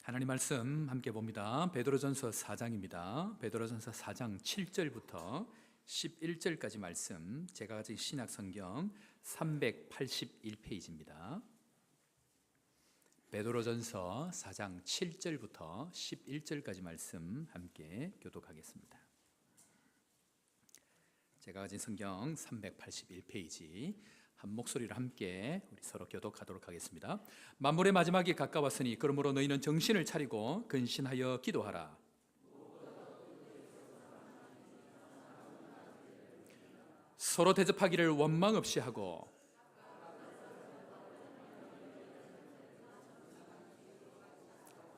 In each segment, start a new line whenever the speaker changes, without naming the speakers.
하나님 말씀 함께 봅니다. 베드로전서 4장입니다. 베드로전서 4장 7절부터 11절까지 말씀, 제가 가진 신약성경 381페이지입니다. 베드로전서 4장 7절부터 11절까지 말씀 함께 교독하겠습니다. 제가 가진 성경 381페이지 한 목소리로 함께 우리 서로 교독하도록 하겠습니다. 만물의 마지막이 가까웠으니 그러므로 너희는 정신을 차리고 근신하여 기도하라. 서로 대접하기를 원망 없이 하고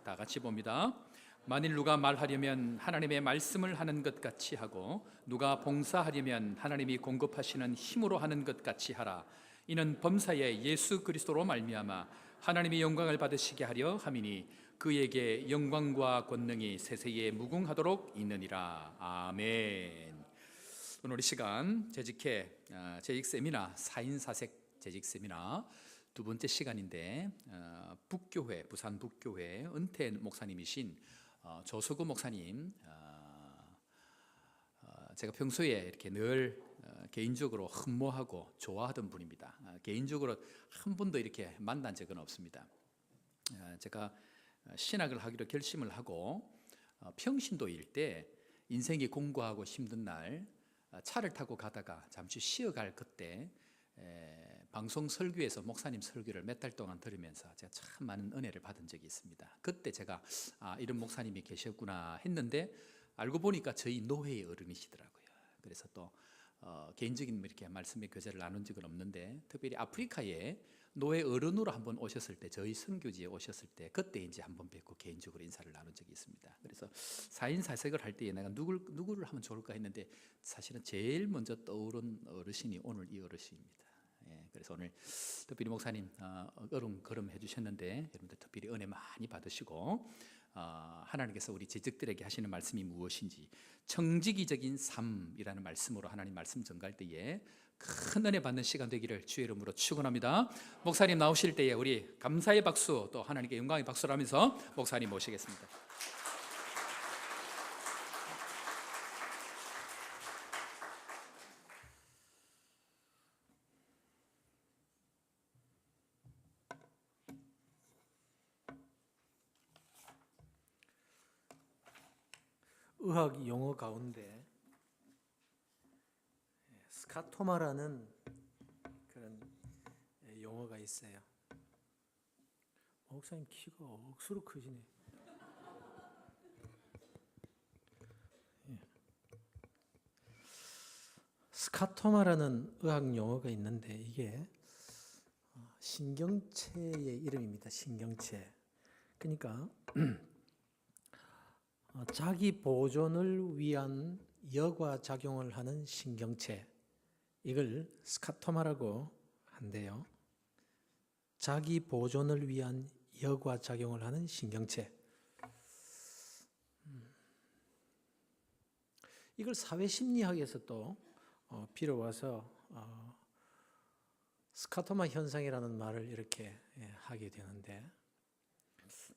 다 같이 봅니다. 만일 누가 말하려면 하나님의 말씀을 하는 것 같이 하고 누가 봉사하려면 하나님이 공급하시는 힘으로 하는 것 같이 하라. 이는 범사에 예수 그리스도로 말미암아 하나님이 영광을 받으시게 하려 함이니 그에게 영광과 권능이 세세에 무궁하도록 있느니라. 아멘. 오늘 이 시간 재직 세미나 4인 4색 재직 세미나 두 번째 시간인데 북교회 부산 북교회 은퇴 목사님이신 조수구 목사님, 제가 평소에 이렇게 늘 개인적으로 흠모하고 좋아하던 분입니다. 개인적으로 한 번도 이렇게 만난 적은 없습니다. 제가 신학을 하기로 결심을 하고 평신도일 때 인생이 공고하고 힘든 날 차를 타고 가다가 잠시 쉬어갈 그때 방송 설교에서 목사님 설교를 몇 달 동안 들으면서 제가 참 많은 은혜를 받은 적이 있습니다. 그때 제가 이런 목사님이 계셨구나 했는데 알고 보니까 저희 노회의 어른이시더라고요. 그래서 또 개인적인 이렇게 말씀의 교제를 나눈 적은 없는데 특별히 아프리카에 노회 어른으로 한번 오셨을 때 저희 선교지에 오셨을 때 그때 이제 한번 뵙고 개인적으로 인사를 나눈 적이 있습니다. 그래서 4인 4색을 할 때에 내가 누구를 하면 좋을까 했는데 사실은 제일 먼저 떠오른 어르신이 오늘 이 어르신입니다. 그래서 오늘 특별히 목사님 걸음 해주셨는데 여러분들 특별히 은혜 많이 받으시고 하나님께서 우리 재직들에게 하시는 말씀이 무엇인지 청지기적인 삶이라는 말씀으로 하나님 말씀 전갈 때에 큰 은혜 받는 시간 되기를 주의 이름으로 축원합니다. 목사님 나오실 때에 우리 감사의 박수 또 하나님께 영광의 박수를 하면서 목사님 모시겠습니다.
의학 용어 가운데 스카토마라는 그런 용어가 있어요. 목사님 키가 억수로 크시네. 스카토마라는 의학 용어가 있는데 이게 신경체의 이름입니다. 신경체. 그러니까 자기 보존을 위한 여과작용을 하는 신경체, 이걸 스카토마라고 한대요. 자기 보존을 위한 여과작용을 하는 신경체. 이걸 사회심리학에서 또 빌어와서 스카토마 현상이라는 말을 이렇게 하게 되는데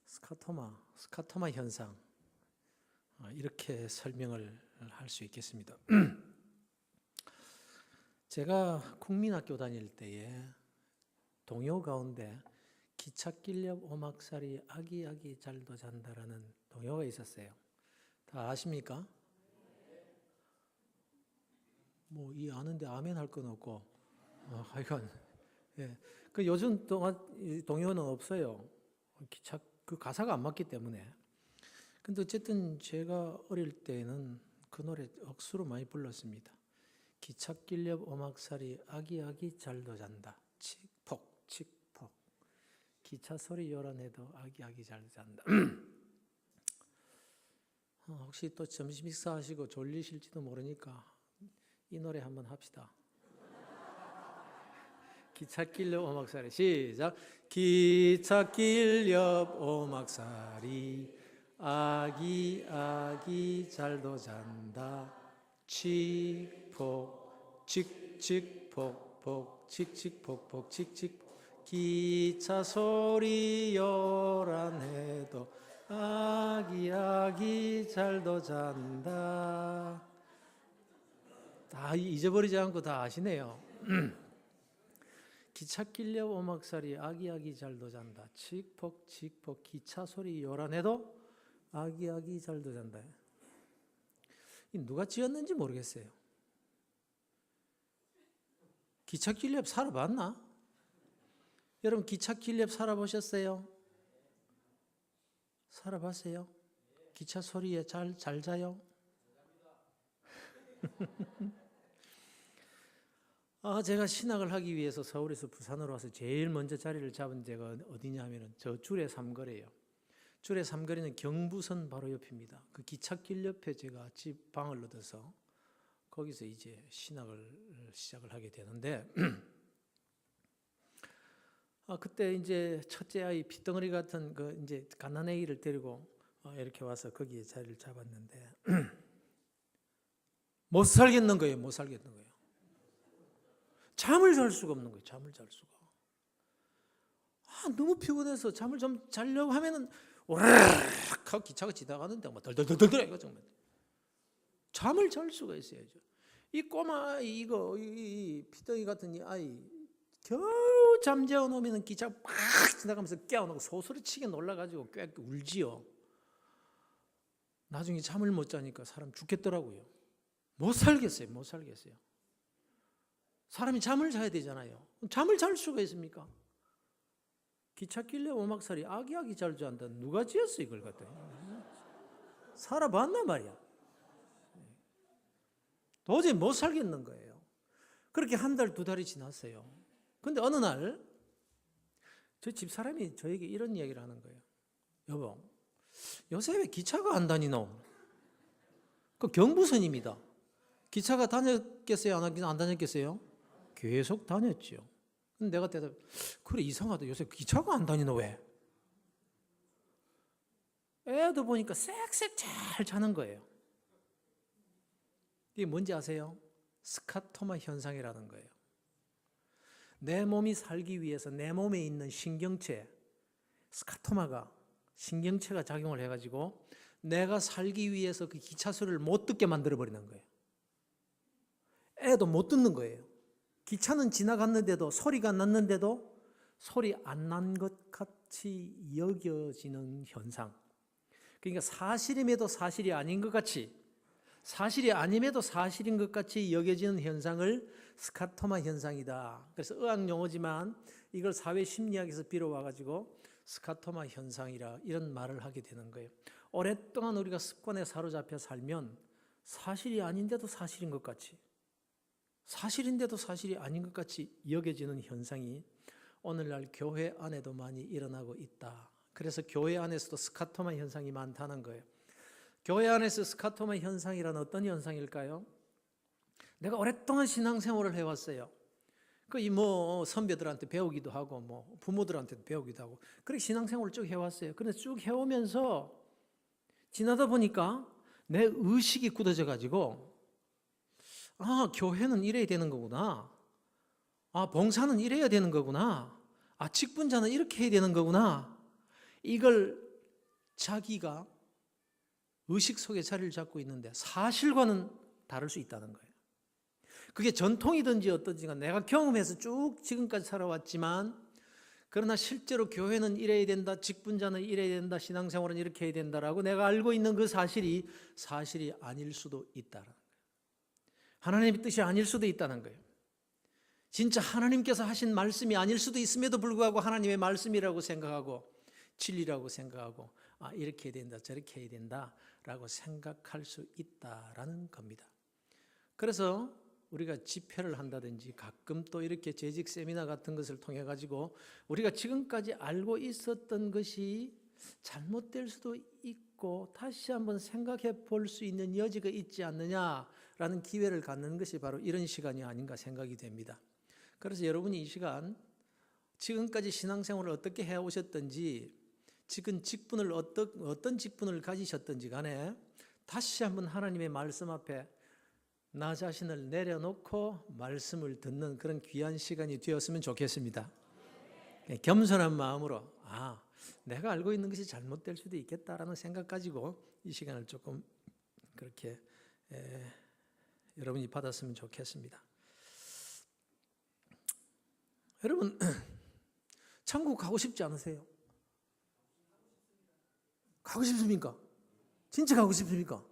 스카토마 현상 이렇게 설명을 할 수 있겠습니다. 제가 국민학교 다닐 때에 동요 가운데 기찻길옆 오막살이 아기아기 잘도 잔다라는 동요가 있었어요. 다 아십니까? 뭐 이 아는데 아멘 할 건 없고 하여간 그 요즘 동요는 없어요. 그 가사가 안 맞기 때문에. 근데 어쨌든 제가 어릴 때는 그 노래 억수로 많이 불렀습니다. 기찻길 옆 오막살이 아기아기 잘도 잔다. 칙폭 칙폭 기차 소리 요란해도 아기아기 잘도 잔다. 혹시 또 점심 식사하시고 졸리실지도 모르니까 이 노래 한번 합시다. 기찻길 옆 오막살이 시작. 기찻길 옆 오막살이 아기 잘도 잔다. 칙폭 칙칙폭폭 칙칙폭폭 칙칙 기차 소리 요란해도 잘도 잔다. 다 잊어버리지 않고 다 아시네요. 기차 끌려 오막살이 아기아기 잘도 잔다. 칙폭칙폭 기차 소리 요란해도 아기아기 잘도 잔다. 이 누가 지었는지 모르겠어요. 기차 길렵 살아봤나? 여러분 기차 길렵 살아보셨어요? 살아봤어요? 기차 소리에 잘 자요? 제가 신학을 하기 위해서 서울에서 부산으로 와서 제일 먼저 자리를 잡은 데가 어디냐 하면은 저 줄의 삼거리예요. 줄의 삼거리는 경부선 바로 옆입니다. 그 기찻길 옆에 제가 집 방을 얻어서 거기서 이제 신학을 시작을 하게 되는데 그때 이제 첫째 아이 핏덩어리 같은 그 이제 갓난아기를 데리고 이렇게 와서 거기에 자리를 잡았는데 못 살겠는 거예요. 못 살겠는 거예요. 잠을 잘 수가 없는 거예요. 잠을 잘 수가. 너무 피곤해서 잠을 좀 자려고 하면은 오르륵 하고 기차가 지나가는데 막 덜덜덜덜 이거 정말 잠을 잘 수가 있어야죠. 이 꼬마 이거 이 피덩이 같은 이 아이 겨우 잠재워 놓으면 기차가 팍 지나가면서 깨어나고 소스리치게 놀라가지고 꽤 울지요. 나중에 잠을 못 자니까 사람 죽겠더라고요. 못 살겠어요. 못 살겠어요. 사람이 잠을 자야 되잖아요. 잠을 잘 수가 있습니까? 기찻길래 오막살이 아기아기 잘 잔다. 누가 지었어 이걸 갖다. 살아봤나 말이야. 도저히 못 살겠는 거예요. 그렇게 한 달, 두 달이 지났어요. 근데 어느 날 저희 집사람이 저에게 이런 이야기를 하는 거예요. 여보, 요새 왜 기차가 안 다니노? 그 경부선입니다. 기차가 다녔겠어요? 안 다녔겠어요? 계속 다녔죠. 근데 내가 대답, 그래 이상하다. 요새 기차가 안 다니노 왜? 애도 보니까 쌕쌕 잘 자는 거예요. 이게 뭔지 아세요? 스카토마 현상이라는 거예요. 내 몸이 살기 위해서 내 몸에 있는 신경체, 스카토마가 신경체가 작용을 해가지고 내가 살기 위해서 그 기차 소리를 못 듣게 만들어버리는 거예요. 애도 못 듣는 거예요. 기차는 지나갔는데도 소리가 났는데도 소리 안 난 것 같이 여겨지는 현상. 그러니까 사실임에도 사실이 아닌 것 같이, 사실이 아님에도 사실인 것 같이 여겨지는 현상을 스카토마 현상이다. 그래서 의학 용어지만 이걸 사회 심리학에서 빌어와가지고 스카토마 현상이라 이런 말을 하게 되는 거예요. 오랫동안 우리가 습관에 사로잡혀 살면 사실이 아닌데도 사실인 것 같이, 사실인데도 사실이 아닌 것 같이 여겨지는 현상이 오늘날 교회 안에도 많이 일어나고 있다. 그래서 교회 안에서도 스카토마 현상이 많다는 거예요. 교회 안에서 스카토마 현상이란 어떤 현상일까요? 내가 오랫동안 신앙생활을 해왔어요. 선배들한테 배우기도 하고 부모들한테도 배우기도 하고 그렇게 신앙생활을 쭉 해왔어요. 그래서 쭉 해오면서 지나다 보니까 내 의식이 굳어져 가지고 교회는 이래야 되는 거구나. 봉사는 이래야 되는 거구나. 직분자는 이렇게 해야 되는 거구나. 이걸 자기가 의식 속에 자리를 잡고 있는데 사실과는 다를 수 있다는 거예요. 그게 전통이든지 어떤지가 내가 경험해서 쭉 지금까지 살아왔지만 그러나 실제로 교회는 이래야 된다, 직분자는 이래야 된다, 신앙생활은 이렇게 해야 된다라고 내가 알고 있는 그 사실이 사실이 아닐 수도 있다는 거예요. 하나님의 뜻이 아닐 수도 있다는 거예요. 진짜 하나님께서 하신 말씀이 아닐 수도 있음에도 불구하고 하나님의 말씀이라고 생각하고 진리라고 생각하고 이렇게 해야 된다, 저렇게 해야 된다라고 생각할 수 있다라는 겁니다. 그래서 우리가 집회를 한다든지 가끔 또 이렇게 재직 세미나 같은 것을 통해 가지고 우리가 지금까지 알고 있었던 것이 잘못될 수도 있고 다시 한번 생각해 볼 수 있는 여지가 있지 않느냐라는 기회를 갖는 것이 바로 이런 시간이 아닌가 생각이 됩니다. 그래서 여러분이 이 시간 지금까지 신앙생활을 어떻게 해오셨든지 지금 직분을 어떤 직분을 가지셨든지 간에 다시 한번 하나님의 말씀 앞에 나 자신을 내려놓고 말씀을 듣는 그런 귀한 시간이 되었으면 좋겠습니다. 겸손한 마음으로 내가 알고 있는 것이 잘못될 수도 있겠다라는 생각 가지고 이 시간을 조금 그렇게 여러분이 받았으면 좋겠습니다. 여러분, 천국 가고 싶지 않으세요? 가고 싶습니까? 진짜 가고 싶습니까?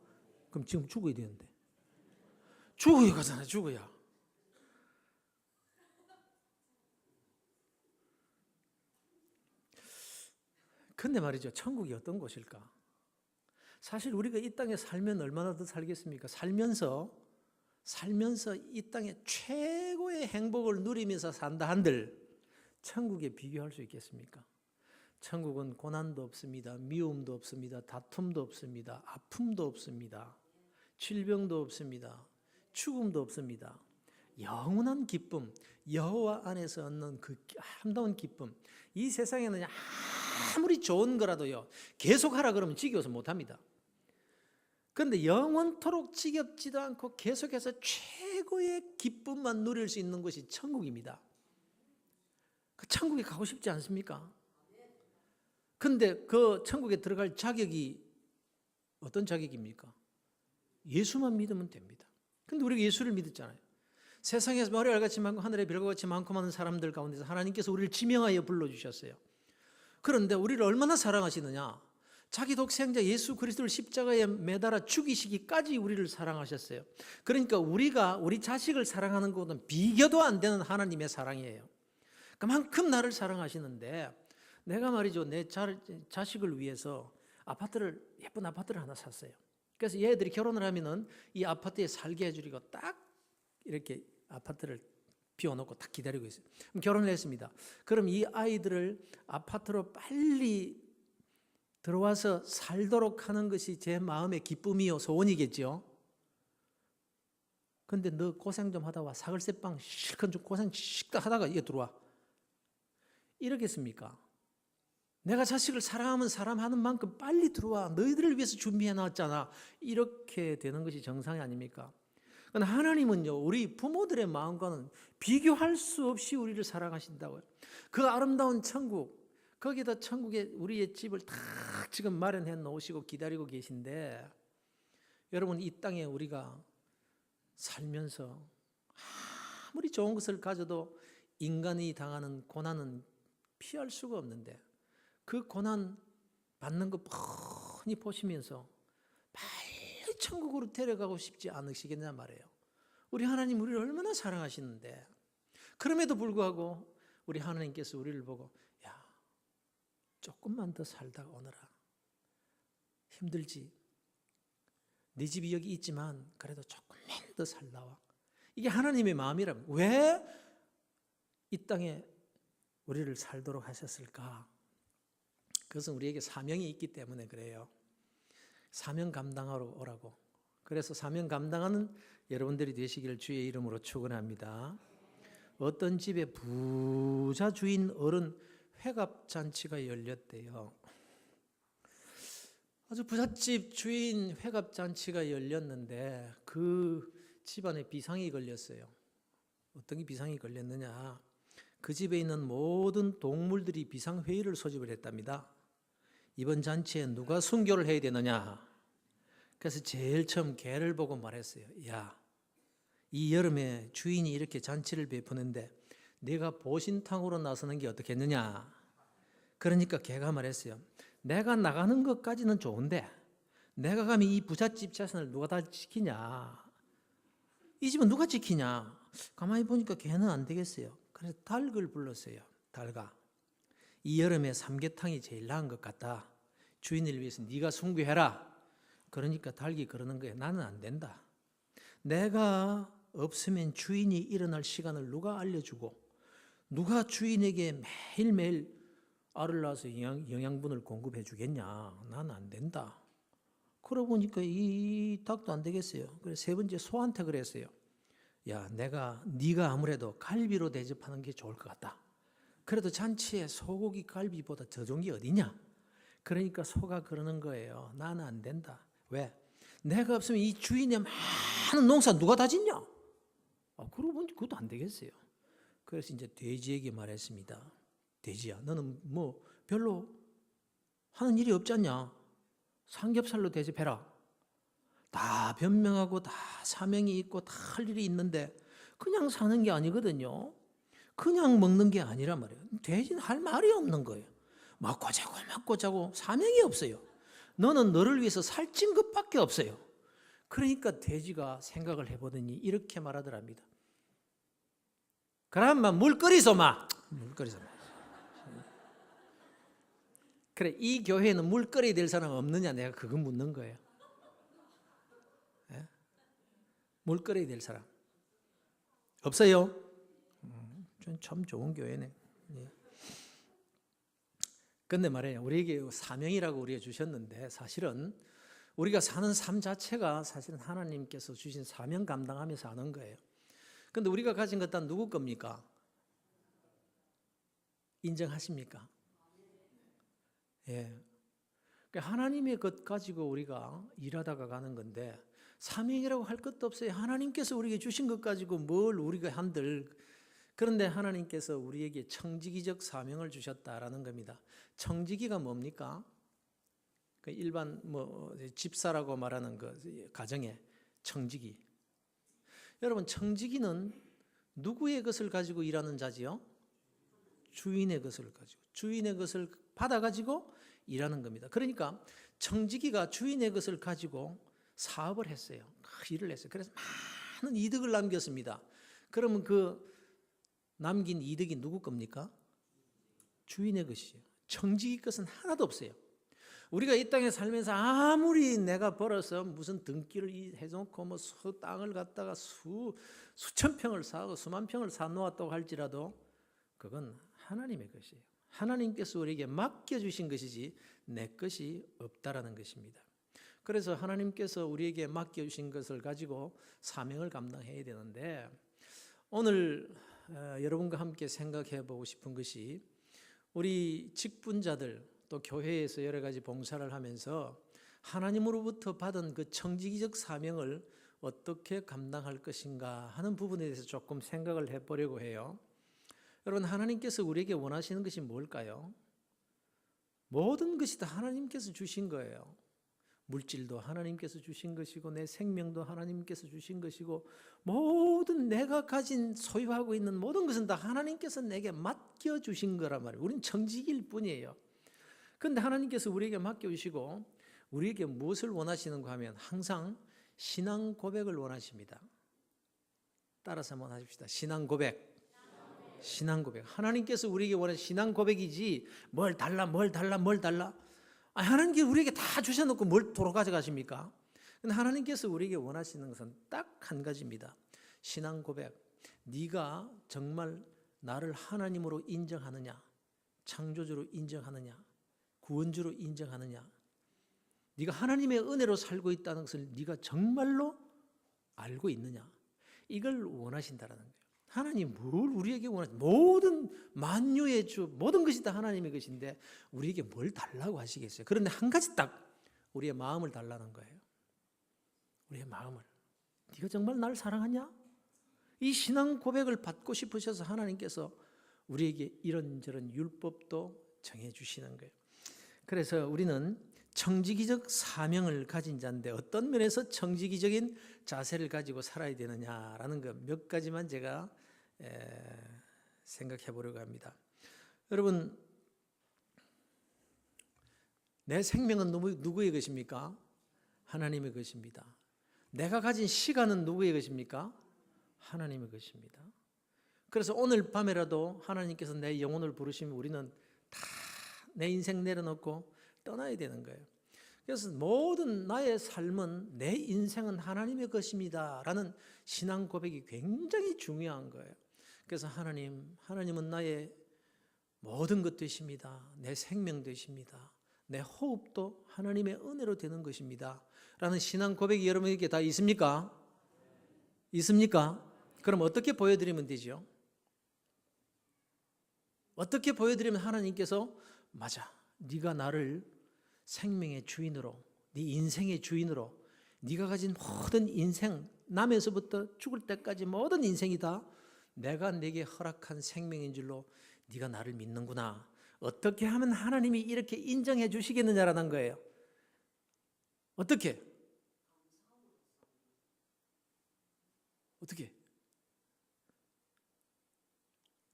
그럼 지금 죽어야 되는데. 죽어야 가잖아요, 죽어야. 근데 말이죠, 천국이 어떤 곳일까? 사실 우리가 이 땅에 살면 얼마나 더 살겠습니까? 살면서 이 땅에 최고의 행복을 누리면서 산다 한들 천국에 비교할 수 있겠습니까? 천국은 고난도 없습니다. 미움도 없습니다. 다툼도 없습니다. 아픔도 없습니다. 질병도 없습니다. 죽음도 없습니다. 영원한 기쁨, 여호와 안에서 얻는 그 아름다운 기쁨. 이 세상에는 아무리 좋은 거라도요, 계속하라 그러면 지겨워서 못합니다. 그런데 영원토록 지겹지도 않고 계속해서 최고의 기쁨만 누릴 수 있는 것이 천국입니다. 그 천국에 가고 싶지 않습니까? 근데 그 천국에 들어갈 자격이 어떤 자격입니까? 예수만 믿으면 됩니다. 근데 우리가 예수를 믿었잖아요. 세상에서 머리알같이 많고 하늘의 별과 같이 많고 많은 사람들 가운데서 하나님께서 우리를 지명하여 불러주셨어요. 그런데 우리를 얼마나 사랑하시느냐? 자기 독생자 예수 그리스도를 십자가에 매달아 죽이시기까지 우리를 사랑하셨어요. 그러니까 우리가 우리 자식을 사랑하는 것은 비교도 안 되는 하나님의 사랑이에요. 그만큼 나를 사랑하시는데 내가 말이죠, 내 자식을 위해서 예쁜 아파트를 하나 샀어요. 그래서 얘들이 결혼을 하면은 이 아파트에 살게 해주리고 딱 이렇게 아파트를 비워놓고 딱 기다리고 있어요. 그럼 결혼을 했습니다. 그럼 이 아이들을 아파트로 빨리 들어와서 살도록 하는 것이 제 마음의 기쁨이요 소원이겠죠. 근데 너 고생 좀 하다 와. 사글세빵 실컷 좀 고생 실컷 하다가 이게 들어와. 이러겠습니까? 내가 자식을 사랑하면 사랑하는 만큼 빨리 들어와. 너희들을 위해서 준비해 놨잖아. 이렇게 되는 것이 정상이 아닙니까? 그러나 하나님은요, 우리 부모들의 마음과는 비교할 수 없이 우리를 사랑하신다고요. 그 아름다운 천국, 거기다 천국에 우리의 집을 다 지금 마련해 놓으시고 기다리고 계신데, 여러분, 이 땅에 우리가 살면서 아무리 좋은 것을 가져도 인간이 당하는 고난은 피할 수가 없는데, 그 고난 받는 거 뻔히 보시면서 빨리 천국으로 데려가고 싶지 않으시겠냐 말이에요. 우리 하나님 우리를 얼마나 사랑하시는데, 그럼에도 불구하고 우리 하나님께서 우리를 보고, 야, 조금만 더 살다가 오너라. 힘들지? 네 집이 여기 있지만 그래도 조금만 더 살다 와. 이게 하나님의 마음이라면 왜 이 땅에 우리를 살도록 하셨을까? 그것은 우리에게 사명이 있기 때문에 그래요. 사명 감당하러 오라고. 그래서 사명 감당하는 여러분들이 되시기를 주의 이름으로 축원합니다. 어떤 집에 부자 주인 어른 회갑잔치가 열렸대요. 아주 부잣집 주인 회갑잔치가 열렸는데 그 집안에 비상이 걸렸어요. 어떤 게 비상이 걸렸느냐? 그 집에 있는 모든 동물들이 비상회의를 소집을 했답니다. 이번 잔치에 누가 순교를 해야 되느냐? 그래서 제일 처음 개를 보고 말했어요. 야, 이 여름에 주인이 이렇게 잔치를 베푸는데 네가 보신탕으로 나서는 게 어떻겠느냐? 그러니까 개가 말했어요. 내가 나가는 것까지는 좋은데 내가 가면 이 부잣집 재산을 누가 다 지키냐? 이 집은 누가 지키냐? 가만히 보니까 개는 안 되겠어요. 그래서 닭을 불렀어요. 닭아, 이 여름에 삼계탕이 제일 나은 것 같다. 주인을 위해서 네가 순교해라. 그러니까 닭이 그러는 거예요. 나는 안 된다. 내가 없으면 주인이 일어날 시간을 누가 알려주고 누가 주인에게 매일매일 알을 낳아서 영양분을 공급해 주겠냐? 나는 안 된다. 그러고 보니까 이 닭도 안 되겠어요. 그래서 세 번째 소한테 그랬어요. 야, 네가 아무래도 갈비로 대접하는 게 좋을 것 같다. 그래도 잔치에 소고기 갈비보다 더 좋은 게 어디냐? 그러니까 소가 그러는 거예요. 나는 안 된다. 왜? 내가 없으면 이 주인의 많은 농사 누가 다 짓냐? 그러고 보니 그것도 안 되겠어요. 그래서 이제 돼지에게 말했습니다. 돼지야, 너는 뭐 별로 하는 일이 없지 않냐? 삼겹살로 대접해라. 다 변명하고 다 사명이 있고 다 할 일이 있는데 그냥 사는 게 아니거든요. 그냥 먹는 게 아니란 말이에요. 돼지는 할 말이 없는 거예요. 먹고 자고 사명이 없어요. 너는 너를 위해서 살찐 것밖에 없어요. 그러니까 돼지가 생각을 해보더니 이렇게 말하더랍니다. 그러면 물 끓이소 마. 그래, 이 교회에는 물 끓여야 될 사람 없느냐? 내가 그거 묻는 거예요. 예? 물 끓여야 될 사람 없어요? 참 좋은 교회네. 예. 근데 말이에요, 우리에게 사명이라고 우리가 주셨는데 사실은 우리가 사는 삶 자체가 사실은 하나님께서 주신 사명 감당하며 사는 거예요. 근데 우리가 가진 것 다 누구 겁니까? 인정하십니까? 예. 그러니까 하나님의 것 가지고 우리가 일하다가 가는 건데 사명이라고 할 것도 없어요. 하나님께서 우리에게 주신 것 가지고 뭘 우리가 한들. 그런데 하나님께서 우리에게 청지기적 사명을 주셨다라는 겁니다. 청지기가 뭡니까? 그 일반 집사라고 말하는 그 가정의 청지기. 여러분, 청지기는 누구의 것을 가지고 일하는 자지요? 주인의 것을 가지고, 주인의 것을 받아가지고 일하는 겁니다. 그러니까 청지기가 주인의 것을 가지고 사업을 했어요. 일을 했어요. 그래서 많은 이득을 남겼습니다. 그러면 그 남긴 이득이 누구 겁니까? 주인의 것이에요. 청지기 것은 하나도 없어요. 우리가 이 땅에 살면서 아무리 내가 벌어서 무슨 등기를 해놓고 뭐 땅을 갖다가 수천 평을 사고 수만 평을 사놓았다고 할지라도 그건 하나님의 것이에요. 하나님께서 우리에게 맡겨주신 것이지 내 것이 없다라는 것입니다. 그래서 하나님께서 우리에게 맡겨주신 것을 가지고 사명을 감당해야 되는데 오늘 여러분과 함께 생각해 보고 싶은 것이 우리 직분자들 또 교회에서 여러 가지 봉사를 하면서 하나님으로부터 받은 그 청지기적 사명을 어떻게 감당할 것인가 하는 부분에 대해서 조금 생각을 해보려고 해요. 여러분, 하나님께서 우리에게 원하시는 것이 뭘까요? 모든 것이 다 하나님께서 주신 거예요. 물질도 하나님께서 주신 것이고 내 생명도 하나님께서 주신 것이고 모든 내가 가진 소유하고 있는 모든 것은 다 하나님께서 내게 맡겨주신 거란 말이에요. 우리는 청지기일 뿐이에요. 그런데 하나님께서 우리에게 맡겨주시고 우리에게 무엇을 원하시는가 하면 항상 신앙 고백을 원하십니다. 따라서 한번 하십시다. 신앙 고백. 신앙 고백. 하나님께서 우리에게 원하는 신앙 고백이지 뭘 달라. 하나님께서 우리에게 다 주셔놓고 뭘 도로 가져가십니까? 근데 하나님께서 우리에게 원하시는 것은 딱 한 가지입니다. 신앙 고백. 네가 정말 나를 하나님으로 인정하느냐? 창조주로 인정하느냐? 구원주로 인정하느냐? 네가 하나님의 은혜로 살고 있다는 것을 네가 정말로 알고 있느냐? 이걸 원하신다라는 거예요. 하나님 뭘 우리에게 원하시? 모든 만유의 주, 모든 것이 다 하나님의 것인데 우리에게 뭘 달라고 하시겠어요? 그런데 한 가지 딱 우리의 마음을 달라는 거예요. 우리의 마음을. 네가 정말 나를 사랑하냐? 이 신앙 고백을 받고 싶으셔서 하나님께서 우리에게 이런저런 율법도 정해주시는 거예요. 그래서 우리는 청지기적 사명을 가진 자인데 어떤 면에서 청지기적인 자세를 가지고 살아야 되느냐라는 것 몇 가지만 제가 생각해 보려고 합니다. 여러분, 내 생명은 누구의 것입니까? 하나님의 것입니다. 내가 가진 시간은 누구의 것입니까? 하나님의 것입니다. 그래서 오늘 밤에라도 하나님께서 내 영혼을 부르시면 우리는 다 내 인생 내려놓고 떠나야 되는 거예요. 그래서 모든 나의 삶은 내 인생은 하나님의 것입니다 라는 신앙 고백이 굉장히 중요한 거예요. 그래서 하나님은 나의 모든 것 되십니다. 내 생명 되십니다. 내 호흡도 하나님의 은혜로 되는 것입니다 라는 신앙 고백이 여러분에게 다 있습니까? 있습니까? 그럼 어떻게 보여드리면 되죠? 어떻게 보여드리면 하나님께서 맞아, 네가 나를 생명의 주인으로, 네 인생의 주인으로, 네가 가진 모든 인생, 남에서부터 죽을 때까지 모든 인생이 다 내가 네게 허락한 생명인 줄로 네가 나를 믿는구나. 어떻게 하면 하나님이 이렇게 인정해 주시겠느냐라는 거예요. 어떻게?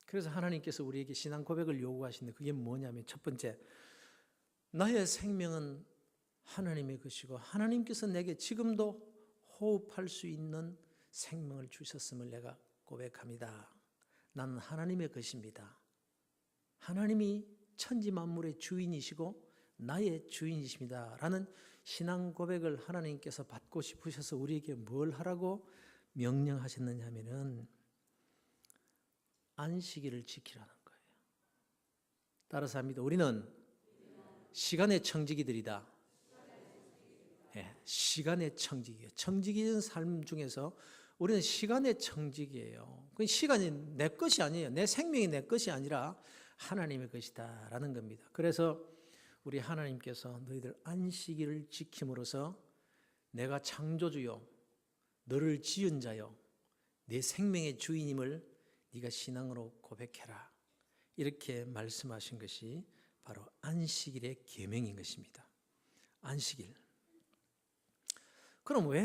그래서 하나님께서 우리에게 신앙 고백을 요구하시는데 그게 뭐냐면 첫 번째, 나의 생명은 하나님의 것이고 하나님께서 내게 지금도 호흡할 수 있는 생명을 주셨음을 내가 고백합니다. 나는 하나님의 것입니다. 하나님이 천지 만물의 주인이시고 나의 주인이십니다 라는 신앙 고백을 하나님께서 받고 싶으셔서 우리에게 뭘 하라고 명령하셨느냐 하면은 안식일을 지키라는 거예요. 따라서 합니다. 우리는 시간의 청지기들이다. 네, 시간의 청지기예요. 청지기인 삶 중에서 우리는 시간의 청지기예요. 그 시간이 내 것이 아니에요. 내 생명이 내 것이 아니라 하나님의 것이다 라는 겁니다. 그래서 우리 하나님께서 너희들 안식일을 지킴으로써 내가 창조주요 너를 지은 자요 내 생명의 주인임을 네가 신앙으로 고백해라 이렇게 말씀하신 것이 바로 안식일의 계명인 것입니다. 안식일. 그럼 왜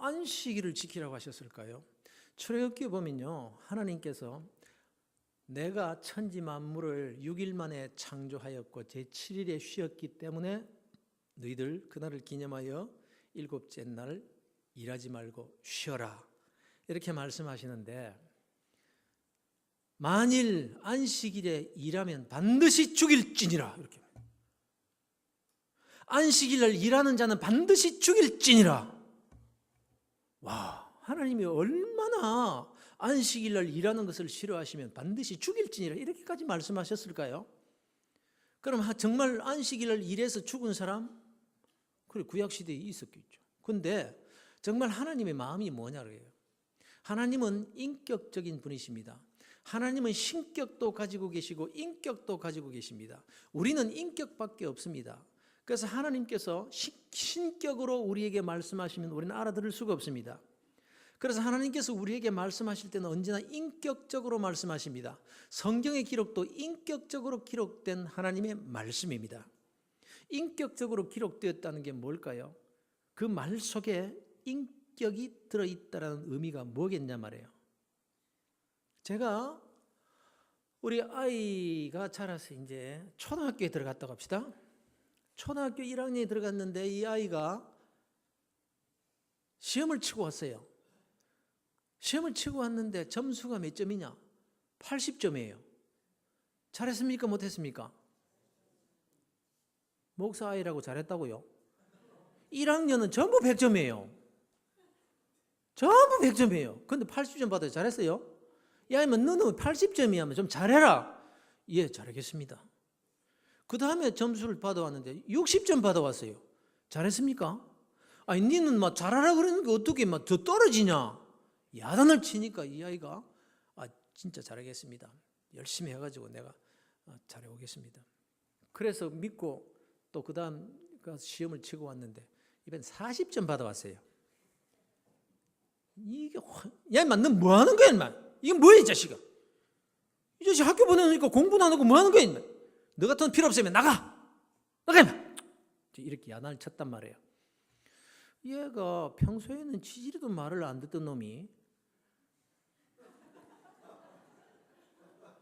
안식일을 지키라고 하셨을까요? 출애굽기에 보면요, 하나님께서 내가 천지 만물을 6일 만에 창조하였고 제7일에 쉬었기 때문에 너희들 그날을 기념하여 일곱째 날 일하지 말고 쉬어라 이렇게 말씀하시는데, 만일 안식일에 일하면 반드시 죽일지니라, 이렇게. 안식일날 일하는 자는 반드시 죽일지니라. 와, 하나님이 얼마나 안식일날 일하는 것을 싫어하시면 반드시 죽일지니라 이렇게까지 말씀하셨을까요? 그럼 정말 안식일날 일해서 죽은 사람? 그래, 구약시대에 있었겠죠. 근데 정말 하나님의 마음이 뭐냐 그래요. 하나님은 인격적인 분이십니다. 하나님은 신격도 가지고 계시고 인격도 가지고 계십니다. 우리는 인격밖에 없습니다. 그래서 하나님께서 신격으로 우리에게 말씀하시면 우리는 알아들을 수가 없습니다. 그래서 하나님께서 우리에게 말씀하실 때는 언제나 인격적으로 말씀하십니다. 성경의 기록도 인격적으로 기록된 하나님의 말씀입니다. 인격적으로 기록되었다는 게 뭘까요? 그 말 속에 인격이 들어있다는 의미가 뭐겠냐 말이에요. 제가 우리 아이가 자라서 이제 초등학교에 들어갔다고 합시다. 초등학교 1학년에 들어갔는데 이 아이가 시험을 치고 왔어요. 시험을 치고 왔는데 점수가 몇 점이냐? 80점이에요. 잘했습니까? 못했습니까? 목사 아이라고 잘했다고요? 1학년은 전부 100점이에요. 전부 100점이에요. 근데 80점 받아요. 잘했어요? 야, 이면 너는 80점이야. 좀 잘해라. 예, 잘하겠습니다. 그 다음에 점수를 받아왔는데 60점 받아왔어요. 잘했습니까? 아니, 니는 막 잘하라 그러는 게 어떻게 막 더 떨어지냐? 야단을 치니까 이 아이가 진짜 잘하겠습니다. 열심히 해가지고 내가 잘해오겠습니다. 그래서 믿고 또 그 다음 시험을 치고 왔는데 이번 40점 받아왔어요. 이게 야, 임마, 너 뭐 하는 거야, 임마? 이게 뭐야, 이 자식아? 이 자식 학교 보내놓으니까 공부는 안 하고 뭐 하는 거야, 임마? 너 같은 필요 없으면 나가! 나가, 임마! 이렇게 야단을 쳤단 말이에요. 얘가 평소에는 지지리도 말을 안 듣던 놈이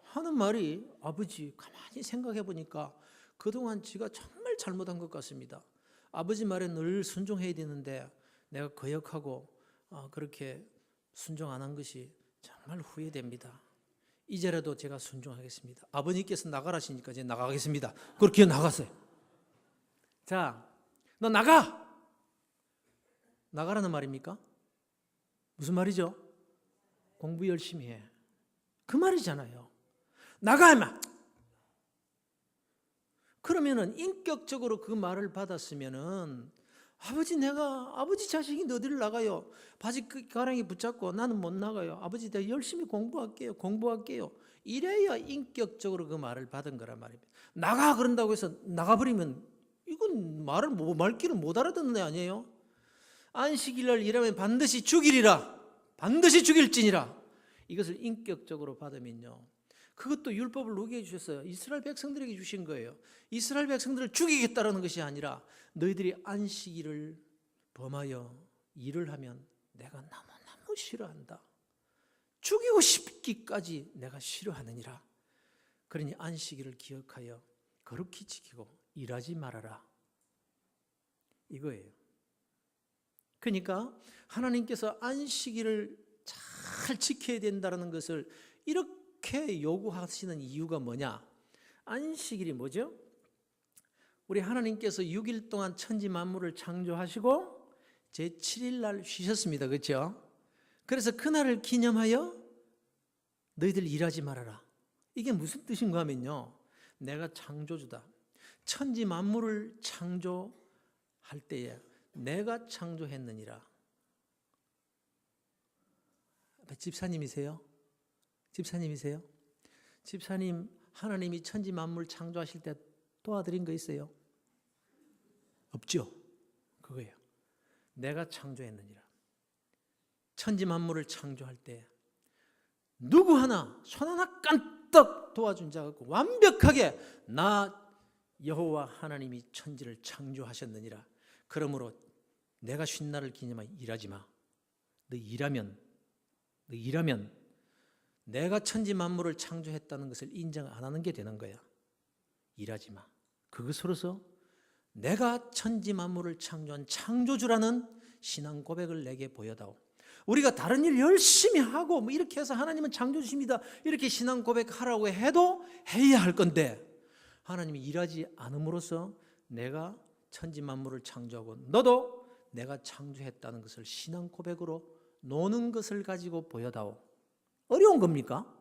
하는 말이, 아버지, 가만히 생각해 보니까 그동안 지가 정말 잘못한 것 같습니다. 아버지 말에 늘 순종해야 되는데 내가 거역하고 그렇게 순종 안 한 것이 정말 후회됩니다. 이제라도 제가 순종하겠습니다. 아버님께서 나가라시니까 이제 나가겠습니다. 그렇게 나갔어요. 자, 너 나가! 나가라는 말입니까? 무슨 말이죠? 공부 열심히 해. 그 말이잖아요. 나가, 임마! 그러면은 인격적으로 그 말을 받았으면은 아버지 자식인데 어디를 나가요? 바지 가랑이 붙잡고 나는 못 나가요. 아버지 내가 열심히 공부할게요. 이래야 인격적으로 그 말을 받은 거란 말입니다. 나가 그런다고 해서 나가버리면 이건 말귀를 못 알아듣는 애 아니에요? 안식일날 일하면 반드시 죽일지니라. 이것을 인격적으로 받으면요, 그것도 율법을 누구에게 주셨어요? 이스라엘 백성들에게 주신 거예요. 이스라엘 백성들을 죽이겠다라는 것이 아니라 너희들이 안식일을 범하여 일을 하면 내가 너무너무 싫어한다. 죽이고 싶기까지 내가 싫어하느니라. 그러니 안식일을 기억하여 거룩히 지키고 일하지 말아라. 이거예요. 그러니까 하나님께서 안식일을 잘 지켜야 된다는 것을 이렇게 요구하시는 이유가 뭐냐? 안식일이 뭐죠? 우리 하나님께서 6일 동안 천지 만물을 창조하시고 제7일 날 쉬셨습니다. 그렇죠? 그래서 그날을 기념하여 너희들 일하지 말아라. 이게 무슨 뜻인가 하면요, 내가 창조주다. 천지 만물을 창조할 때에 내가 창조했느니라. 집사님이세요? 집사님이세요? 집사님, 하나님이 천지 만물 창조하실 때 도와드린 거 있어요? 없죠? 그거예요. 내가 창조했느니라. 천지 만물을 창조할 때 누구 하나 손 하나 깐떡 도와준 자가 없고 완벽하게 나 여호와 하나님이 천지를 창조하셨느니라. 그러므로 내가 쉰 날을 기념하여 일하지 마. 너 일하면 내가 천지 만물을 창조했다는 것을 인정 안 하는 게 되는 거야. 일하지 마. 그것으로서 내가 천지 만물을 창조한 창조주라는 신앙 고백을 내게 보여다오. 우리가 다른 일 열심히 하고 뭐 이렇게 해서 하나님은 창조주십니다, 이렇게 신앙 고백하라고 해도 해야 할 건데, 하나님이 일하지 않음으로써 내가 천지 만물을 창조하고 너도 내가 창조했다는 것을 신앙 고백으로 노는 것을 가지고 보여다오. 어려운 겁니까?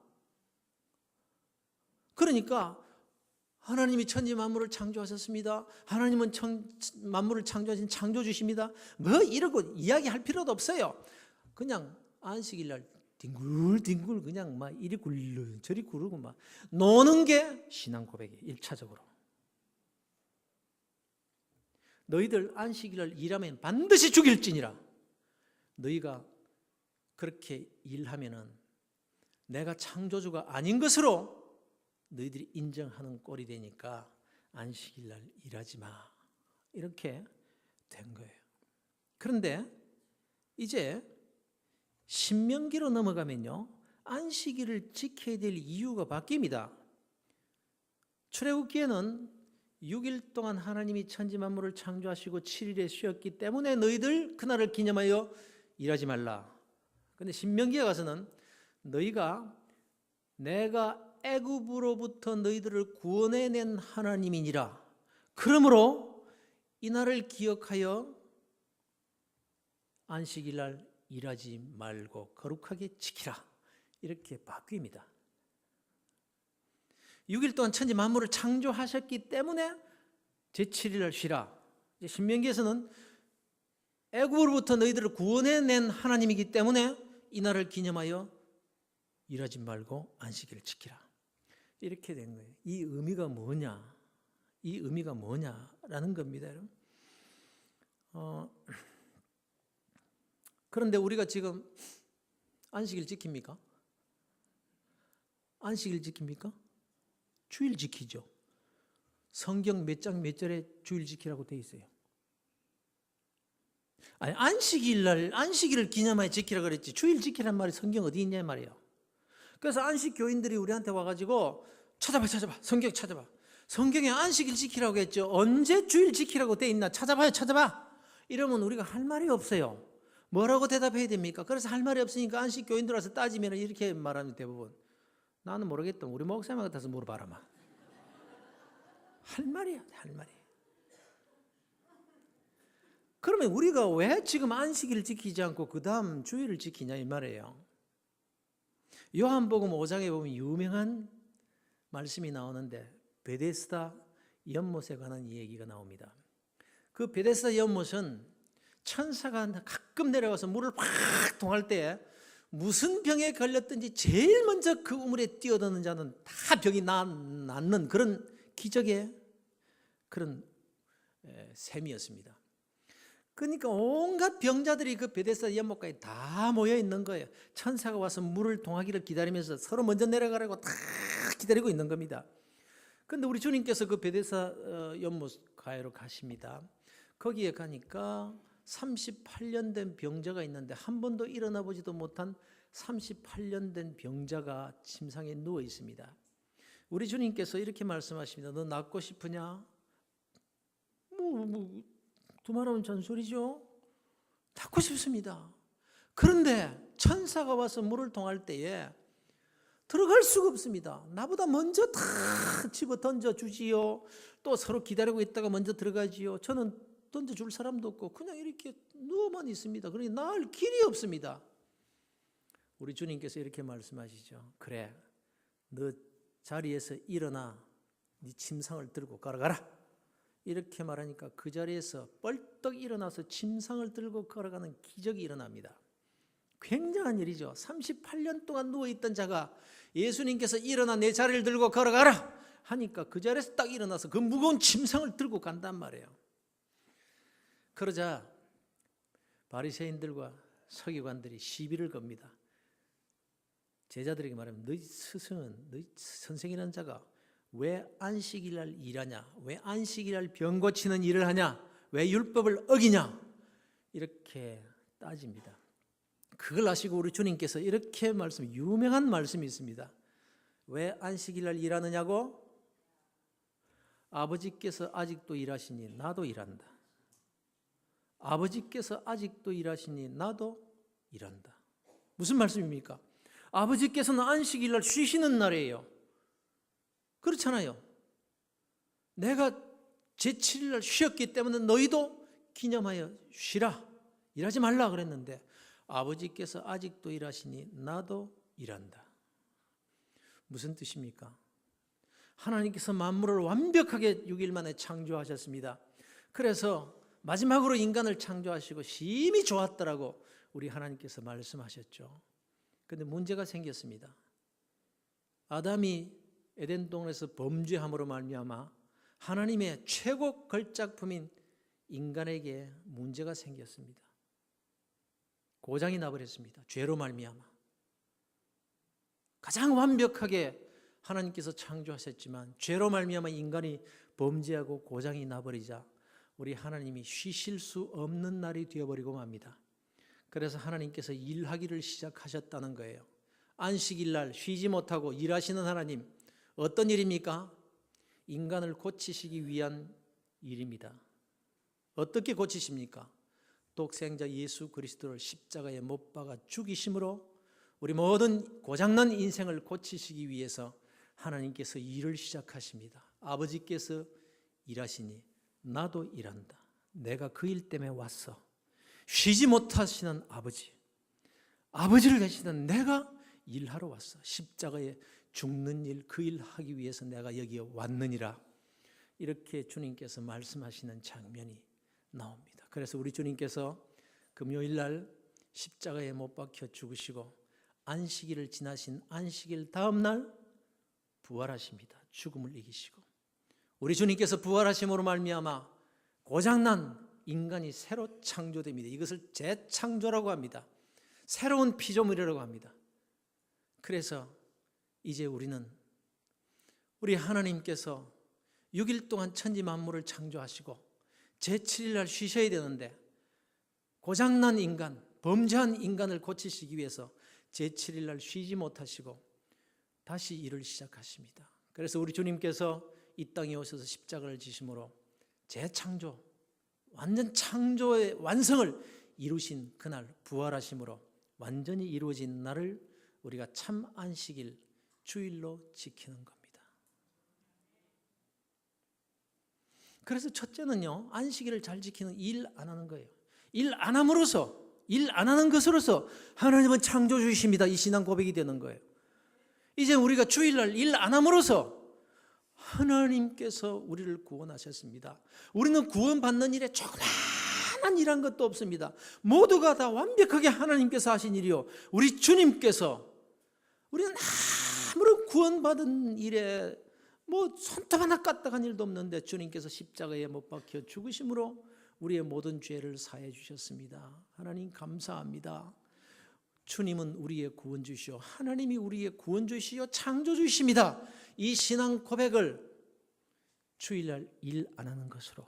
그러니까 하나님이 천지 만물을 창조하셨습니다, 하나님은 만물을 창조하신 창조주십니다, 뭐 이러고 이야기할 필요도 없어요. 그냥 안식일 날 뒹굴뒹굴 그냥 막 이리 굴르 저리 구르고 막 노는 게 신앙 고백이에요. 1차적으로. 너희들 안식일 날 일하면 반드시 죽일지니라. 너희가 그렇게 일하면은 내가 창조주가 아닌 것으로 너희들이 인정하는 꼴이 되니까 안식일 날 일하지 마. 이렇게 된 거예요. 그런데 이제 신명기로 넘어가면요, 안식일을 지켜야 될 이유가 바뀝니다. 출애굽기에는 6일 동안 하나님이 천지 만물을 창조하시고 7일에 쉬었기 때문에 너희들 그날을 기념하여 일하지 말라. 그런데 신명기에 가서는 너희가 내가 애굽으로부터 너희들을 구원해낸 하나님이니라. 그러므로 이날을 기억하여 안식일 날 일하지 말고 거룩하게 지키라. 이렇게 바뀝니다. 6일 동안 천지 만물을 창조하셨기 때문에 제7일 날 쉬라. 신명기에서는 애굽으로부터 너희들을 구원해낸 하나님이기 때문에 이날을 기념하여 일하지 말고 안식일을 지키라. 이렇게 된 거예요. 이 의미가 뭐냐? 이 의미가 뭐냐라는 겁니다, 여러분. 그런데 우리가 지금 안식일 지킵니까? 안식일 지킵니까? 주일 지키죠. 성경 몇 장 몇 절에 주일 지키라고 되어 있어요. 아니, 안식일 날 안식일을 기념하여 지키라 그랬지 주일 지키란 말이 성경 어디 있냐 말이에요. 그래서 안식 교인들이 우리한테 와가지고 찾아봐 성경 찾아봐. 성경에 안식일 지키라고 했죠. 언제 주일 지키라고 되어 있나 찾아봐. 이러면 우리가 할 말이 없어요. 뭐라고 대답해야 됩니까? 그래서 할 말이 없으니까 안식 교인들 와서 따지면 이렇게 말하는 대부분. 나는 모르겠다. 우리 목사님 같아서 물어봐라. 할 말이야, 할 말이. 그러면 우리가 왜 지금 안식일을 지키지 않고 그 다음 주일을 지키냐 이 말이에요. 요한복음 5장에 보면 유명한 말씀이 나오는데 베데스다 연못에 관한 얘기가 나옵니다. 그 베데스다 연못은 천사가 가끔 내려가서 물을 확 통할 때 무슨 병에 걸렸든지 제일 먼저 그 우물에 뛰어드는 자는 다 병이 낫는 그런 기적의 그런 셈이었습니다. 그러니까 온갖 병자들이 그 베데스다 연못가에 다 모여 있는 거예요. 천사가 와서 물을 통하기를 기다리면서 서로 먼저 내려가라고 다 기다리고 있는 겁니다. 그런데 우리 주님께서 그 베데사 연못가에로 가십니다. 거기에 가니까 38년 된 병자가 있는데 한 번도 일어나 보지도 못한 38년 된 병자가 침상에 누워 있습니다. 우리 주님께서 이렇게 말씀하십니다. 너 낫고 싶으냐? 두말하면 잔소리죠. 낫고 싶습니다. 그런데 천사가 와서 물을 통할 때에 들어갈 수가 없습니다. 나보다 먼저 다 집어 던져주지요. 또 서로 기다리고 있다가 먼저 들어가지요. 저는 던져줄 사람도 없고 그냥 이렇게 누워만 있습니다. 그러니 나을 길이 없습니다. 우리 주님께서 이렇게 말씀하시죠. 그래, 너 자리에서 일어나 네 침상을 들고 걸어가라. 이렇게 말하니까 그 자리에서 벌떡 일어나서 침상을 들고 걸어가는 기적이 일어납니다. 굉장한 일이죠. 38년 동안 누워있던 자가 예수님께서 일어나 내 자리를 들고 걸어가라 하니까 그 자리에서 딱 일어나서 그 무거운 침상을 들고 간단 말이에요. 그러자 바리새인들과 서기관들이 시비를 겁니다. 제자들에게 말하면 너희 스승은, 너희 선생이라는 자가 왜 안식일날 일하냐? 왜 안식일날 병 고치는 일을 하냐? 왜 율법을 어기냐? 이렇게 따집니다. 그걸 아시고 우리 주님께서 이렇게 유명한 말씀이 있습니다. 왜 안식일날 일하느냐고? 아버지께서 아직도 일하시니 나도 일한다. 아버지께서 아직도 일하시니 나도 일한다. 무슨 말씀입니까? 아버지께서는 안식일날 쉬시는 날이에요. 그렇잖아요. 내가 제7일날 쉬었기 때문에 너희도 기념하여 쉬라. 일하지 말라 그랬는데 아버지께서 아직도 일하시니 나도 일한다. 무슨 뜻입니까? 하나님께서 만물을 완벽하게 6일 만에 창조하셨습니다. 그래서 마지막으로 인간을 창조하시고 심히 좋았더라고 우리 하나님께서 말씀하셨죠. 그런데 문제가 생겼습니다. 아담이 에덴 동산에서 범죄함으로 말미암아 하나님의 최고 걸작품인 인간에게 문제가 생겼습니다. 고장이 나버렸습니다. 죄로 말미암아. 가장 완벽하게 하나님께서 창조하셨지만 죄로 말미암아 인간이 범죄하고 고장이 나버리자 우리 하나님이 쉬실 수 없는 날이 되어버리고 맙니다. 그래서 하나님께서 일하기를 시작하셨다는 거예요. 안식일 날 쉬지 못하고 일하시는 하나님, 어떤 일입니까? 인간을 고치시기 위한 일입니다. 어떻게 고치십니까? 독생자 예수 그리스도를 십자가에 못 박아 죽이심으로 우리 모든 고장난 인생을 고치시기 위해서 하나님께서 일을 시작하십니다. 아버지께서 일하시니 나도 일한다. 내가 그 일 때문에 왔어. 쉬지 못하시는 아버지를 대신한 내가 일하러 왔어. 십자가에 죽는 일, 그 일 하기 위해서 내가 여기에 왔느니라. 이렇게 주님께서 말씀하시는 장면이 나옵니다. 그래서 우리 주님께서 금요일 날 십자가에 못 박혀 죽으시고 안식일을 지나신 안식일 다음 날 부활하십니다. 죽음을 이기시고 우리 주님께서 부활하심으로 말미암아 고장난 인간이 새로 창조됩니다. 이것을 재창조라고 합니다. 새로운 피조물이라고 합니다. 그래서 이제 우리는 우리 하나님께서 6일 동안 천지 만물을 창조하시고 제7일 날 쉬셔야 되는데 고장난 인간, 범죄한 인간을 고치시기 위해서 제7일 날 쉬지 못하시고 다시 일을 시작하십니다. 그래서 우리 주님께서 이 땅에 오셔서 십자가를 지심으로 재창조, 완전 창조의 완성을 이루신 그날 부활하심으로 완전히 이루어진 날을 우리가 참 안식일 주일로 지키는 겁니다. 그래서 첫째는요, 안식일을 잘 지키는 일 안 하는 거예요. 일 안 함으로써, 일 안 하는 것으로서 하나님은 창조주이십니다. 이 신앙 고백이 되는 거예요. 이제 우리가 주일날 일 안 함으로써 하나님께서 우리를 구원하셨습니다. 우리는 구원받는 일에 조그마한 일한 것도 없습니다. 모두가 다 완벽하게 하나님께서 하신 일이요. 우리 주님께서 우리는 아무런 구원받은 일에 뭐 손톱 하나 까딱한 일도 없는데 주님께서 십자가에 못 박혀 죽으심으로 우리의 모든 죄를 사해 주셨습니다. 하나님 감사합니다. 주님은 우리의 구원주시오. 하나님이 우리의 구원주시오. 창조주이십니다. 이 신앙 고백을 주일날 일 안 하는 것으로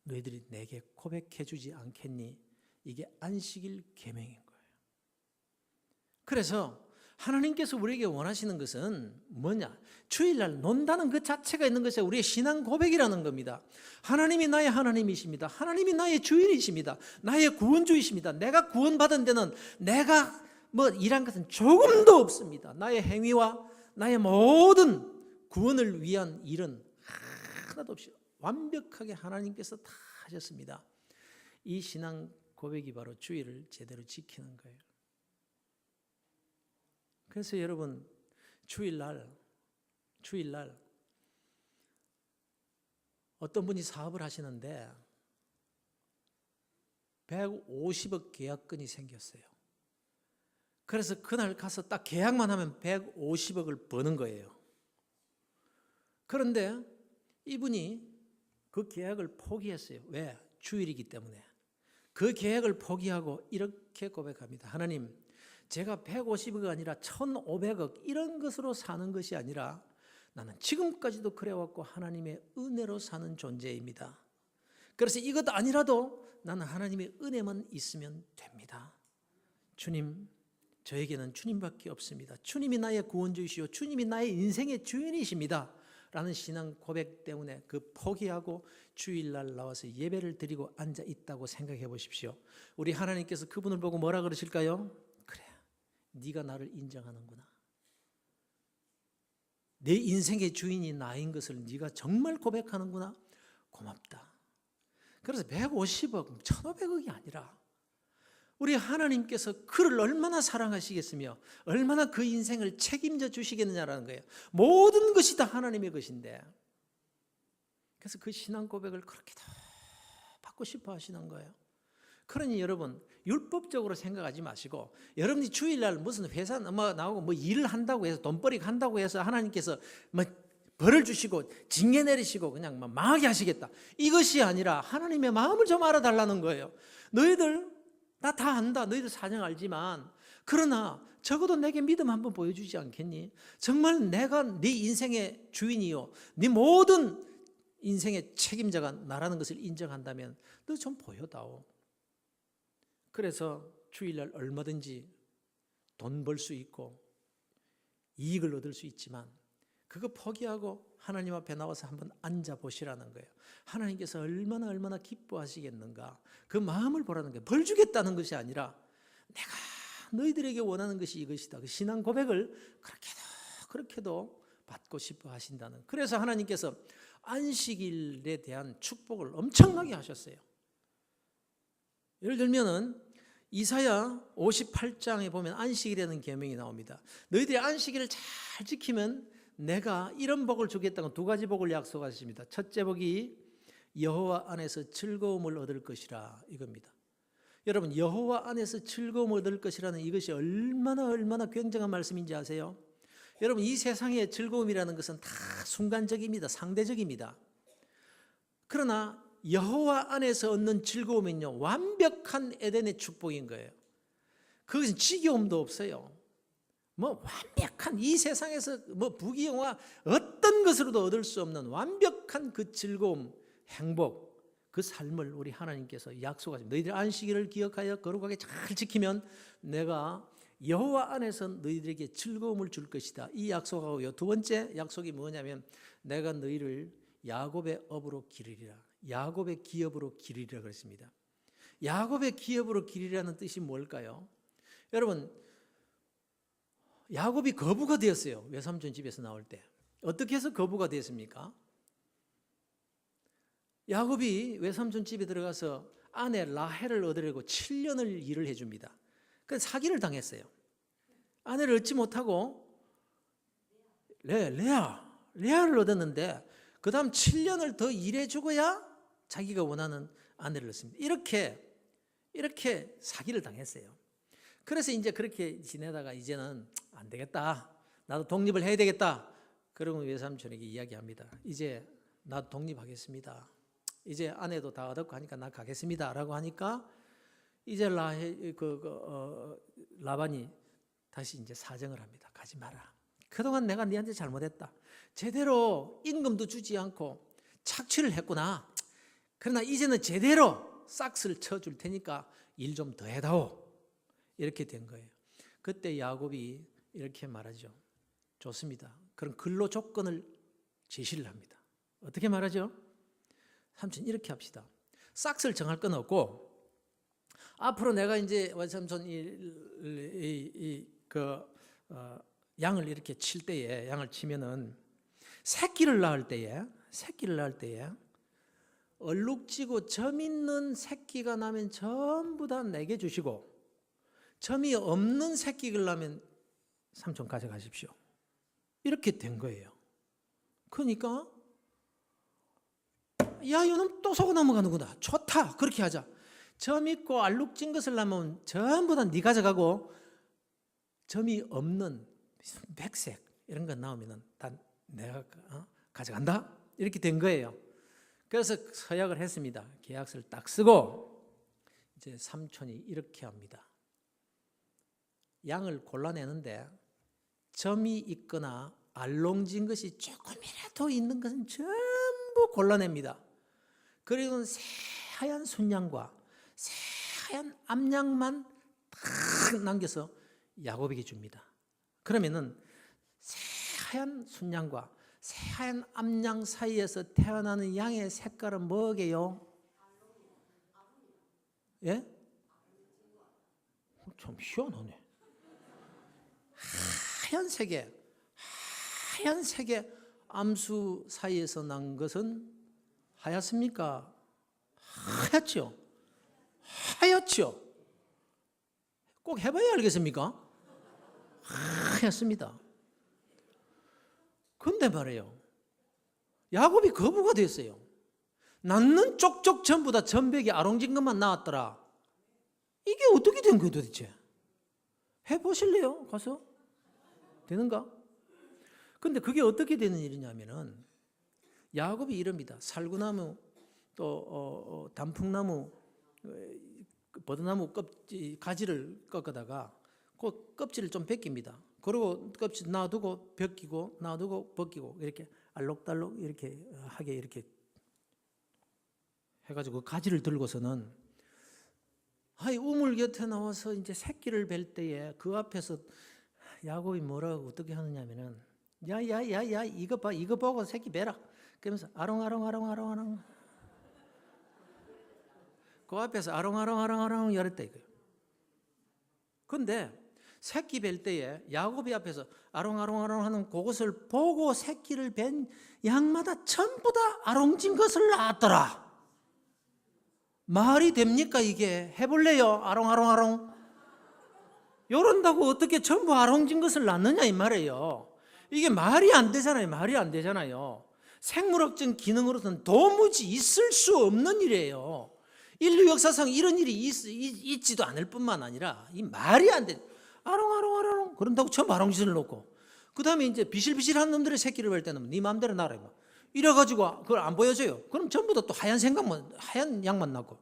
너희들이 내게 고백해 주지 않겠니? 이게 안식일 계명인 거예요. 그래서 하나님께서 우리에게 원하시는 것은 뭐냐? 주일날 논다는 그 자체가 있는 것이 우리의 신앙 고백이라는 겁니다. 하나님이 나의 하나님이십니다. 하나님이 나의 주인이십니다. 나의 구원주이십니다. 내가 구원받은 데는 내가 뭐 일한 것은 조금도 없습니다. 나의 행위와 나의 모든 구원을 위한 일은 하나도 없이 완벽하게 하나님께서 다 하셨습니다. 이 신앙 고백이 바로 주일을 제대로 지키는 거예요. 그래서 여러분 주일날 어떤 분이 사업을 하시는데 150억 계약건이 생겼어요. 그래서 그날 가서 딱 계약만 하면 150억을 버는 거예요. 그런데 이분이 그 계약을 포기했어요. 왜? 주일이기 때문에. 그 계약을 포기하고 이렇게 고백합니다. 하나님, 제가 150억이 아니라 1,500억 이런 것으로 사는 것이 아니라 나는 지금까지도 그래왔고 하나님의 은혜로 사는 존재입니다. 그래서 이것 아니라도 나는 하나님의 은혜만 있으면 됩니다. 주님, 저에게는 주님밖에 없습니다. 주님이 나의 구원주이시오. 주님이 나의 인생의 주인이십니다. 라는 신앙 고백 때문에 그 포기하고 주일날 나와서 예배를 드리고 앉아 있다고 생각해 보십시오. 우리 하나님께서 그분을 보고 뭐라 그러실까요? 그래, 네가 나를 인정하는구나. 내 인생의 주인이 나인 것을 네가 정말 고백하는구나. 고맙다. 그래서 150억, 1,500억이 아니라 우리 하나님께서 그를 얼마나 사랑하시겠으며 얼마나 그 인생을 책임져 주시겠느냐라는 거예요. 모든 것이 다 하나님의 것인데, 그래서 그 신앙 고백을 그렇게 다 받고 싶어 하시는 거예요. 그러니 여러분 율법적으로 생각하지 마시고, 여러분이 주일날 무슨 회사 나오고 뭐 일을 한다고 해서 돈벌이가 한다고 해서 하나님께서 뭐 벌을 주시고 징계 내리시고 그냥 막 망하게 하시겠다, 이것이 아니라 하나님의 마음을 좀 알아달라는 거예요. 너희들 나 다 안다. 너희들 사정 알지만 그러나 적어도 내게 믿음 한번 보여주지 않겠니? 정말 내가 네 인생의 주인이요, 네 모든 인생의 책임자가 나라는 것을 인정한다면 너 좀 보여다오. 그래서 주일날 얼마든지 돈 벌 수 있고 이익을 얻을 수 있지만 그거 포기하고 하나님 앞에 나와서 한번 앉아보시라는 거예요. 하나님께서 얼마나 기뻐하시겠는가, 그 마음을 보라는 거예요. 벌 주겠다는 것이 아니라 내가 너희들에게 원하는 것이 이것이다. 그 신앙 고백을 그렇게도 받고 싶어 하신다는. 그래서 하나님께서 안식일에 대한 축복을 엄청나게 하셨어요. 예를 들면은 이사야 58장에 보면 안식일이라는 계명이 나옵니다. 너희들이 안식일을 잘 지키면 내가 이런 복을 주겠다고 두 가지 복을 약속하십니다. 첫째 복이 여호와 안에서 즐거움을 얻을 것이라, 이겁니다. 여러분, 여호와 안에서 즐거움을 얻을 것이라는 이것이 얼마나 굉장한 말씀인지 아세요? 여러분, 이 세상의 즐거움이라는 것은 다 순간적입니다. 상대적입니다. 그러나 여호와 안에서 얻는 즐거움은요, 완벽한 에덴의 축복인 거예요. 그것은 지겨움도 없어요. 뭐 완벽한, 이 세상에서 뭐 부귀영화 어떤 것으로도 얻을 수 없는 완벽한 그 즐거움, 행복, 그 삶을 우리 하나님께서 약속하십니다. 너희들 안식일을 기억하여 거룩하게 잘 지키면 내가 여호와 안에서 너희들에게 즐거움을 줄 것이다, 이 약속하고요. 두 번째 약속이 뭐냐면 내가 너희를 야곱의 업으로 기르리라, 야곱의 기업으로 기르리라 그랬습니다. 야곱의 기업으로 기르리라는 뜻이 뭘까요? 여러분, 야곱이 거부가 되었어요. 외삼촌 집에서 나올 때. 어떻게 해서 거부가 됐습니까? 야곱이 외삼촌 집에 들어가서 아내 라헬을 얻으려고 7년을 일을 해줍니다. 그래서 사기를 당했어요. 아내를 얻지 못하고 레아를 얻었는데 그 다음 7년을 더 일해주고야 자기가 원하는 아내를 얻습니다. 이렇게 사기를 당했어요. 그래서 이제 그렇게 지내다가 이제는 안 되겠다, 나도 독립을 해야 되겠다. 그러면 외삼촌에게 이야기합니다. 이제 나도 독립하겠습니다. 이제 아내도 다 얻었고 하니까 나 가겠습니다 라고 하니까 이제 라반이 다시 이제 사정을 합니다. 가지 마라. 그동안 내가 네한테 잘못했다. 제대로 임금도 주지 않고 착취를 했구나. 그러나 이제는 제대로 싹스를 쳐줄 테니까 일 좀 더 해다오. 이렇게 된 거예요. 그때 야곱이 이렇게 말하죠. 좋습니다. 그럼 근로 조건을 제시를 합니다. 어떻게 말하죠? 삼촌 이렇게 합시다. 싹스를 정할 건 없고 앞으로 내가 이제 삼촌 양을 이렇게 칠 때에 양을 치면은 새끼를 낳을 때에 얼룩지고 점 있는 새끼가 나면 전부 다 내게 주시고 점이 없는 새끼를 나면 삼촌 가져가십시오. 이렇게 된 거예요. 그러니까 야 이놈 또 속아 넘어가는구나. 좋다. 그렇게 하자. 점 있고 알룩진 것을 나면 전부 다 네 가져가고 점이 없는 백색 이런 거 나오면은 다 내가 가져간다. 이렇게 된 거예요. 그래서 서약을 했습니다. 계약서를 딱 쓰고 이제 삼촌이 이렇게 합니다. 양을 골라내는데 점이 있거나 알롱진 것이 조금이라도 있는 것은 전부 골라냅니다. 그리고 새하얀 순양과 새하얀 암양만 딱 남겨서 야곱에게 줍니다. 그러면은 새하얀 순양과 새하얀 암양 사이에서 태어나는 양의 색깔은 뭐게요? 예? 참 희한하네. 하얀색의 암수 사이에서 난 것은 하얗습니까? 하얗죠. 꼭 해봐야 알겠습니까? 하얗습니다. 근데 말이에요. 야곱이 거부가 됐어요. 낳는 쪽쪽 전부 다 전백이 아롱진 것만 나왔더라. 이게 어떻게 된 거예요 도대체? 해보실래요? 가서? 되는가? 근데 그게 어떻게 되는 일이냐면은 야곱이 이럽니다. 살구나무 또 단풍나무 버드나무 가지를 꺾어다가 그 껍질을 좀 벗깁니다. 그리고 껍질 놔두고 벗기고 놔두고 벗기고 이렇게 알록달록 이렇게 하게 이렇게 해가지고 그 가지를 들고서는 우물 곁에 나와서 이제 새끼를 뵐 때에 그 앞에서 야곱이 뭐라고 어떻게 하느냐면은 야야야야 이거 봐 이거 보고 새끼 베라 그러면서 아롱아롱 그 앞에서 아롱아롱 이랬다 이거예요. 근데 새끼 뵐 때에 야곱이 앞에서 아롱아롱 하는 그것을 보고 새끼를 뵌 양마다 전부 다 아롱진 것을 낳았더라. 말이 됩니까 이게? 해볼래요? 아롱 요런다고 어떻게 전부 아롱진 것을 낳느냐 이 말이에요. 이게 말이 안 되잖아요. 생물학적 기능으로서는 도무지 있을 수 없는 일이에요. 인류 역사상 이런 일이 있지도 않을 뿐만 아니라 이 말이 안 돼. 아롱 그런다고 전부 아롱짓을 놓고 그 다음에 이제 비실비실한 놈들의 새끼를 볼 때는 네 마음대로 나라 이래가지고 그걸 안 보여줘요. 그럼 전부 다 또 하얀 양만 나고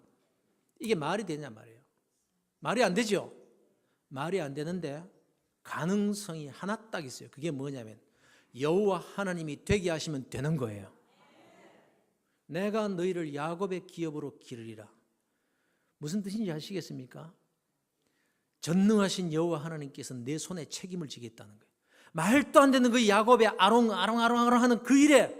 이게 말이 되냐 말이에요. 말이 안 되죠. 말이 안 되는데 가능성이 하나 딱 있어요. 그게 뭐냐면 여호와 하나님이 되게 하시면 되는 거예요. 내가 너희를 야곱의 기업으로 기르리라. 무슨 뜻인지 아시겠습니까? 전능하신 여호와 하나님께서 내 손에 책임을 지겠다는 거예요. 말도 안 되는 그 야곱의 아롱 하는 그 일에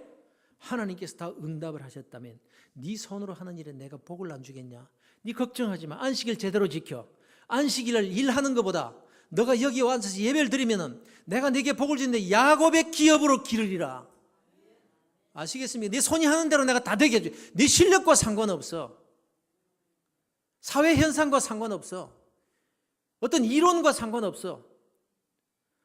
하나님께서 다 응답을 하셨다면 네 손으로 하는 일에 내가 복을 안 주겠냐? 네 걱정하지 마. 안식일 제대로 지켜. 안식일을 일하는 것보다 너가 여기 와서 예배를 드리면은 내가 네게 복을 주는데 야곱의 기업으로 기르리라. 아시겠습니까? 네 손이 하는 대로 내가 다 되게 해줘. 네 실력과 상관없어. 사회 현상과 상관없어. 어떤 이론과 상관없어.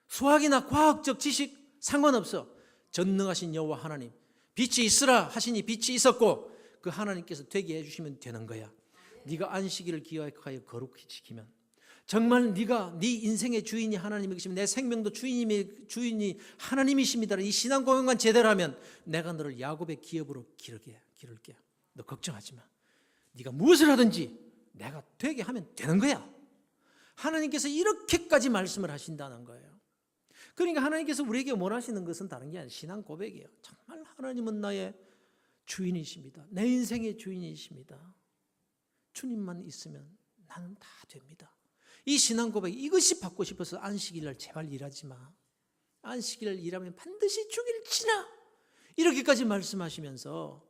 수학이나 과학적 지식 상관없어. 전능하신 여호와 하나님, 빛이 있으라 하시니 빛이 있었고 그 하나님께서 되게 해주시면 되는 거야. 네가 안식일을 기억하여 거룩히 지키면 정말 네가 네 인생의 주인이 하나님이시면 내 생명도 주인이 하나님이십니다. 이 신앙 고백만 제대로 하면 내가 너를 야곱의 기업으로 기를게. 너 걱정하지 마. 네가 무엇을 하든지 내가 되게 하면 되는 거야. 하나님께서 이렇게까지 말씀을 하신다는 거예요. 그러니까 하나님께서 우리에게 원하시는 것은 다른 게 아니라 신앙 고백이에요. 정말 하나님은 나의 주인이십니다. 내 인생의 주인이십니다. 주님만 있으면 나는 다 됩니다. 이 신앙 고백, 이것이 받고 싶어서 안식일날 제발 일하지 마. 안식일날 일하면 반드시 죽일지나. 이렇게까지 말씀하시면서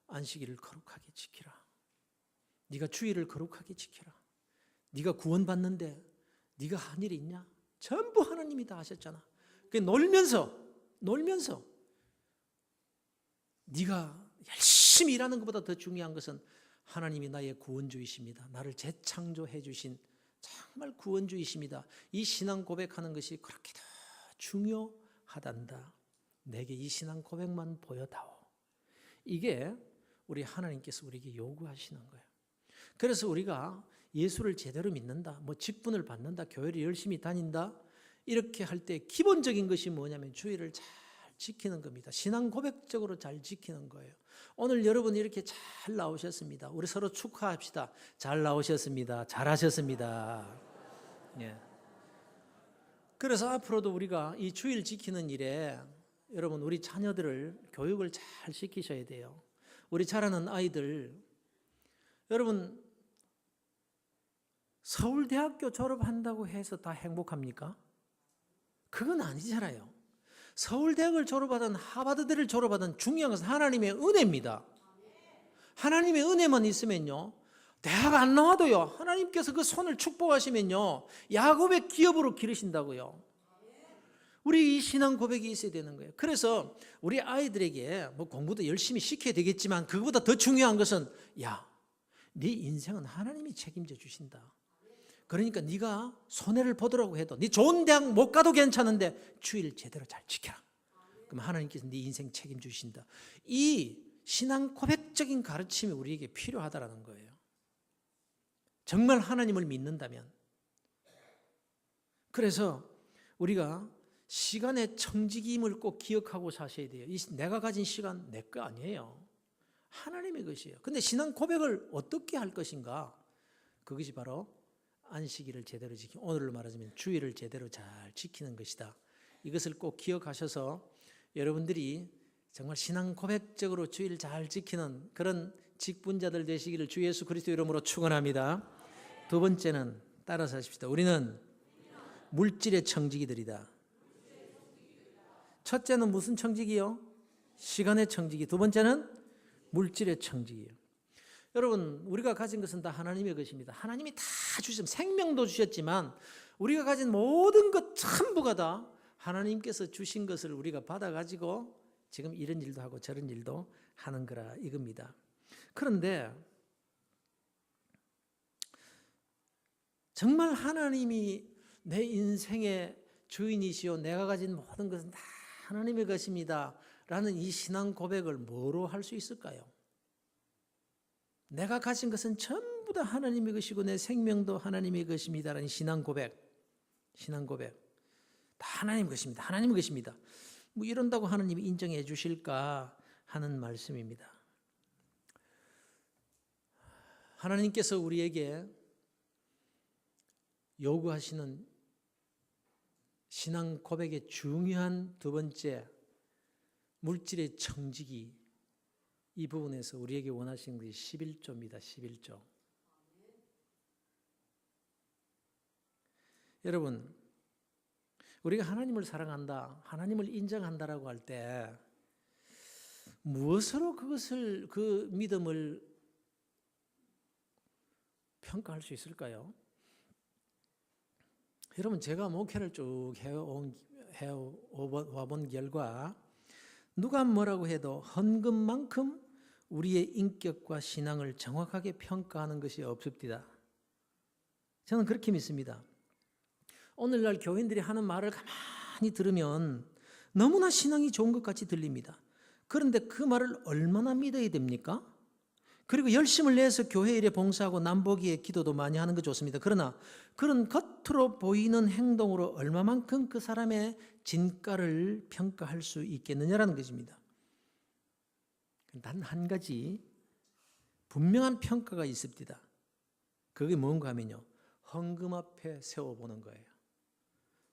안식일을 거룩하게 지키라. 네가 주일을 거룩하게 지켜라. 네가 구원받는데 네가 한 일이 있냐? 전부 하나님이 다 하셨잖아. 놀면서 네가 열심히 일하는 것보다 더 중요한 것은 하나님이 나의 구원주이십니다. 나를 재창조해 주신 정말 구원주이십니다. 이 신앙 고백하는 것이 그렇게 더 중요하단다. 내게 이 신앙 고백만 보여다오. 이게 우리 하나님께서 우리에게 요구하시는 거예요. 그래서 우리가 예수를 제대로 믿는다, 뭐 직분을 받는다, 교회를 열심히 다닌다, 이렇게 할 때 기본적인 것이 뭐냐면 주의를 잘 지키는 겁니다. 신앙 고백적으로 잘 지키는 거예요. 오늘 여러분 이렇게 잘 나오셨습니다. 우리 서로 축하합시다. 잘 나오셨습니다. 잘하셨습니다. 예. 그래서 앞으로도 우리가 이 주일 지키는 일에 여러분 우리 자녀들을 교육을 잘 시키셔야 돼요. 우리 자라는 아이들, 여러분 서울대학교 졸업한다고 해서 다 행복합니까? 그건 아니잖아요. 서울대학을 졸업하든 하버드대를 졸업하든 중요한 것은 하나님의 은혜입니다. 하나님의 은혜만 있으면요, 대학 안 나와도요, 하나님께서 그 손을 축복하시면요, 야곱의 기업으로 기르신다고요. 우리 이 신앙 고백이 있어야 되는 거예요. 그래서 우리 아이들에게 뭐 공부도 열심히 시켜야 되겠지만 그거보다 더 중요한 것은 야, 네 인생은 하나님이 책임져 주신다. 그러니까 네가 손해를 보더라고 해도 네 좋은 대학 못 가도 괜찮은데 주일 제대로 잘 지켜라. 그럼 하나님께서 네 인생 책임주신다. 이 신앙 고백적인 가르침이 우리에게 필요하다라는 거예요. 정말 하나님을 믿는다면. 그래서 우리가 시간의 청지기임을 꼭 기억하고 사셔야 돼요. 내가 가진 시간 내 거 아니에요. 하나님의 것이에요. 근데 신앙 고백을 어떻게 할 것인가? 그것이 바로 안식일을 제대로 지키고, 오늘로 말하자면 주일을 제대로 잘 지키는 것이다. 이것을 꼭 기억하셔서 여러분들이 정말 신앙 고백적으로 주일을 잘 지키는 그런 직분자들 되시기를 주 예수 그리스도 이름으로 축원합니다. 두 번째는 따라서 하십시다. 우리는 물질의 청지기들이다. 첫째는 무슨 청지기요? 시간의 청지기. 두 번째는 물질의 청지기예요. 여러분 우리가 가진 것은 다 하나님의 것입니다. 하나님이 다 주셨지만 생명도 주셨지만 우리가 가진 모든 것 전부가 다 하나님께서 주신 것을 우리가 받아가지고 지금 이런 일도 하고 저런 일도 하는 거라 이겁니다. 그런데 정말 하나님이 내 인생의 주인이시오, 내가 가진 모든 것은 다 하나님의 것입니다 라는 이 신앙 고백을 뭐로 할 수 있을까요? 내가 가진 것은 전부 다 하나님의 것이고 내 생명도 하나님의 것입니다라는 신앙 고백 다 하나님의 것입니다. 하나님의 것입니다. 뭐 이런다고 하나님이 인정해 주실까 하는 말씀입니다. 하나님께서 우리에게 요구하시는 신앙 고백의 중요한 두 번째 물질의 청지기, 이 부분에서 우리에게 원하시는 것이 11조입니다. 11조. 여러분, 우리가 하나님을 사랑한다, 하나님을 인정한다라고 할 때 무엇으로 그 믿음을 평가할 수 있을까요? 여러분, 제가 목회를 쭉 해와본 결과 누가 뭐라고 해도 헌금만큼 우리의 인격과 신앙을 정확하게 평가하는 것이 없습니다. 저는 그렇게 믿습니다. 오늘날 교인들이 하는 말을 가만히 들으면 너무나 신앙이 좋은 것 같이 들립니다. 그런데 그 말을 얼마나 믿어야 됩니까? 그리고 열심을 내서 교회 일에 봉사하고 남보기에 기도도 많이 하는 거 좋습니다. 그러나 그런 겉으로 보이는 행동으로 얼마만큼 그 사람의 진가를 평가할 수 있겠느냐라는 것입니다. 단 한 가지 분명한 평가가 있습니다. 그게 뭔가 하면요, 헌금 앞에 세워보는 거예요.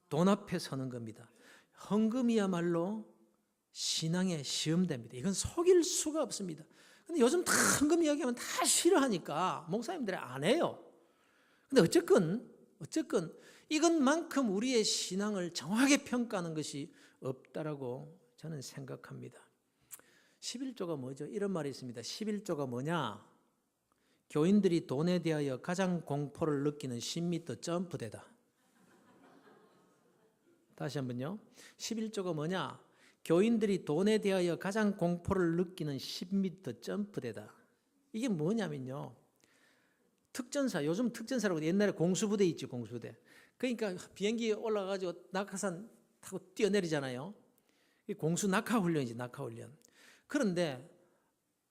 돈 앞에 서는 겁니다. 헌금이야말로 신앙의 시험대입니다. 이건 속일 수가 없습니다. 근데 요즘 다 헌금 이야기하면 다 싫어하니까 목사님들이 안 해요. 근데 어쨌건 이것만큼 우리의 신앙을 정확하게 평가하는 것이 없다라고 저는 생각합니다. 11조가 뭐죠? 이런 말이 있습니다. 11조가 뭐냐? 교인들이 돈에 대하여 가장 공포를 느끼는 10m 점프대다. 다시 한번요. 11조가 뭐냐? 교인들이 돈에 대하여 가장 공포를 느끼는 10m 점프대다. 이게 뭐냐면요, 특전사, 요즘 특전사라고 옛날에 공수부대 있지, 공수부대. 그러니까 비행기 올라가가지고 낙하산 타고 뛰어내리잖아요. 공수 낙하훈련이지, 낙하훈련. 그런데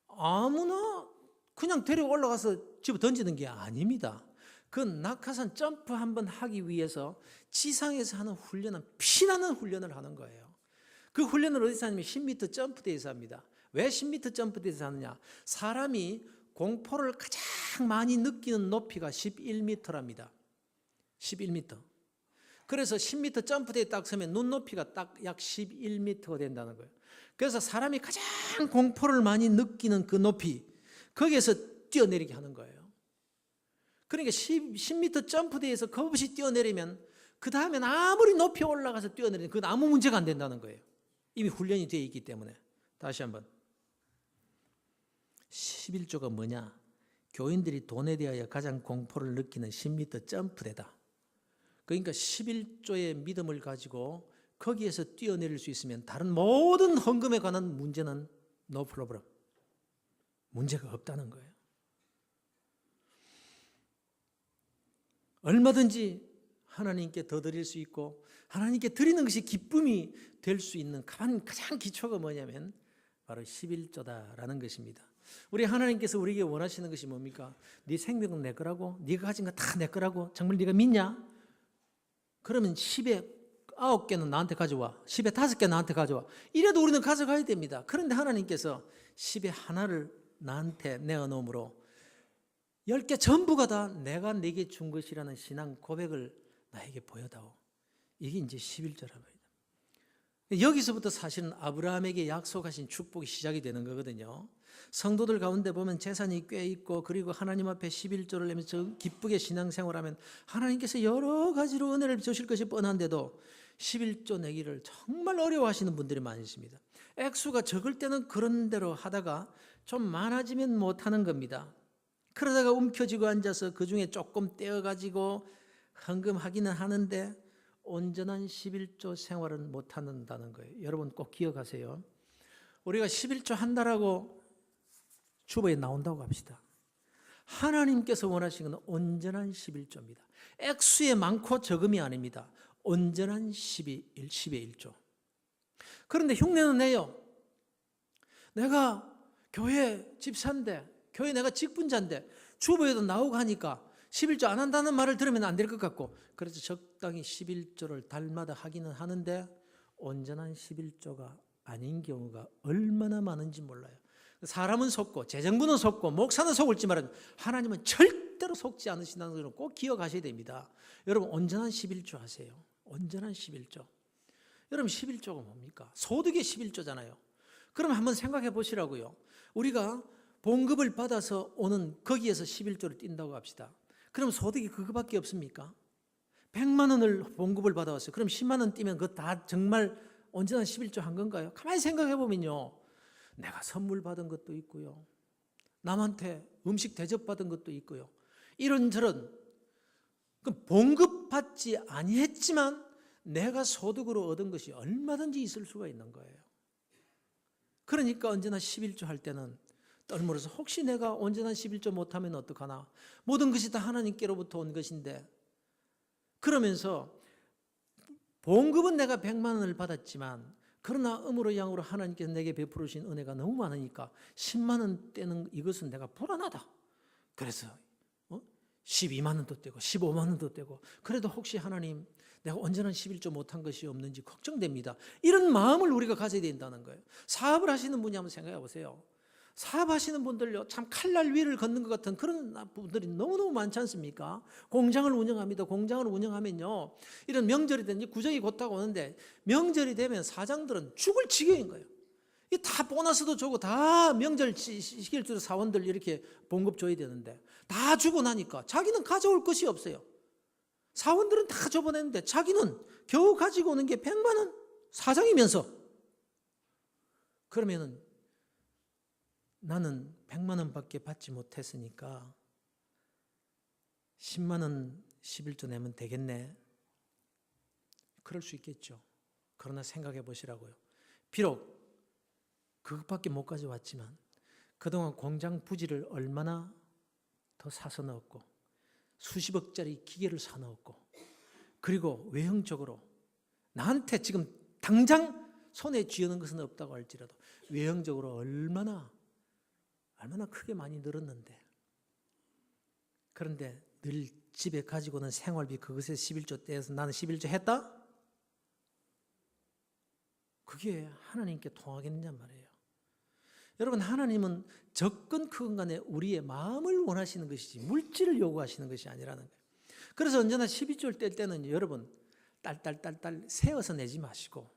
아무나 그냥 데리고 올라가서 집어 던지는 게 아닙니다. 그 낙하산 점프 한번 하기 위해서 지상에서 하는 훈련은 피나는 훈련을 하는 거예요. 그 훈련을 어디서 하냐면 10m 점프대에서 합니다. 왜 10m 점프대에서 하느냐? 사람이 공포를 가장 많이 느끼는 높이가 11m랍니다. 11m. 그래서 10m 점프대에 딱 서면 눈높이가 딱 약 11m가 된다는 거예요. 그래서 사람이 가장 공포를 많이 느끼는 그 높이, 거기에서 뛰어내리게 하는 거예요. 그러니까 10m 점프대에서 겁없이 뛰어내리면 그 다음엔 아무리 높이 올라가서 뛰어내리면 그건 아무 문제가 안 된다는 거예요. 이미 훈련이 되어 있기 때문에. 다시 한번. 11조가 뭐냐? 교인들이 돈에 대하여 가장 공포를 느끼는 10m 점프대다. 그러니까 11조의 믿음을 가지고 거기에서 뛰어내릴 수 있으면 다른 모든 헌금에 관한 문제는 no problem. 문제가 없다는 거예요. 얼마든지 하나님께 더 드릴 수 있고 하나님께 드리는 것이 기쁨이 될 수 있는 가장 기초가 뭐냐면 바로 11조다라는 것입니다. 우리 하나님께서 우리에게 원하시는 것이 뭡니까? 네 생명은 내 거라고? 네가 가진 거 다 내 거라고? 정말 네가 믿냐? 그러면 10에 9개는 나한테 가져와. 10에 5개 나한테 가져와. 이래도 우리는 가져가야 됩니다. 그런데 하나님께서 10에 하나를 나한테 내어놓으므로 10개 전부가 다 내가 네게 준 것이라는 신앙 고백을 나에게 보여다오. 이게 이제 11조라고. 여기서부터 사실은 아브라함에게 약속하신 축복이 시작이 되는 거거든요. 성도들 가운데 보면 재산이 꽤 있고 그리고 하나님 앞에 11조를 내면서 기쁘게 신앙생활하면 하나님께서 여러 가지로 은혜를 주실 것이 뻔한데도 11조 내기를 정말 어려워하시는 분들이 많이 있습니다. 액수가 적을 때는 그런 대로 하다가 좀 많아지면 못하는 겁니다. 그러다가 움켜쥐고 앉아서 그중에 조금 떼어가지고 헌금하기는 하는데 온전한 11조 생활은 못한다는 거예요. 여러분 꼭 기억하세요. 우리가 11조 한다라고 주보에 나온다고 합시다. 하나님께서 원하시는 건 온전한 11조입니다. 액수에 많고 적음이 아닙니다. 온전한 10의 1조. 그런데 흉내는 내요. 내가 교회 집사인데, 교회 내가 직분자인데 주보에도 나오고 하니까 11조 안 한다는 말을 들으면 안 될 것 같고, 그래서 적당히 11조를 달마다 하기는 하는데 온전한 11조가 아닌 경우가 얼마나 많은지 몰라요. 사람은 속고 재정부는 속고 목사는 속을지 말은 하나님은 절대로 속지 않으신다는 것을 꼭 기억하셔야 됩니다. 여러분 온전한 11조 하세요. 온전한 11조. 여러분 11조가 뭡니까? 소득의 11조잖아요. 그럼 한번 생각해 보시라고요. 우리가 봉급을 받아서 오는 거기에서 11조를 띈다고 합시다. 그럼 소득이 그거밖에 없습니까? 100만 원을 봉급을 받아왔어요. 그럼 10만 원 띄면 그거 다 정말 온전한 11조 한 건가요? 가만히 생각해 보면요. 내가 선물 받은 것도 있고요. 남한테 음식 대접받은 것도 있고요. 이런저런 봉급 받지 아니했지만 내가 소득으로 얻은 것이 얼마든지 있을 수가 있는 거예요. 그러니까 언제나 11조 할 때는 떨물어서 혹시 내가 온전한 11조 못하면 어떡하나. 모든 것이 다 하나님께로부터 온 것인데, 그러면서 봉급은 내가 100만 원을 받았지만 그러나 음으로 양으로 하나님께서 내게 베풀으신 은혜가 너무 많으니까 10만 원 떼는 이것은 내가 불안하다. 그래서 12만 원도 떼고 15만 원도 떼고, 그래도 혹시 하나님 내가 온전한 11조 못한 것이 없는지 걱정됩니다. 이런 마음을 우리가 가져야 된다는 거예요. 사업을 하시는 분이 한번 생각해 보세요. 사업하시는 분들요, 참 칼날 위를 걷는 것 같은 그런 분들이 너무너무 많지 않습니까? 공장을 운영합니다. 공장을 운영하면요, 이런 명절이 되는지 구정이 곧 다가오는데 명절이 되면 사장들은 죽을 지경인 거예요. 이 다 보너스도 주고 다 명절 시킬 줄 사원들 이렇게 봉급 줘야 되는데 다 주고 나니까 자기는 가져올 것이 없어요. 사원들은 다 줘보냈는데 자기는 겨우 가지고 오는 게 100만 원, 사장이면서. 그러면은 나는 100만 원밖에 받지 못했으니까 10만 원 11조 내면 되겠네. 그럴 수 있겠죠. 그러나 생각해 보시라고요. 비록 그것밖에 못 가져왔지만 그동안 공장 부지를 얼마나 더 사서 넣었고 수십억짜리 기계를 사 넣었고, 그리고 외형적으로 나한테 지금 당장 손에 쥐어넣은 것은 없다고 할지라도 외형적으로 얼마나 크게 많이 늘었는데, 그런데 늘 집에 가지고 오는 생활비 그것에 11조 떼어서 나는 11조 했다? 그게 하나님께 통하겠느냐 말이에요. 여러분, 하나님은 적건 크건 간에 우리의 마음을 원하시는 것이지 물질을 요구하시는 것이 아니라는 거예요. 그래서 언제나 12조를 뗄 때는 여러분 딸 세어서 내지 마시고,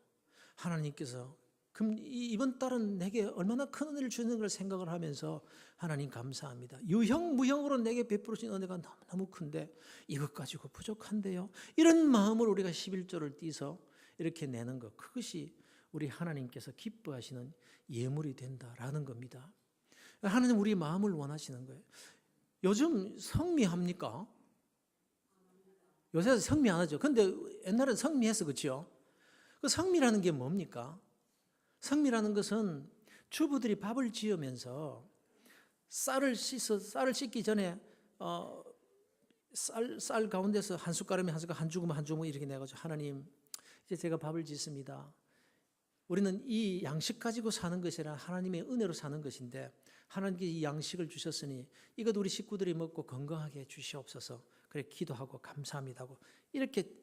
하나님께서 그럼 이번 달은 내게 얼마나 큰 은혜를 주는 걸 생각을 하면서 하나님 감사합니다. 유형 무형으로 내게 베풀으신 은혜가 너무 큰데 이것 가지고 부족한데요. 이런 마음으로 우리가 11조를 띄서 이렇게 내는 것, 그것이 우리 하나님께서 기뻐하시는 예물이 된다라는 겁니다. 하나님 우리 마음을 원하시는 거예요. 요즘 성미합니까? 요새 성미 안 하죠. 근데 옛날엔 성미했어, 그렇죠? 그 성미라는 게 뭡니까? 성미라는 것은 주부들이 밥을 지으면서 쌀을 씻기 전에 쌀 가운데서 한 숟가락이면 한 숟가락, 한 주먹 한 주먹 이렇게 내가지고, 하나님 이제 제가 밥을 짓습니다. 우리는 이 양식 가지고 사는 것이 아니라 하나님의 은혜로 사는 것인데, 하나님께 이 양식을 주셨으니 이것 우리 식구들이 먹고 건강하게 주시옵소서. 그래 기도하고 감사합니다 하고 이렇게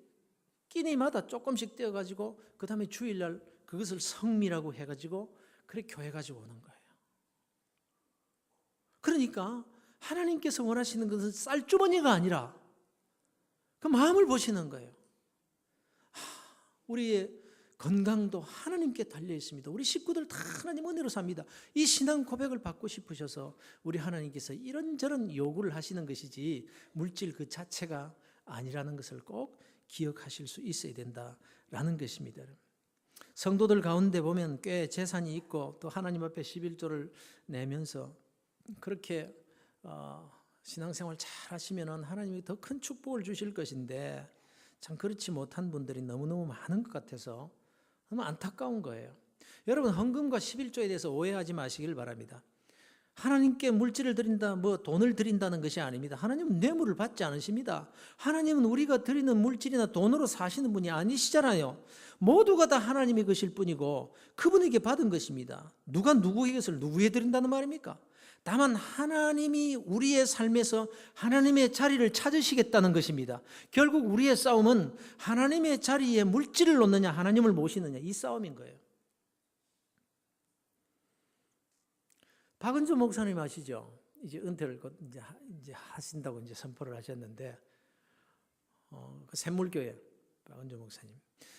끼니마다 조금씩 떼어가지고 그 다음에 주일날 그것을 성미라고 해가지고 그래 교회 가지고 오는 거예요. 그러니까 하나님께서 원하시는 것은 쌀주머니가 아니라 그 마음을 보시는 거예요. 우리의 건강도 하나님께 달려 있습니다. 우리 식구들 다 하나님 은혜로 삽니다. 이 신앙 고백을 받고 싶으셔서 우리 하나님께서 이런저런 요구를 하시는 것이지 물질 그 자체가 아니라는 것을 꼭 기억하실 수 있어야 된다라는 것입니다. 성도들 가운데 보면 꽤 재산이 있고 또 하나님 앞에 11조를 내면서 그렇게 신앙생활 잘 하시면 하나님이 더 큰 축복을 주실 것인데, 참 그렇지 못한 분들이 너무너무 많은 것 같아서 너무 안타까운 거예요. 여러분, 헌금과 11조에 대해서 오해하지 마시길 바랍니다. 하나님께 물질을 드린다, 돈을 드린다는 것이 아닙니다. 하나님은 뇌물을 받지 않으십니다. 하나님은 우리가 드리는 물질이나 돈으로 사시는 분이 아니시잖아요. 모두가 다 하나님의 것일 뿐이고 그분에게 받은 것입니다. 누가 누구의 것을 누구에 드린다는 말입니까? 다만 하나님이 우리의 삶에서 하나님의 자리를 찾으시겠다는 것입니다. 결국 우리의 싸움은 하나님의 자리에 물질을 놓느냐 하나님을 모시느냐, 이 싸움인 거예요. 박은주 목사님 아시죠? 이제 은퇴를 이제 하신다고 이제 선포를 하셨는데, 그 샘물교회 박은주 목사님,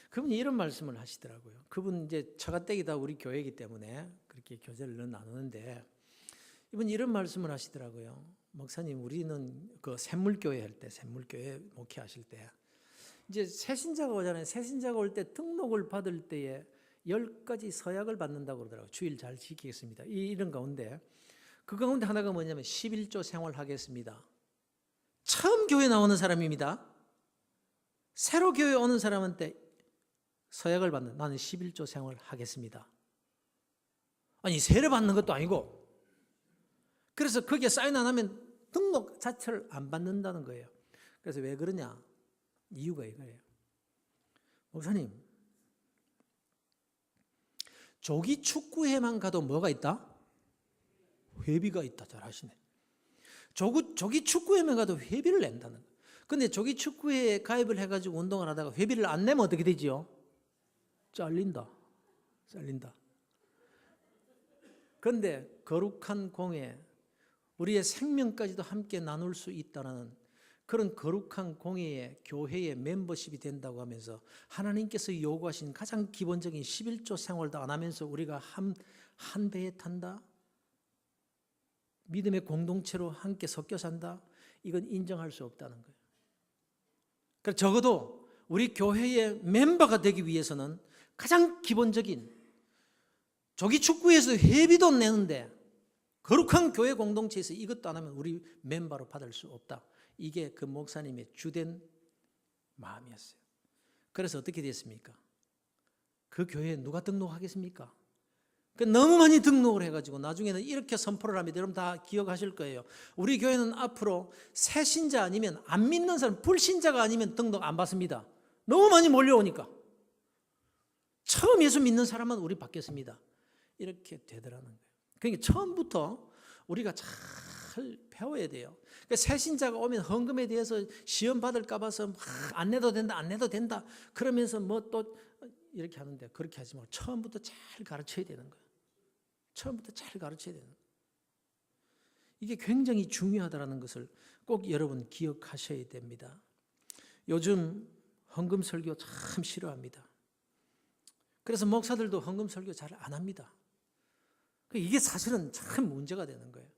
그분이 이런 말씀을 하시더라고요. 그분 이제 처가댁이다 우리 교회이기 때문에 그렇게 교제를 나누는데, 이분이 이런 말씀을 하시더라고요. 목사님, 우리는 그 샘물교회 할 때, 샘물교회 목회하실 때 이제 새신자가 오잖아요. 새신자가 올 때 등록을 받을 때에 10가지 서약을 받는다고 그러더라고요. 주일 잘 지키겠습니다. 이런 가운데 그 가운데 하나가 뭐냐면 11조 생활하겠습니다. 처음 교회 나오는 사람입니다. 새로 교회 오는 사람한테 서약을 받는, 나는 11조 생활하겠습니다. 아니, 세례 받는 것도 아니고, 그래서 거기에 사인 안 하면 등록 자체를 안 받는다는 거예요. 그래서 왜 그러냐? 이유가 이거예요. 목사님, 조기 축구회만 가도 뭐가 있다? 회비가 있다. 잘 하시네. 조기 축구회만 가도 회비를 낸다는 거예요. 근데 조기 축구회에 가입을 해가지고 운동을 하다가 회비를 안 내면 어떻게 되지요? 잘린다. 그런데 거룩한 공예, 우리의 생명까지도 함께 나눌 수 있다는 그런 거룩한 공예의 교회의 멤버십이 된다고 하면서 하나님께서 요구하신 가장 기본적인 11조 생활도 안 하면서 우리가 한 배에 탄다? 믿음의 공동체로 함께 섞여 산다? 이건 인정할 수 없다는 거예요. 그러니까 적어도 우리 교회의 멤버가 되기 위해서는 가장 기본적인 조기 축구에서 회비도 내는데 거룩한 교회 공동체에서 이것도 안 하면 우리 멤버로 받을 수 없다. 이게 그 목사님의 주된 마음이었어요. 그래서 어떻게 됐습니까? 그 교회에 누가 등록하겠습니까? 너무 많이 등록을 해가지고 나중에는 이렇게 선포를 합니다. 여러분 다 기억하실 거예요. 우리 교회는 앞으로 새 신자 아니면 안 믿는 사람, 불신자가 아니면 등록 안 받습니다. 너무 많이 몰려오니까. 처음 예수 믿는 사람은 우리 받겠습니다. 이렇게 되더라는 거예요. 그러니까 처음부터 우리가 잘 배워야 돼요. 그러니까 새 신자가 오면 헌금에 대해서 시험 받을까 봐서 안 내도 된다. 그러면서 뭐 또 이렇게 하는데 그렇게 하지 말고 처음부터 잘 가르쳐야 되는 거예요. 처음부터 잘 가르쳐야 되는 거예요. 이게 굉장히 중요하다는 것을 꼭 여러분 기억하셔야 됩니다. 요즘 헌금 설교 참 싫어합니다. 그래서 목사들도 헌금 설교 잘 안 합니다. 이게 사실은 참 문제가 되는 거예요.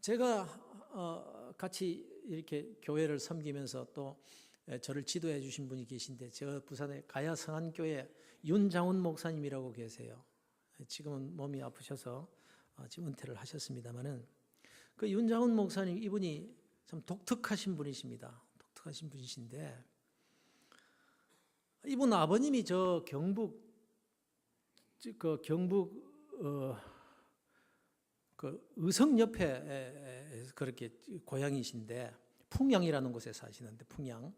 제가 같이 이렇게 교회를 섬기면서 또 저를 지도해 주신 분이 계신데 저 부산의 가야 성안교회 윤장훈 목사님이라고 계세요. 지금은 몸이 아프셔서 지금 은퇴를 하셨습니다마는 그 윤장훈 목사님 이분이 참 독특하신 분이십니다. 독특하신 분이신데 이분 아버님이 저 경북 그 의성 옆에 그렇게 고향이신데 풍양이라는 곳에 사시는데 풍양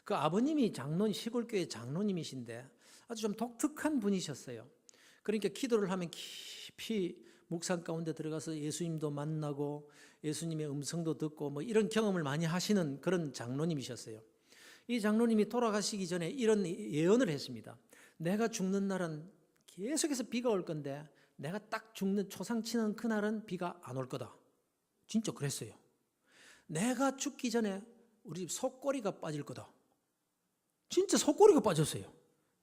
그 아버님이 시골교회 장로님이신데 아주 좀 독특한 분이셨어요. 그러니까 기도를 하면 깊이 묵상 가운데 들어가서 예수님도 만나고 예수님의 음성도 듣고 뭐 이런 경험을 많이 하시는 그런 장로님이셨어요. 이 장로님이 돌아가시기 전에 이런 예언을 했습니다. 내가 죽는 날은 계속해서 비가 올 건데 내가 딱 죽는 초상치는 그날은 비가 안 올 거다. 진짜 그랬어요. 내가 죽기 전에 우리 집 속꼬리가 빠질 거다. 진짜 속꼬리가 빠졌어요.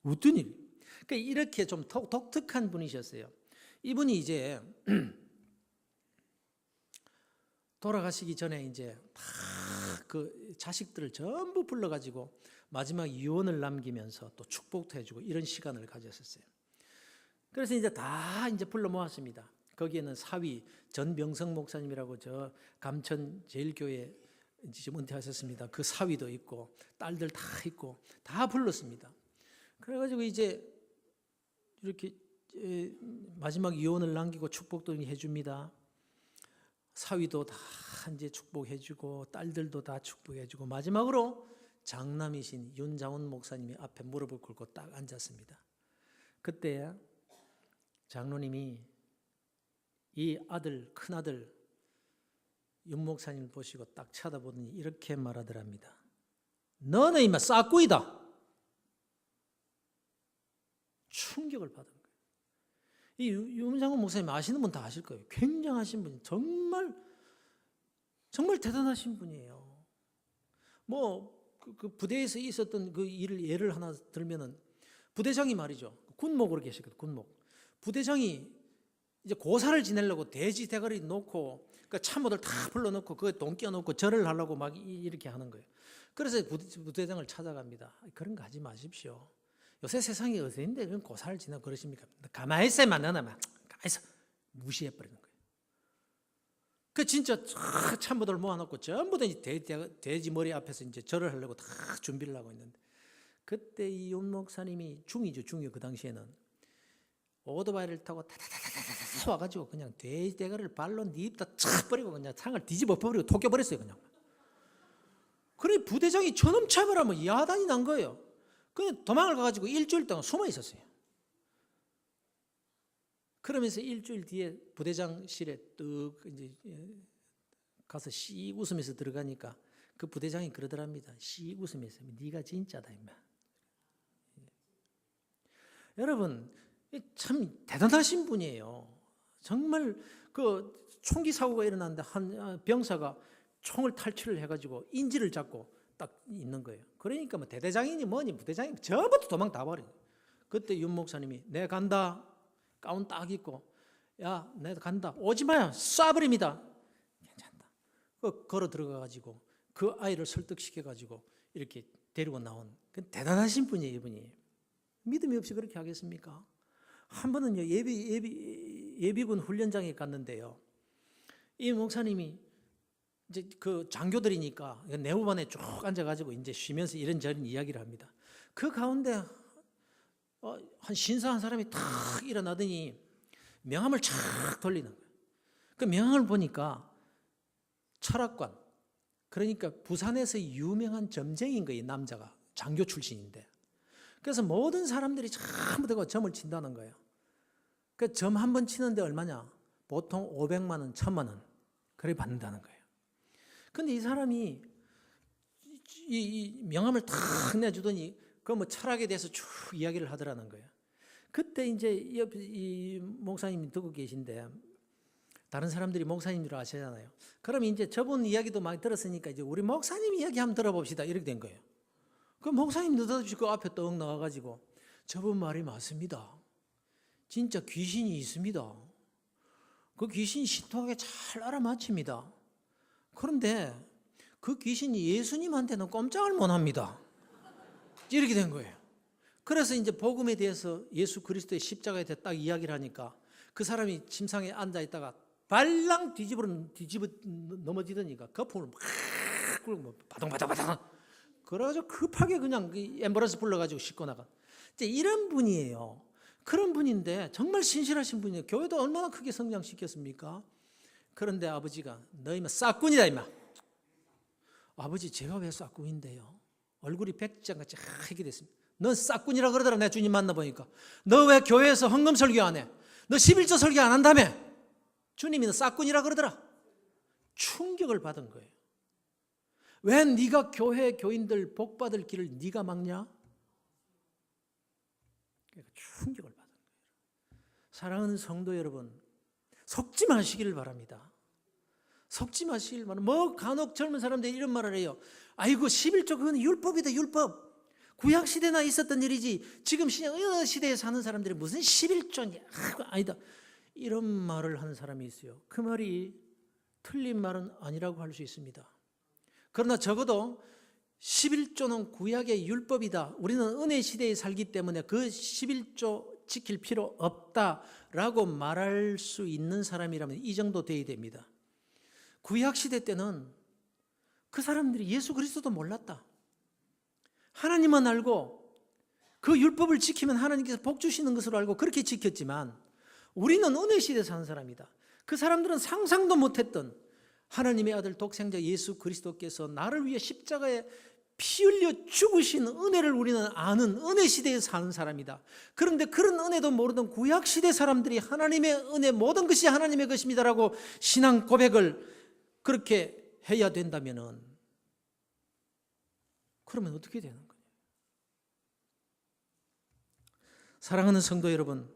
어떤 일? 그러니까 이렇게 좀 독특한 분이셨어요. 이분이 이제 돌아가시기 전에 이제 다 그 자식들을 전부 불러가지고 마지막 유언을 남기면서 또 축복도 해주고 이런 시간을 가졌었어요. 그래서 이제 다 이제 불러 모았습니다. 거기에는 사위 전병성 목사님이라고 저 감천 제일교회 지금 은퇴하셨습니다. 그 사위도 있고 딸들 다 있고 다 불렀습니다. 그래가지고 이제 이렇게 마지막 유언을 남기고 축복도 해줍니다. 사위도 다 이제 축복해주고 딸들도 다 축복해주고 마지막으로 장남이신 윤장훈 목사님이 앞에 무릎을 꿇고 딱 앉았습니다. 그때 장로님이 이 아들, 큰아들 윤 목사님을 보시고 딱 쳐다보더니 이렇게 말하더랍니다. 너는 이마 싹구이다. 충격을 받은 거예요. 이 윤장훈 목사님 아시는 분 다 아실 거예요. 굉장하신 분이 정말 대단하신 분이에요. 그 부대에서 있었던 그 예를 하나 들면은 부대장이 말이죠. 군목으로 계시거든요. 군목. 부대장이 이제 고사를 지내려고 돼지 대가리 놓고 그 참모들 다 불러놓고 그거 돈 끼워놓고 절을 하려고 막 이렇게 하는 거예요. 그래서 부대장을 찾아갑니다. 그런 거 하지 마십시오. 요새 세상이 어디인데 그런 고사를 지내고 그러십니까? 가만히 있어야만 나나만 가만히 있어 무시해버리는 거예요. 그 진짜 참모들 모아놓고 전부 다 돼지 머리 앞에서 이제 절을 하려고 다 준비를 하고 있는데 그때 이 윤 목사님이 중이요 그 당시에는 오토바이를 타고 타다다다다다 와가지고 그냥 돼지 대가리를 발로 닙다 착 버리고 그냥 창을 뒤집어 버리고 토껴버렸어요 그냥. 그래 부대장이 저놈차을 하면 야단이 난 거예요. 그냥 도망을 가가지고 일주일 동안 숨어 있었어요. 그러면서 일주일 뒤에 부대장실에 뚝 이제 가서 씩 웃으면서 들어가니까 그 부대장이 그러더랍니다. 씩 웃으면서 네가 진짜다 임마. 여러분 참 대단하신 분이에요. 정말 그 총기 사고가 일어났는데 한 병사가 총을 탈취를 해가지고 인지를 잡고 딱 있는 거예요. 그러니까 뭐 대대장이니 뭐니 부대장이니 전부터 도망 다 버려. 그때 윤 목사님이 내 간다 가운 딱 입고 야 내가 간다 오지 마요 쏴버립니다. 괜찮다. 걸어 들어가가지고 그 아이를 설득시켜가지고 이렇게 데리고 나온 그 대단하신 분이에요. 이분이 믿음이 없이 그렇게 하겠습니까? 한 번은요 예비군 훈련장에 갔는데요. 이 목사님이 이제 그 장교들이니까 내후반에 쭉 앉아가지고 이제 쉬면서 이런저런 이야기를 합니다. 그 가운데 한 신사한 사람이 탁 일어나더니 명함을 착 돌리는 거예요. 그 명함을 보니까 철학관, 그러니까 부산에서 유명한 점쟁이인 거예요. 남자가 장교 출신인데. 그래서 모든 사람들이 전부 다 점을 친다는 거예요. 그 점 한 번 치는데 얼마냐? 보통 500만 원, 1000만 원 그래 받는다는 거예요. 근데 이 사람이 이 명함을 탁 내주더니 그 뭐 철학에 대해서 쭉 이야기를 하더라는 거예요. 그때 이제 옆에 이 목사님이 듣고 계신데 다른 사람들이 목사님 줄 아시잖아요. 그럼 이제 저분 이야기도 많이 들었으니까 이제 우리 목사님 이야기 한번 들어봅시다 이렇게 된 거예요. 그 목사님 느닷없이 그 앞에 떡 나와가지고 저분 말이 맞습니다. 진짜 귀신이 있습니다. 그 귀신이 신통하게 잘 알아맞힙니다. 그런데 그 귀신이 예수님한테는 꼼짝을 못합니다. 이렇게 된 거예요. 그래서 이제 복음에 대해서 예수 그리스도의 십자가에 대해 딱 이야기를 하니까 그 사람이 침상에 앉아 있다가 발랑 뒤집어 넘어지더니까 거품을 막 굴고 바동바동바동 그래가지고 급하게 그냥 앰뷸런스 불러가지고 싣고 나가. 이제 이런 분이에요. 그런 분인데 정말 신실하신 분이에요. 교회도 얼마나 크게 성장시켰습니까? 그런데 아버지가 너 임마 싹군이다 임마. 아버지 제가 왜 싹군인데요? 얼굴이 백장같이 하게 됐습니다. 넌 싹군이라 그러더라. 내 주님 만나보니까. 너 왜 교회에서 헌금 설교 안 해? 너 11조 설교 안 한다며? 주님이 너 싹군이라 그러더라. 충격을 받은 거예요. 왜 네가 교회 교인들 복 받을 길을 네가 막냐? 충격을 받은 거예요. 사랑하는 성도 여러분, 속지 마시기를 바랍니다. 속지 마시길 바랍니다. 뭐 간혹 젊은 사람들이 이런 말을 해요. 아이고 11조 그건 율법이다 율법. 구약시대나 있었던 일이지 지금 시대에 사는 사람들이 무슨 11조냐. 아니다. 이런 말을 하는 사람이 있어요. 그 말이 틀린 말은 아니라고 할 수 있습니다. 그러나 적어도 11조는 구약의 율법이다. 우리는 은혜 시대에 살기 때문에 그 11조 지킬 필요 없다라고 말할 수 있는 사람이라면 이 정도 돼야 됩니다. 구약 시대 때는 그 사람들이 예수 그리스도도 몰랐다. 하나님만 알고 그 율법을 지키면 하나님께서 복 주시는 것으로 알고 그렇게 지켰지만 우리는 은혜 시대에 사는 사람이다. 그 사람들은 상상도 못했던 하나님의 아들 독생자 예수 그리스도께서 나를 위해 십자가에 피 흘려 죽으신 은혜를 우리는 아는 은혜 시대에 사는 사람이다. 그런데 그런 은혜도 모르던 구약 시대 사람들이 하나님의 은혜 모든 것이 하나님의 것입니다라고 신앙 고백을 그렇게 해야 된다면은 그러면 어떻게 되는 거예요? 사랑하는 성도 여러분,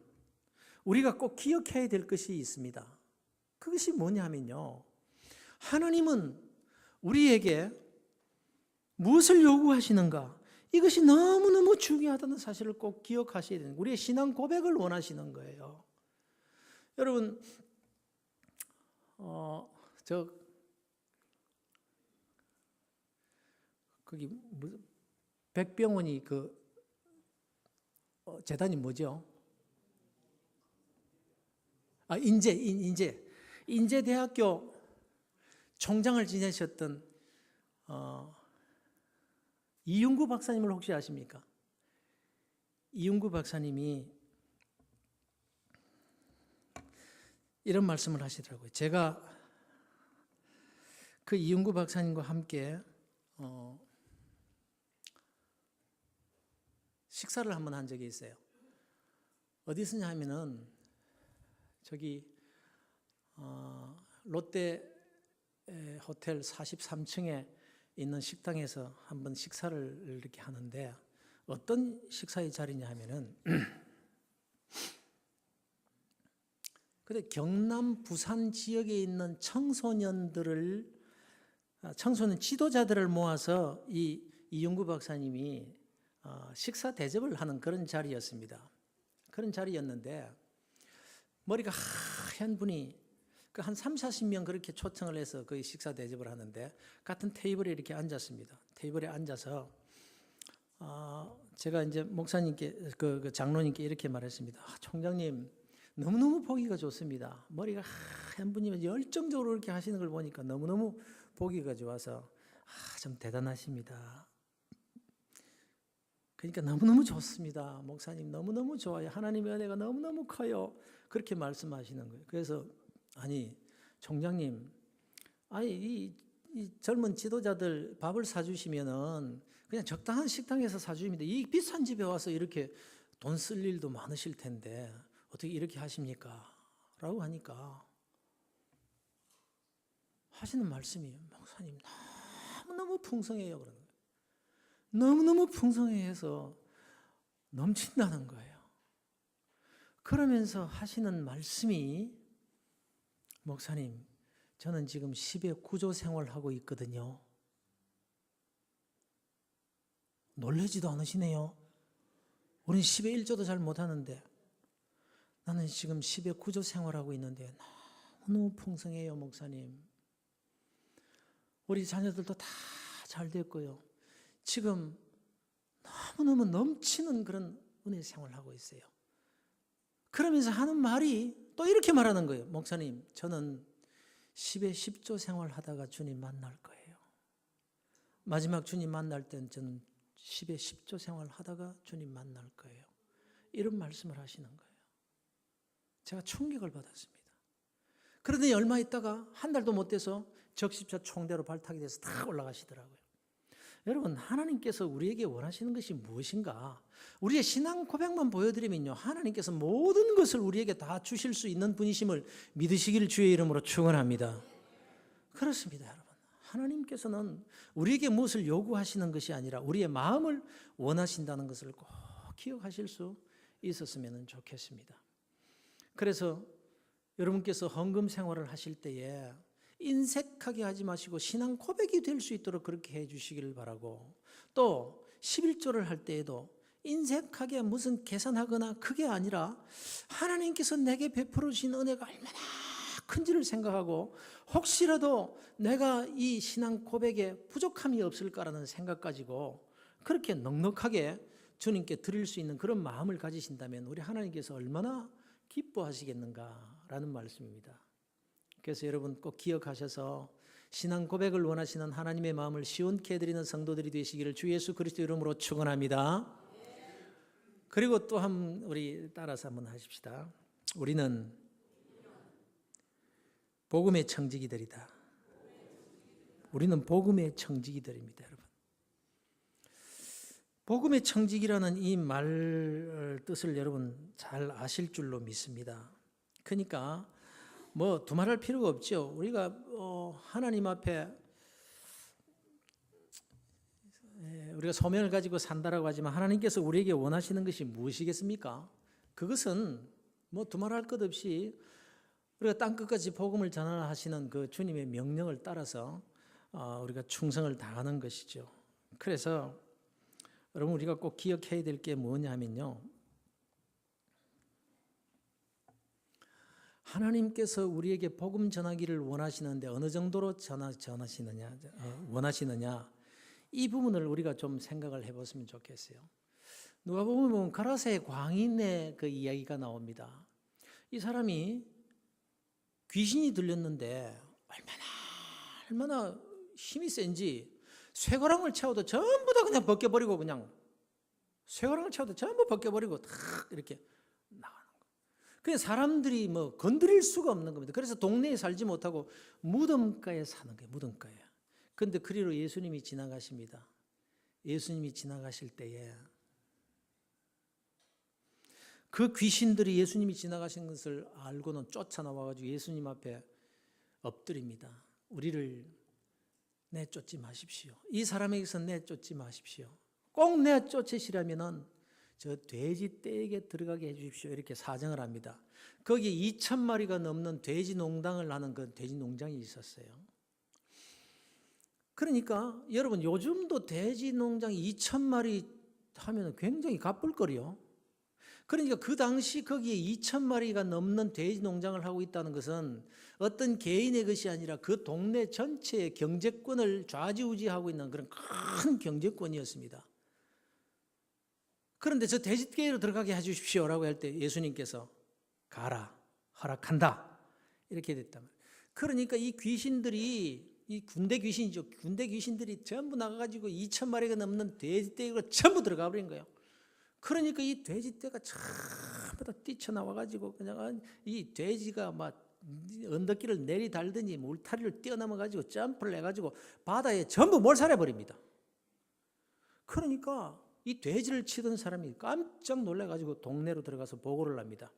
우리가 꼭 기억해야 될 것이 있습니다. 그것이 뭐냐면요, 하나님은 우리에게 무엇을 요구하시는가? 이것이 너무너무 중요하다는 사실을 꼭 기억하셔야 되는 거예요. 우리의 신앙 고백을 원하시는 거예요. 여러분, 거기 백병원이 그 재단이 뭐죠? 인제대학교 총장을 지내셨던 이윤구 박사님을 혹시 아십니까? 이윤구 박사님이 이런 말씀을 하시더라고요. 제가 그 이윤구 박사님과 함께 식사를 한번 한 적이 있어요. 어디서냐 하면은 저기 롯데 호텔 43층에 있는 식당에서 한번 식사를 이렇게 하는데 어떤 식사의 자리냐 하면은 근데 경남 부산 지역에 있는 청소년 지도자들을 모아서 이용구 박사님이 식사 대접을 하는 그런 자리였습니다. 그런 자리였는데 머리가 하얀 분이 한 30-40명 그렇게 초청을 해서 그 식사 대접을 하는데 같은 테이블에 이렇게 앉았습니다. 테이블에 앉아서 제가 이제 목사님께 그 장로님께 이렇게 말했습니다. 총장님 너무너무 보기가 좋습니다. 머리가 하얀 분이 열정적으로 이렇게 하시는 걸 보니까 너무너무 보기가 좋아서 좀 대단하십니다. 그러니까 너무너무 좋습니다. 목사님 너무너무 좋아요. 하나님의 은혜가 너무너무 커요. 그렇게 말씀하시는 거예요. 그래서 아니 총장님, 아니 이 젊은 지도자들 밥을 사주시면은 그냥 적당한 식당에서 사주입니다. 이 비싼 집에 와서 이렇게 돈 쓸 일도 많으실 텐데 어떻게 이렇게 하십니까? 라고 하니까 하시는 말씀이 목사님 너무너무 풍성해요. 그러는 거예요. 너무너무 풍성해서 넘친다는 거예요. 그러면서 하시는 말씀이 목사님 저는 지금 10의 구조 생활하고 있거든요. 놀라지도 않으시네요. 우린 10의 1조도 잘 못하는데 나는 지금 10의 구조 생활하고 있는데 너무 풍성해요 목사님. 우리 자녀들도 다 잘 됐고요. 지금 너무너무 넘치는 그런 은혜 생활하고 있어요. 그러면서 하는 말이 또 이렇게 말하는 거예요. 목사님 저는 10의 10조 생활하다가 주님 만날 거예요. 마지막 주님 만날 땐 저는 10의 10조 생활하다가 주님 만날 거예요. 이런 말씀을 하시는 거예요. 제가 충격을 받았습니다. 그런데 얼마 있다가 한 달도 못 돼서 적십자 총대로 발탁이 돼서 다 올라가시더라고요. 여러분 하나님께서 우리에게 원하시는 것이 무엇인가? 우리의 신앙 고백만 보여드리면요 하나님께서 모든 것을 우리에게 다 주실 수 있는 분이심을 믿으시기를 주의 이름으로 축원합니다. 그렇습니다 여러분. 하나님께서는 우리에게 무엇을 요구하시는 것이 아니라 우리의 마음을 원하신다는 것을 꼭 기억하실 수 있었으면 좋겠습니다. 그래서 여러분께서 헌금 생활을 하실 때에 인색하게 하지 마시고 신앙 고백이 될 수 있도록 그렇게 해주시기를 바라고, 또 11조를 할 때에도 인색하게 무슨 계산하거나 그게 아니라 하나님께서 내게 베풀어 주신 은혜가 얼마나 큰지를 생각하고 혹시라도 내가 이 신앙 고백에 부족함이 없을까라는 생각 가지고 그렇게 넉넉하게 주님께 드릴 수 있는 그런 마음을 가지신다면 우리 하나님께서 얼마나 기뻐하시겠는가라는 말씀입니다. 그래서 여러분 꼭 기억하셔서 신앙 고백을 원하시는 하나님의 마음을 시원케 해드리는 성도들이 되시기를 주 예수 그리스도 이름으로 축원합니다. 그리고 또 우리 따라서 한번 하십시다. 우리는 복음의 청지기들이다. 우리는 복음의 청지기들입니다, 여러분. 복음의 청지기라는 이 말 뜻을 여러분 잘 아실 줄로 믿습니다. 그러니까 뭐 두말할 필요가 없죠. 우리가 하나님 앞에 우리가 소명을 가지고 산다라고 하지만 하나님께서 우리에게 원하시는 것이 무엇이겠습니까? 그것은 뭐 두말할 것 없이 우리가 땅끝까지 복음을 전하시는 그 주님의 명령을 따라서 우리가 충성을 다하는 것이죠. 그래서 여러분 우리가 꼭 기억해야 될 게 뭐냐 하면요, 하나님께서 우리에게 복음 전하기를 원하시는데 어느 정도로 원하시느냐 이 부분을 우리가 좀 생각을 해봤으면 좋겠어요. 누가복음에 보면 가라사의 광인의 그 이야기가 나옵니다. 이 사람이 귀신이 들렸는데 얼마나 힘이 센지 쇠고랑을 채워도 전부 다 그냥 벗겨버리고 탁 이렇게 나가는 거예요. 그냥 사람들이 뭐 건드릴 수가 없는 겁니다. 그래서 동네에 살지 못하고 무덤가에 사는 거예요. 무덤가에. 그런데 그리로 예수님이 지나가십니다. 예수님이 지나가실 때에 그 귀신들이 예수님이 지나가신 것을 알고는 쫓아나와가지고 예수님 앞에 엎드립니다. 우리를 내쫓지 마십시오. 이 사람에게서 내쫓지 마십시오. 꼭 내쫓으시려면 저 돼지 떼에게 들어가게 해주십시오. 이렇게 사정을 합니다. 거기 2,000마리가 넘는 돼지 농장을 하는 그 돼지 농장이 있었어요. 그러니까 여러분 요즘도 돼지 농장 2,000마리 하면 굉장히 가쁠거리요. 그러니까 그 당시 거기에 2,000마리가 넘는 돼지 농장을 하고 있다는 것은 어떤 개인의 것이 아니라 그 동네 전체의 경제권을 좌지우지하고 있는 그런 큰 경제권이었습니다. 그런데 저 돼지떼로 들어가게 해주십시오라고 할 때 예수님께서 가라, 허락한다 이렇게 됐단 말이에요. 그러니까 이 귀신들이, 이 군대 귀신이죠. 군대 귀신들이 전부 나가가지고 2,000마리가 넘는 돼지떼로 전부 들어가 버린 거예요. 그러니까 이 돼지떼가 전부 다 뛰쳐나와가지고 그냥 이 돼지가 막 언덕길을 내리달더니 울타리를 뛰어넘어가지고 점프를 해가지고 바다에 전부 몰살해버립니다. 그러니까 이 돼지를 치던 사람이 깜짝 놀라가지고 동네로 들어가서 보고를 합니다.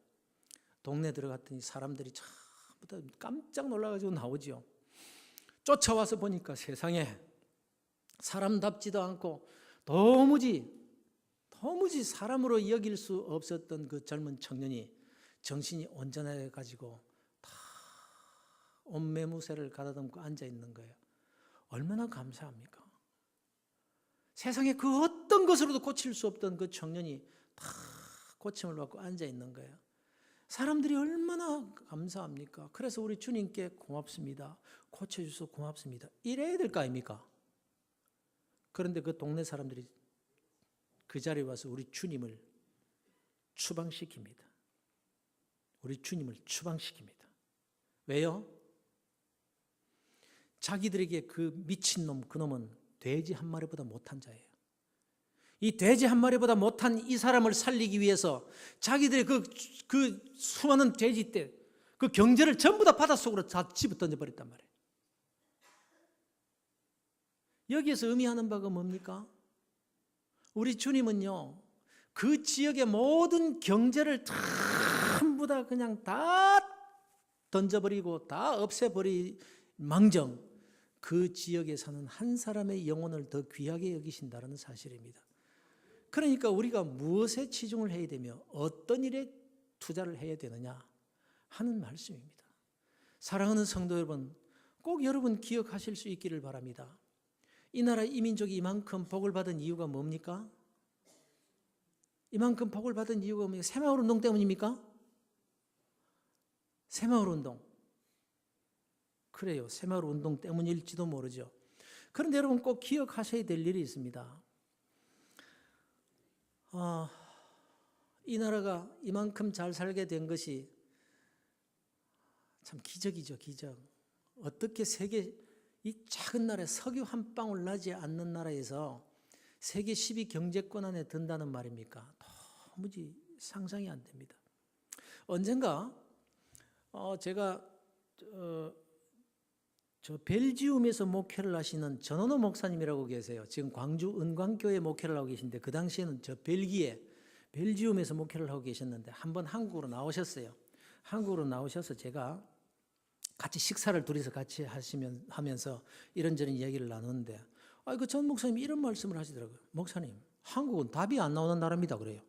동네 들어갔더니 사람들이 전부 다 깜짝 놀라가지고 나오죠. 쫓아와서 보니까 세상에 사람답지도 않고 도무지 사람으로 여길 수 없었던 그 젊은 청년이 정신이 온전해 가지고 다 옷매무새를 가다듬고 앉아 있는 거예요. 얼마나 감사합니까? 세상에 그 어떤 것으로도 고칠 수 없던 그 청년이 다 고침을 받고 앉아 있는 거예요. 사람들이 얼마나 감사합니까? 그래서 우리 주님께 고맙습니다. 고쳐주셔서 고맙습니다. 이래야 될 거 아닙니까? 그런데 그 동네 사람들이 그 자리에 와서 우리 주님을 추방시킵니다. 우리 주님을 추방시킵니다. 왜요? 자기들에게 그 미친놈, 그놈은 돼지 한 마리보다 못한 자예요. 이 돼지 한 마리보다 못한 이 사람을 살리기 위해서 자기들의 그 수많은 돼지떼, 그 경제를 전부 다 바닷속으로 다 집어 던져버렸단 말이에요. 여기에서 의미하는 바가 뭡니까? 우리 주님은요, 그 지역의 모든 경제를 전부 다 그냥 다 던져버리고 다 없애버리 망정 그 지역에 사는 한 사람의 영혼을 더 귀하게 여기신다는 사실입니다. 그러니까 우리가 무엇에 치중을 해야 되며 어떤 일에 투자를 해야 되느냐 하는 말씀입니다. 사랑하는 성도 여러분, 꼭 여러분 기억하실 수 있기를 바랍니다. 이 나라 이민족이 이만큼 복을 받은 이유가 뭡니까? 이만큼 복을 받은 이유가 뭡니까? 새마을 운동 때문입니까? 새마을 운동. 그래요. 새마을 운동 때문일지도 모르죠. 그런데 여러분 꼭 기억하셔야 될 일이 있습니다. 이 나라가 이만큼 잘 살게 된 것이 참 기적이죠, 기적. 어떻게 세계 이 작은 나라에 석유 한 방울 나지 않는 나라에서 세계 10위 경제권 안에 든다는 말입니까? 도무지 상상이 안 됩니다. 언젠가 제가 저 벨지움에서 목회를 하시는 전원호 목사님이라고 계세요. 지금 광주 은광교회 목회를 하고 계신데 그 당시에는 저 벨지움에서 목회를 하고 계셨는데 한번 한국으로 나오셨어요. 한국으로 나오셔서 제가 같이 식사를 둘이서 같이 하면서 이런저런 이야기를 나누는데 그 전 목사님이 이런 말씀을 하시더라고요. 목사님, 한국은 답이 안 나오는 나라입니다. 그래요.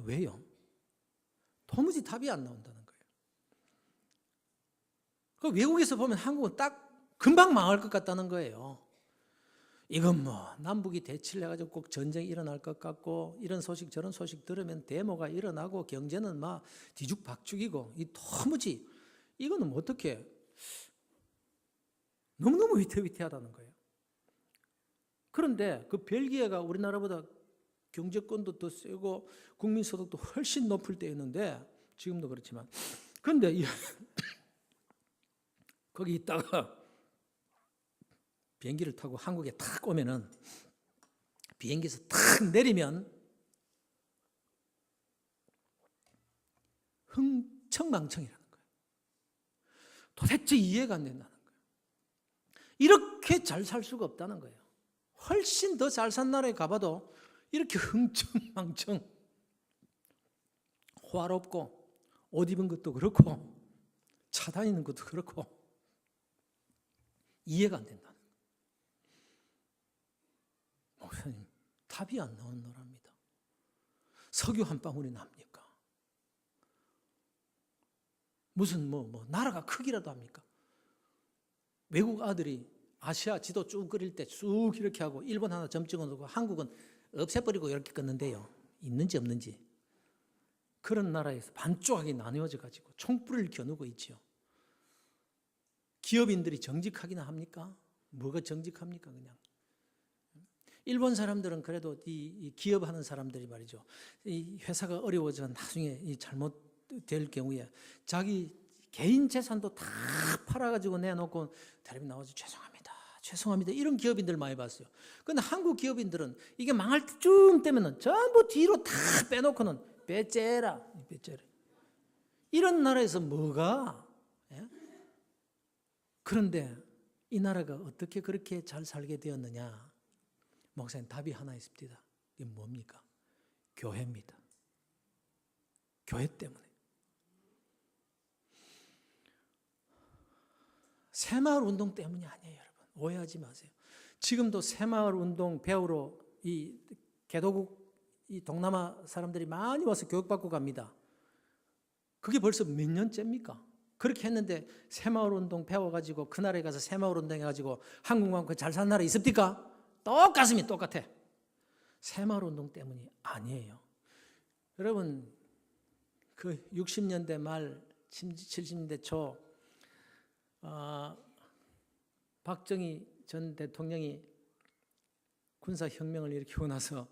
왜요? 도무지 답이 안 나온다는 거예요. 그 외국에서 보면 한국은 딱 금방 망할 것 같다는 거예요. 이건 뭐 남북이 대치를 해가지고 꼭 전쟁이 일어날 것 같고 이런 소식 저런 소식 들으면 데모가 일어나고 경제는 막 뒤죽박죽이고 이 도무지 이거는 어떻게 너무너무 위태위태하다는 거예요. 그런데 그 벨기에가 우리나라보다 경제권도 더 세고 국민소득도 훨씬 높을 때였는데 지금도 그렇지만 그런데 거기 있다가 비행기를 타고 한국에 탁 오면은 비행기에서 탁 내리면 흥청망청이라는 거예요. 도대체 이해가 안 된다는 거예요. 이렇게 잘 살 수가 없다는 거예요. 훨씬 더 잘 산 나라에 가봐도 이렇게 흥청망청 호화롭고 옷 입은 것도 그렇고 차 다니는 것도 그렇고 이해가 안 된다는 거예요. 목사님, 답이 안 나오는 나라입니다. 석유 한 방울이 납니까? 무슨 나라가 크기라도 합니까? 외국 아들이 아시아 지도 쭉 그릴 때 쭉 이렇게 하고 일본 하나 점 찍어놓고 한국은 없애버리고 이렇게 끊는데요. 있는지 없는지. 그런 나라에서 반조각이 나뉘어져 가지고 총불을 겨누고 있지요. 기업인들이 정직하기나 합니까? 뭐가 정직합니까? 그냥. 일본 사람들은 그래도 이 기업하는 사람들이 말이죠. 이 회사가 어려워져 나중에 이 잘못될 경우에 자기 개인 재산도 다 팔아가지고 내놓고 텔레비 나와서 죄송합니다 이런 기업인들 많이 봤어요. 그런데 한국 기업인들은 이게 망할 때쯤 되면은 전부 뒤로 다 빼놓고는 빼째라 이런 나라에서 뭐가? 예? 그런데 이 나라가 어떻게 그렇게 잘 살게 되었느냐? 목사님 답이 하나 있습니다. 이게 뭡니까? 교회입니다. 교회 때문에. 새마을 운동 때문이 아니에요, 여러분. 오해하지 마세요. 지금도 새마을 운동 배우러 이 개도국 이 동남아 사람들이 많이 와서 교육받고 갑니다. 그게 벌써 몇 년째입니까? 그렇게 했는데 새마을 운동 배워가지고 그 나라에 가서 새마을 운동 해가지고 한국만큼 잘 사는 나라 있습니까? 똑같습니다. 똑같아. 새마을 운동 때문이 아니에요. 여러분 그 60년대 말 70년대 초 박정희 전 대통령이 군사혁명을 일으키고 나서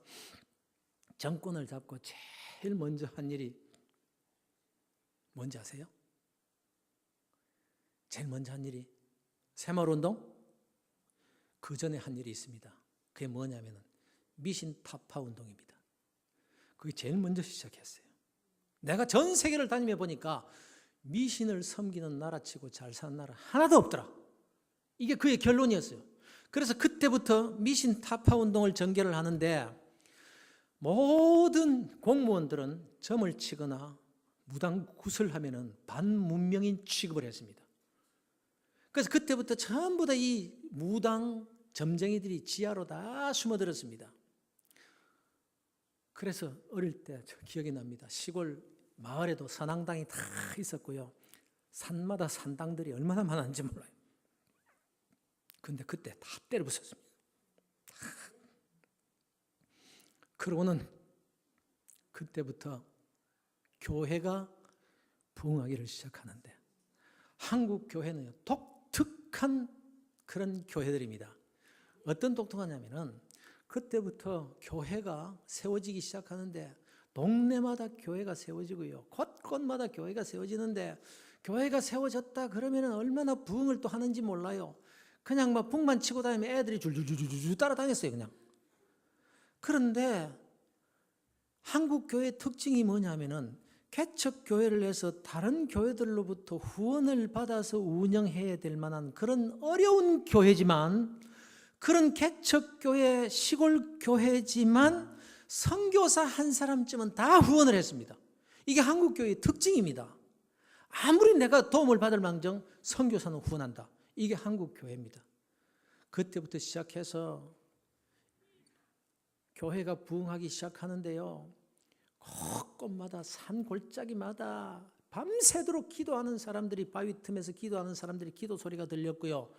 정권을 잡고 제일 먼저 한 일이 뭔지 아세요? 제일 먼저 한 일이 새마을운동? 그 전에 한 일이 있습니다. 그게 뭐냐면 미신 타파 운동입니다. 그게 제일 먼저 시작했어요. 내가 전 세계를 다니며 보니까 미신을 섬기는 나라치고 잘 사는 나라 하나도 없더라. 이게 그의 결론이었어요. 그래서 그때부터 미신 타파 운동을 전개를 하는데 모든 공무원들은 점을 치거나 무당 굿을 하면은 반문명인 취급을 했습니다. 그래서 그때부터 전부 다 이 무당 점쟁이들이 지하로 다 숨어들었습니다. 그래서 어릴 때 기억이 납니다. 시골 마을에도 선앙당이 다 있었고요. 산마다 산당들이 얼마나 많았는지 몰라요. 근데 그때 다 때려 부쉈습니다. 그러고는 그때부터 교회가 부흥하기를 시작하는데 한국 교회는 독특한 그런 교회들입니다. 어떤 독특하냐면은 그때부터 교회가 세워지기 시작하는데 동네마다 교회가 세워지고요. 곳곳마다 교회가 세워지는데 교회가 세워졌다 그러면은 얼마나 부흥을 또 하는지 몰라요. 그냥 막 북만 치고 다니면 애들이 줄줄줄줄 따라다녔어요, 그냥. 그런데 한국 교회의 특징이 뭐냐면은 개척 교회를 해서 다른 교회들로부터 후원을 받아서 운영해야 될 만한 그런 어려운 교회지만 그런 개척 교회, 시골 교회지만 선교사 한 사람쯤은 다 후원을 했습니다. 이게 한국 교회의 특징입니다. 아무리 내가 도움을 받을 망정 선교사는 후원한다. 이게 한국 교회입니다. 그때부터 시작해서 교회가 부흥하기 시작하는데요. 곳곳마다 산 골짜기마다 밤새도록 기도하는 사람들이 바위 틈에서 기도하는 사람들이 기도 소리가 들렸고요.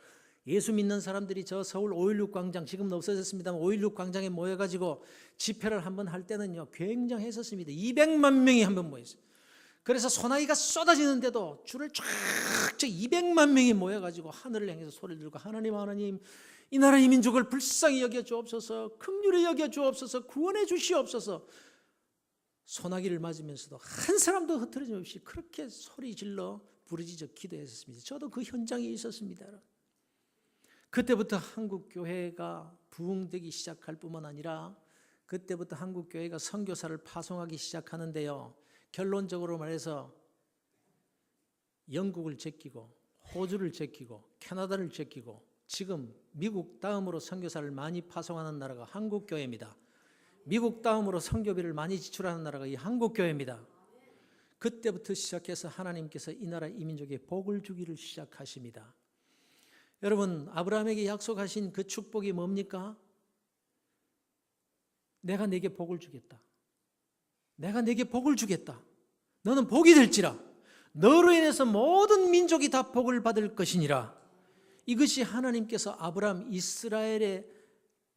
예수 믿는 사람들이 저 서울 5.16 광장 지금은 없어졌습니다만 5.16 광장에 모여가지고 집회를 한번 할 때는요 굉장했었습니다. 200만 명이 한번 모였어요. 그래서 소나기가 쏟아지는데도 줄을 쫙 200만 명이 모여가지고 하늘을 향해서 소리를 들고 하나님 이 나라 이 민족을 불쌍히 여겨 주옵소서, 긍휼히 여겨 주옵소서, 구원해 주시옵소서. 소나기를 맞으면서도 한 사람도 흐트러짐 없이 그렇게 소리 질러 부르짖어 기도했었습니다. 저도 그 현장에 있었습니다. 그때부터 한국 교회가 부흥되기 시작할 뿐만 아니라 그때부터 한국 교회가 선교사를 파송하기 시작하는데요. 결론적으로 말해서 영국을 제끼고 호주를 제끼고 캐나다를 제끼고 지금 미국 다음으로 선교사를 많이 파송하는 나라가 한국 교회입니다. 미국 다음으로 선교비를 많이 지출하는 나라가 이 한국 교회입니다. 그때부터 시작해서 하나님께서 이 나라 이 민족에 복을 주기를 시작하십니다. 여러분, 아브라함에게 약속하신 그 축복이 뭡니까? 내가 네게 복을 주겠다. 내가 네게 복을 주겠다. 너는 복이 될지라. 너로 인해서 모든 민족이 다 복을 받을 것이니라. 이것이 하나님께서 아브라함, 이스라엘의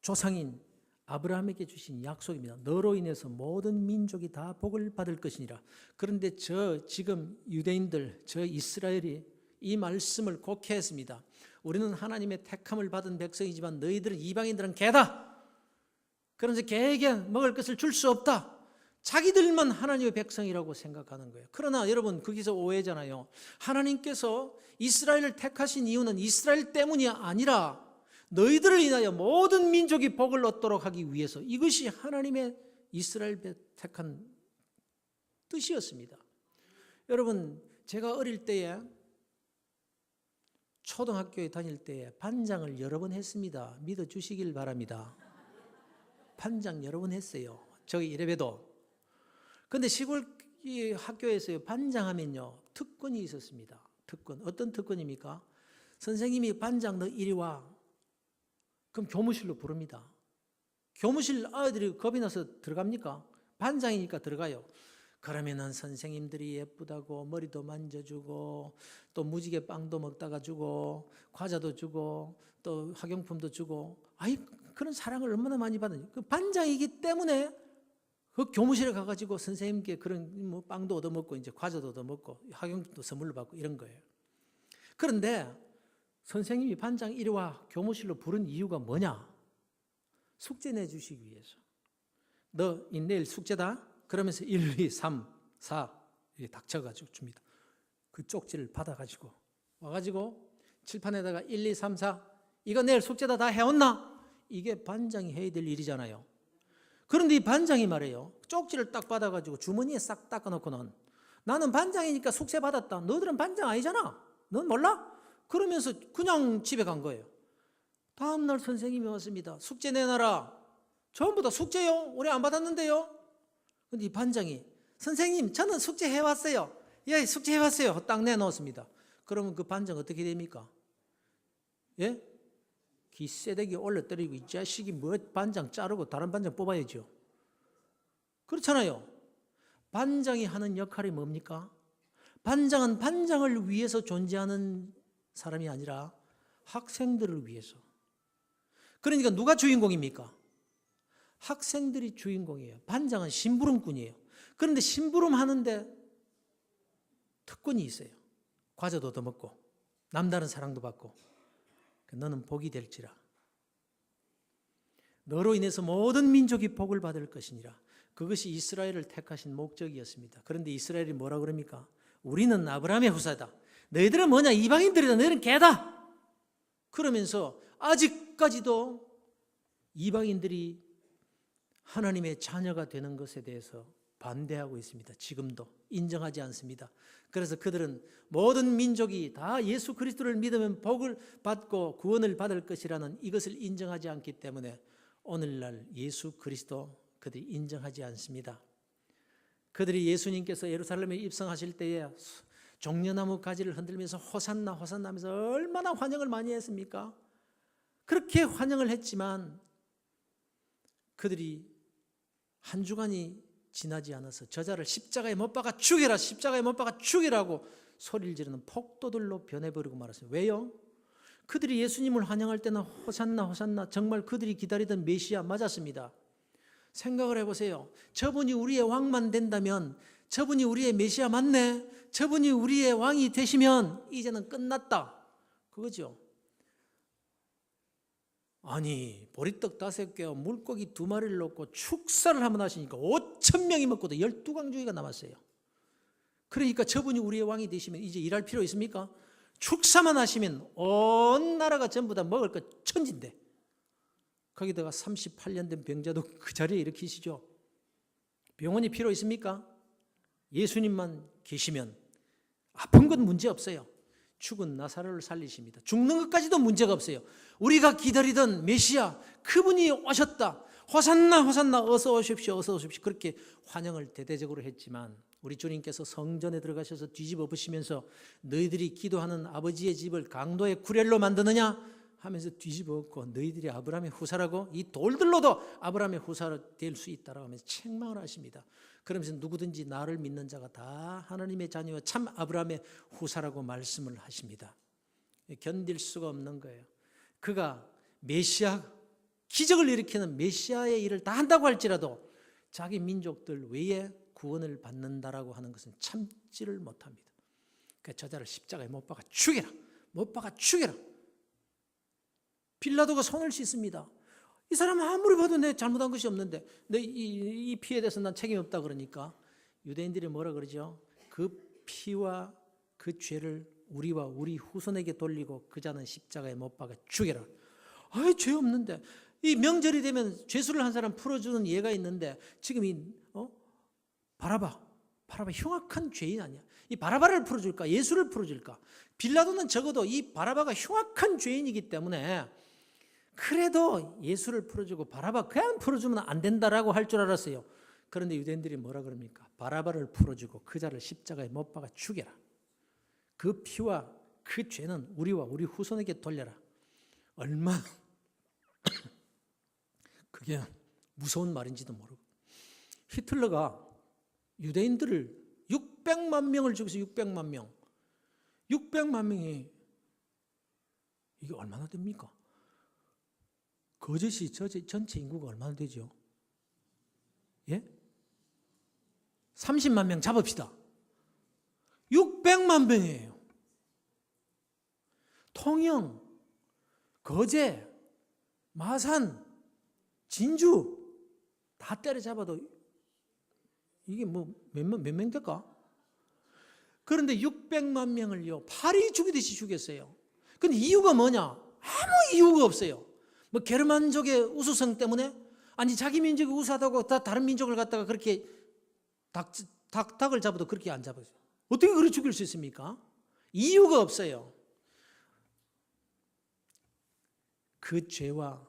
조상인 아브라함에게 주신 약속입니다. 너로 인해서 모든 민족이 다 복을 받을 것이니라. 그런데 지금 유대인들, 이스라엘이 이 말씀을 곡해했습니다. 우리는 하나님의 택함을 받은 백성이지만 너희들은 이방인들은 개다. 그러면서 개에게 먹을 것을 줄 수 없다. 자기들만 하나님의 백성이라고 생각하는 거예요. 그러나 여러분, 거기서 오해잖아요. 하나님께서 이스라엘을 택하신 이유는 이스라엘 때문이 아니라 너희들을 인하여 모든 민족이 복을 얻도록 하기 위해서, 이것이 하나님의 이스라엘 택한 뜻이었습니다. 여러분, 제가 어릴 때에 초등학교에 다닐 때에 반장을 여러 번 했습니다. 믿어주시길 바랍니다. 반장 여러 번 했어요. 저희 이래봬도. 근데 시골 학교에서요, 반장하면요 특권이 있었습니다. 특권. 어떤 특권입니까? 선생님이 반장 너 이리 와. 그럼 교무실로 부릅니다. 교무실 아이들이 겁이 나서 들어갑니까? 반장이니까 들어가요. 그러면은 선생님들이 예쁘다고 머리도 만져주고 또 무지개 빵도 먹다가 주고 과자도 주고 또 학용품도 주고, 그런 사랑을 얼마나 많이 받는지. 그 반장이기 때문에 그 교무실에 가가지고 선생님께 그런 뭐 빵도 얻어먹고 이제 과자도 얻어먹고 학용품도 선물로 받고 이런 거예요. 그런데 선생님이 반장 이리 와 교무실로 부른 이유가 뭐냐? 숙제 내주시기 위해서. 너 내일 숙제다? 그러면서 1, 2, 3, 4 이렇게 닥쳐가지고 줍니다. 그 쪽지를 받아가지고 와가지고 칠판에다가 1, 2, 3, 4 이거 내일 숙제다 다 해왔나? 이게 반장이 해야 될 일이잖아요. 그런데 이 반장이 말해요. 쪽지를 딱 받아가지고 주머니에 싹 닦아놓고는 나는 반장이니까 숙제 받았다. 너희들은 반장 아니잖아. 넌 몰라? 그러면서 그냥 집에 간 거예요. 다음날 선생님이 왔습니다. 숙제 내놔라. 전부 다 숙제요? 우리 안 받았는데요? 근데 이 반장이 선생님 저는 숙제 해왔어요. 예, 숙제 해왔어요. 딱 내놓습니다. 그러면 그 반장 어떻게 됩니까? 예? 기세대기 올려 때리고 이 자식이 뭐 반장 자르고 다른 반장 뽑아야죠. 그렇잖아요. 반장이 하는 역할이 뭡니까? 반장은 반장을 위해서 존재하는 사람이 아니라 학생들을 위해서. 그러니까 누가 주인공입니까? 학생들이 주인공이에요. 반장은 심부름꾼이에요. 그런데 심부름하는데 특권이 있어요. 과자도 얻어먹고 남다른 사랑도 받고. 너는 복이 될지라. 너로 인해서 모든 민족이 복을 받을 것이니라. 그것이 이스라엘을 택하신 목적이었습니다. 그런데 이스라엘이 뭐라 그럽니까? 우리는 아브라함의 후사다. 너희들은 뭐냐? 이방인들이다. 너희들은 개다. 그러면서 아직까지도 이방인들이 하나님의 자녀가 되는 것에 대해서 반대하고 있습니다. 지금도 인정하지 않습니다. 그래서 그들은 모든 민족이 다 예수 그리스도를 믿으면 복을 받고 구원을 받을 것이라는 이것을 인정하지 않기 때문에 오늘날 예수 그리스도 그들이 인정하지 않습니다. 그들이 예수님께서 예루살렘에 입성하실 때에 종려나무 가지를 흔들면서 호산나 호산나 하면서 얼마나 환영을 많이 했습니까? 그렇게 환영을 했지만 그들이 한 주간이 지나지 않아서 저자를 십자가에 못 박아 죽여라, 십자가에 못 박아 죽이라고 소리를 지르는 폭도들로 변해버리고 말았어요. 왜요? 그들이 예수님을 환영할 때는 호산나 호산나 정말 그들이 기다리던 메시아 맞았습니다. 생각을 해보세요. 저분이 우리의 왕만 된다면, 저분이 우리의 메시아 맞네, 저분이 우리의 왕이 되시면 이제는 끝났다, 그거죠. 아니 보리떡 5개 물고기 2마리를 넣고 축사를 한번 하시니까 5,000명이 먹고도 12강주기가 남았어요. 그러니까 저분이 우리의 왕이 되시면 이제 일할 필요 있습니까? 축사만 하시면 온 나라가 전부 다 먹을 것 천진데, 거기다가 38년 된 병자도 그 자리에 일으키시죠. 병원이 필요 있습니까? 예수님만 계시면 아픈 건 문제 없어요. 죽은 나사로를 살리십니다. 죽는 것까지도 문제가 없어요. 우리가 기다리던 메시아 그분이 오셨다. 호산나 호산나 어서 오십시오 어서 오십시오. 그렇게 환영을 대대적으로 했지만 우리 주님께서 성전에 들어가셔서 뒤집어 보시면서 너희들이 기도하는 아버지의 집을 강도의 구렐로 만드느냐? 하면서 뒤집어 엎고 너희들이 아브라함의 후사라고 이 돌들로도 아브라함의 후사로 될 수 있다라고 하면서 책망을 하십니다. 그러면서 누구든지 나를 믿는 자가 다 하나님의 자녀와 참 아브라함의 후사라고 말씀을 하십니다. 견딜 수가 없는 거예요. 그가 메시아, 기적을 일으키는 메시아의 일을 다 한다고 할지라도 자기 민족들 외에 구원을 받는다라고 하는 것은 참지를 못합니다. 그러니까 저자를 십자가에 못 박아 죽여라. 못 박아 죽여라. 빌라도가 손을 씻습니다. 이 사람은 아무리 봐도 내 잘못한 것이 없는데 이 피에 대해서 난 책임이 없다 그러니까 유대인들이 뭐라 그러죠? 그 피와 그 죄를 우리와 우리 후손에게 돌리고 그 자는 십자가에 못 박아 죽여라. 아이, 죄 없는데. 이 명절이 되면 죄수를 한 사람 풀어주는 예가 있는데 지금 바라바 흉악한 죄인 아니야. 이 바라바를 풀어줄까? 예수를 풀어줄까? 빌라도는 적어도 이 바라바가 흉악한 죄인이기 때문에 그래도 예수를 풀어주고 바라바 그냥 풀어주면 안 된다라고 할 줄 알았어요. 그런데 유대인들이 뭐라 그럽니까? 바라바를 풀어주고 그 자를 십자가에 못 박아 죽여라. 그 피와 그 죄는 우리와 우리 후손에게 돌려라. 얼마나 그게 무서운 말인지도 모르고. 히틀러가 유대인들을 600만 명을 죽여서 600만 명. 600만 명이 이게 얼마나 됩니까? 거제시 전체 인구가 얼마나 되죠? 예? 30만 명 잡읍시다. 600만 명이에요. 통영, 거제, 마산, 진주 다 때려잡아도 이게 뭐 몇 명 될까? 그런데 600만 명을요 파리 죽이듯이 죽였어요. 근데 이유가 뭐냐? 아무 이유가 없어요. 뭐 게르만족의 우수성 때문에? 아니 자기 민족이 우수하다고 다른 민족을 갖다가 그렇게 닭을 잡아도 그렇게 안 잡아요. 어떻게 그렇게 죽일 수 있습니까? 이유가 없어요. 그 죄와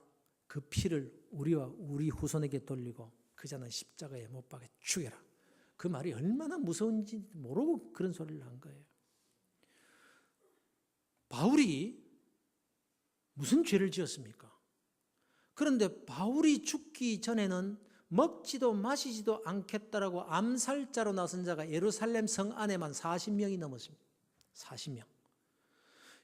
그 피를 우리와 우리 후손에게 돌리고 그 자는 십자가에 못 박아 죽여라. 그 말이 얼마나 무서운지 모르고 그런 소리를 한 거예요. 바울이 무슨 죄를 지었습니까? 그런데 바울이 죽기 전에는 먹지도 마시지도 않겠다라고 암살자로 나선 자가 예루살렘 성 안에만 40명이 넘었습니다. 40명.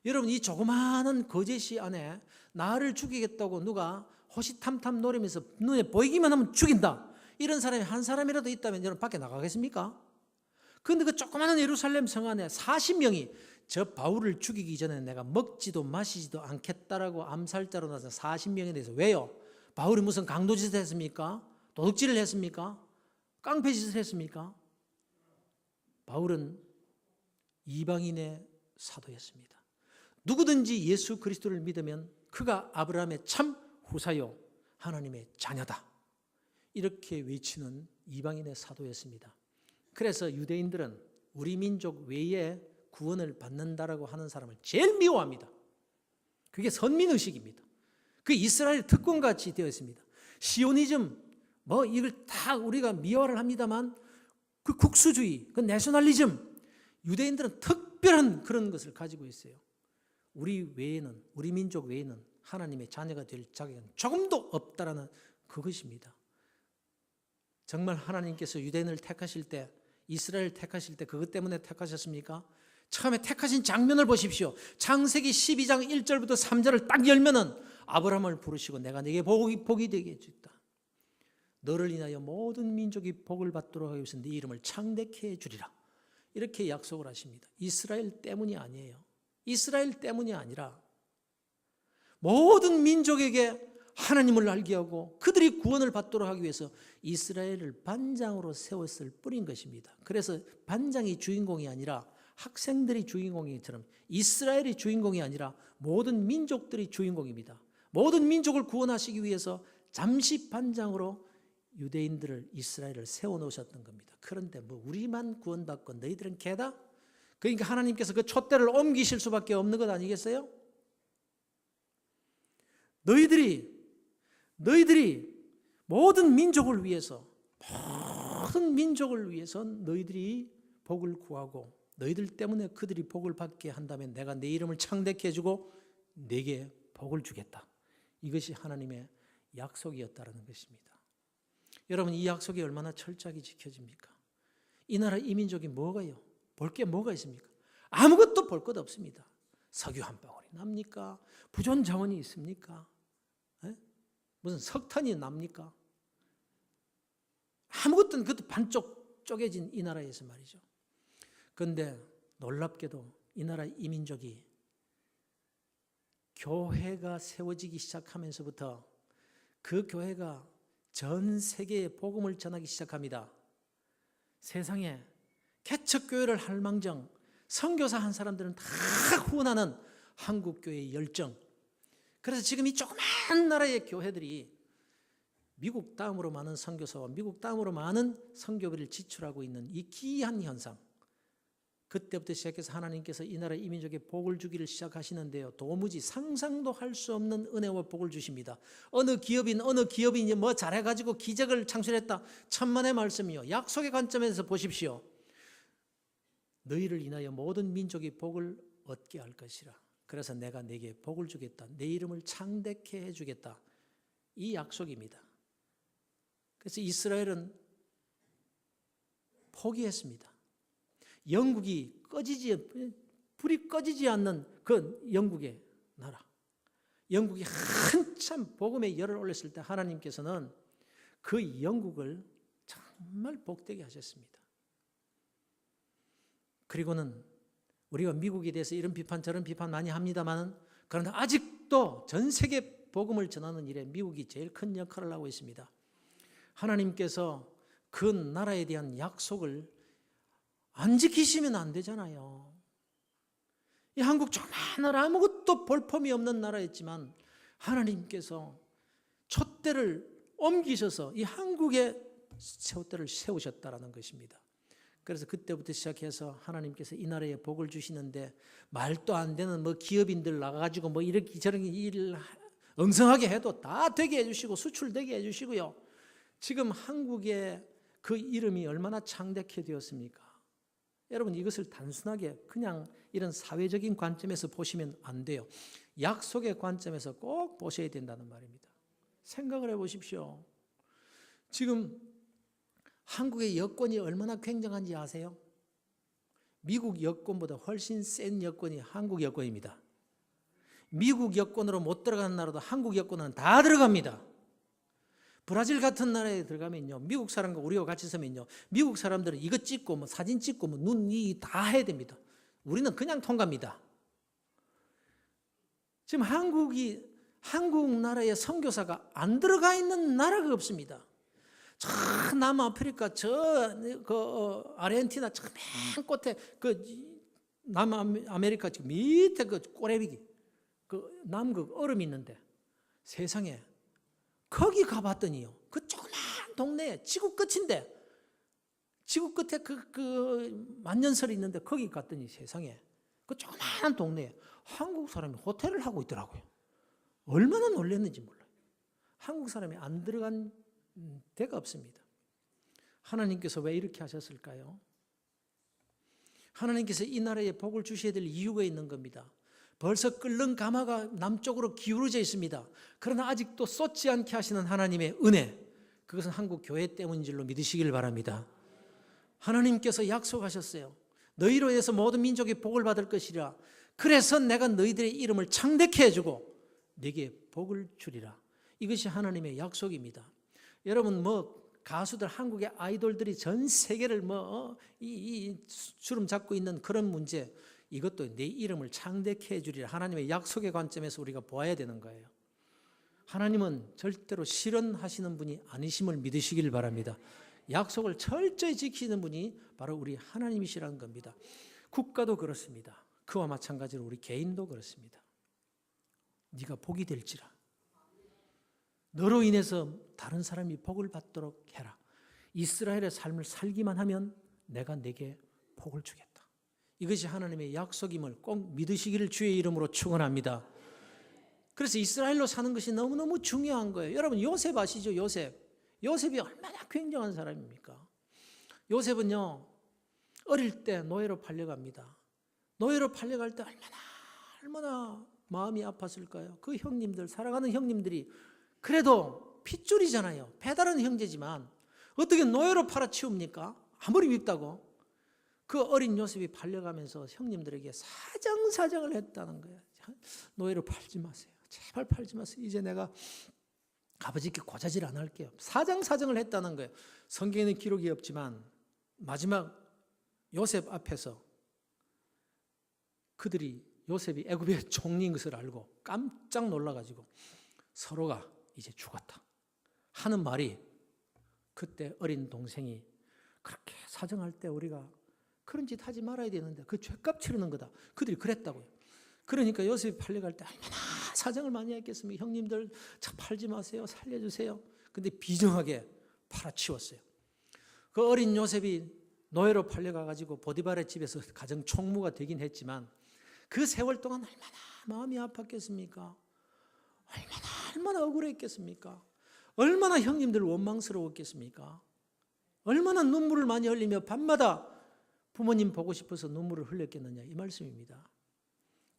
여러분, 이 조그마한 거제시 안에 나를 죽이겠다고 누가 호시탐탐 노리면서 눈에 보이기만 하면 죽인다, 이런 사람이 한 사람이라도 있다면 여러분 밖에 나가겠습니까? 그런데 그 조그마한 예루살렘 성 안에 40명이 저 바울을 죽이기 전에 내가 먹지도 마시지도 않겠다라고 암살자로 나서 40명에 대해서, 왜요? 바울이 무슨 강도짓을 했습니까? 도둑질을 했습니까? 깡패짓을 했습니까? 바울은 이방인의 사도였습니다. 누구든지 예수 그리스도를 믿으면 그가 아브라함의 참 후사요 하나님의 자녀다, 이렇게 외치는 이방인의 사도였습니다. 그래서 유대인들은 우리 민족 외에 구원을 받는다라고 하는 사람을 제일 미워합니다. 그게 선민의식입니다. 그 이스라엘 특권같이 되어 있습니다. 시오니즘 뭐 이걸 다 우리가 미화를 합니다만 그 국수주의, 그 내셔널리즘, 유대인들은 특별한 그런 것을 가지고 있어요. 우리 외에는, 우리 민족 외에는 하나님의 자녀가 될 자격은 조금도 없다라는 그것입니다. 정말 하나님께서 유대인을 택하실 때, 이스라엘을 택하실 때 그것 때문에 택하셨습니까? 처음에 택하신 장면을 보십시오. 창세기 12장 1절부터 3절을 딱 열면은 아브라함을 부르시고 내가 네게 복이 되게 해주겠다. 너를 인하여 모든 민족이 복을 받도록 하기 위해서 네 이름을 창대케 해주리라. 이렇게 약속을 하십니다. 이스라엘 때문이 아니에요. 이스라엘 때문이 아니라 모든 민족에게 하나님을 알게 하고 그들이 구원을 받도록 하기 위해서 이스라엘을 반장으로 세웠을 뿐인 것입니다. 그래서 반장이 주인공이 아니라 학생들이 주인공이처럼 이스라엘이 주인공이 아니라 모든 민족들이 주인공입니다. 모든 민족을 구원하시기 위해서 잠시 반장으로 유대인들을, 이스라엘을 세워놓으셨던 겁니다. 그런데 뭐 우리만 구원받고 너희들은 개다? 그러니까 하나님께서 그 촛대를 옮기실 수밖에 없는 것 아니겠어요? 너희들이 모든 민족을 위해서 너희들이 복을 구하고 너희들 때문에 그들이 복을 받게 한다면 내가 내 이름을 창대케 해주고 내게 복을 주겠다. 이것이 하나님의 약속이었다는 것입니다. 여러분, 이 약속이 얼마나 철저하게 지켜집니까? 이 나라 이민족이 뭐가요? 볼 게 뭐가 있습니까? 아무것도 볼 것 없습니다. 석유 한 방울이 납니까? 부존 자원이 있습니까? 에? 무슨 석탄이 납니까? 아무것도 그것도 반쪽 쪼개진 이 나라에서 말이죠. 그런데 놀랍게도 이 나라 이민족이 교회가 세워지기 시작하면서부터 그 교회가 전 세계에 복음을 전하기 시작합니다. 세상에 개척교회를 할 망정 선교사 한 사람들은 다 후원하는 한국교회의 열정. 그래서 지금 이 조그만 나라의 교회들이 미국 다음으로 많은 선교사와 미국 다음으로 많은 선교비를 지출하고 있는 이 기이한 현상. 그때부터 시작해서 하나님께서 이 나라 이민족에 복을 주기를 시작하시는데요. 도무지 상상도 할 수 없는 은혜와 복을 주십니다. 어느 기업인이 뭐 잘해가지고 기적을 창출했다. 천만의 말씀이요. 약속의 관점에서 보십시오. 너희를 인하여 모든 민족이 복을 얻게 할 것이라. 그래서 내가 네게 복을 주겠다. 내 이름을 창대케 해주겠다. 이 약속입니다. 그래서 이스라엘은 포기했습니다. 영국이 불이 꺼지지 않는 그 영국의 나라. 영국이 한참 복음의 열을 올렸을 때 하나님께서는 그 영국을 정말 복되게 하셨습니다. 그리고는 우리가 미국에 대해서 이런 비판 저런 비판 많이 합니다만 그러나 아직도 전 세계 복음을 전하는 일에 미국이 제일 큰 역할을 하고 있습니다. 하나님께서 그 나라에 대한 약속을 안 지키시면 안 되잖아요. 이 한국 조그만 나라 아무것도 볼품이 없는 나라였지만 하나님께서 촛대를 옮기셔서 이 한국에 촛대를 세우셨다라는 것입니다. 그래서 그때부터 시작해서 하나님께서 이 나라에 복을 주시는데 말도 안 되는 뭐 기업인들 나가가지고 뭐 이렇게 저런 일을 엉성하게 해도 다 되게 해주시고 수출되게 해주시고요. 지금 한국의 그 이름이 얼마나 창대케 되었습니까? 여러분 이것을 단순하게 그냥 이런 사회적인 관점에서 보시면 안 돼요. 약속의 관점에서 꼭 보셔야 된다는 말입니다. 생각을 해보십시오. 지금 한국의 여권이 얼마나 굉장한지 아세요? 미국 여권보다 훨씬 센 여권이 한국 여권입니다. 미국 여권으로 못 들어가는 나라도 한국 여권은 다 들어갑니다. 브라질 같은 나라에 들어가면요, 미국 사람과 우리와 같이 서면요, 미국 사람들은 이거 찍고 뭐 사진 찍고 뭐 눈 이 다 해야 됩니다. 우리는 그냥 통과합니다. 지금 한국 나라의 선교사가 안 들어가 있는 나라가 없습니다. 저 남아프리카 아르헨티나 저 맨 끝에 그 남아메리카 지금 밑에 그 꼬레비기 그 남극 얼음이 있는데 세상에 거기 가봤더니요, 그 조그만 동네에 지구 끝인데 지구 끝에 그 만년설이 있는데 거기 갔더니 세상에 그 조그만 동네에 한국 사람이 호텔을 하고 있더라고요. 얼마나 놀랐는지 몰라요. 한국 사람이 안 들어간 데가 없습니다. 하나님께서 왜 이렇게 하셨을까요? 하나님께서 이 나라에 복을 주셔야 될 이유가 있는 겁니다. 벌써 끓는 가마가 남쪽으로 기울어져 있습니다. 그러나 아직도 쏟지 않게 하시는 하나님의 은혜, 그것은 한국 교회 때문인 줄로 믿으시길 바랍니다. 하나님께서 약속하셨어요. 너희로 해서 모든 민족이 복을 받을 것이라. 그래서 내가 너희들의 이름을 창대케 해주고 네게 복을 주리라. 이것이 하나님의 약속입니다. 여러분 가수들 한국의 아이돌들이 전 세계를 이 주름 잡고 있는 그런 문제, 이것도 내 이름을 창대케 해주리라. 하나님의 약속의 관점에서 우리가 보아야 되는 거예요. 하나님은 절대로 실현하시는 분이 아니심을 믿으시길 바랍니다. 약속을 철저히 지키는 분이 바로 우리 하나님이시라는 겁니다. 국가도 그렇습니다. 그와 마찬가지로 우리 개인도 그렇습니다. 네가 복이 될지라. 너로 인해서 다른 사람이 복을 받도록 해라. 이스라엘의 삶을 살기만 하면 내가 네게 복을 주겠다. 이것이 하나님의 약속임을 꼭 믿으시기를 주의 이름으로 축원합니다. 그래서 이스라엘로 사는 것이 너무너무 중요한 거예요. 여러분 요셉 아시죠? 요셉이 얼마나 굉장한 사람입니까? 요셉은요, 어릴 때 노예로 팔려갑니다. 노예로 팔려갈 때 얼마나 마음이 아팠을까요? 그 형님들, 사랑하는 형님들이 그래도 핏줄이잖아요. 배다른 형제지만 어떻게 노예로 팔아치웁니까? 아무리 밉다고. 그 어린 요셉이 팔려가면서 형님들에게 사정사정을 했다는 거예요. 노예로 팔지 마세요. 제발 팔지 마세요. 이제 내가 아버지께 고자질 안 할게요. 사정사정을 했다는 거예요. 성경에는 기록이 없지만 마지막 요셉 앞에서 그들이 요셉이 애굽의 총리인 것을 알고 깜짝 놀라가지고 서로가 이제 죽었다 하는 말이, 그때 어린 동생이 그렇게 사정할 때 우리가 그런 짓 하지 말아야 되는데 그 죄값 치르는 거다. 그들이 그랬다고요. 그러니까 요셉이 팔려갈 때 얼마나 사정을 많이 했겠습니까? 형님들 참 팔지 마세요. 살려주세요. 근데 비정하게 팔아치웠어요. 그 어린 요셉이 노예로 팔려가가지고 보디발의 집에서 가정 총무가 되긴 했지만 그 세월 동안 얼마나 마음이 아팠겠습니까? 얼마나 억울했겠습니까? 얼마나 형님들 원망스러웠겠습니까? 얼마나 눈물을 많이 흘리며 밤마다 부모님 보고 싶어서 눈물을 흘렸겠느냐, 이 말씀입니다.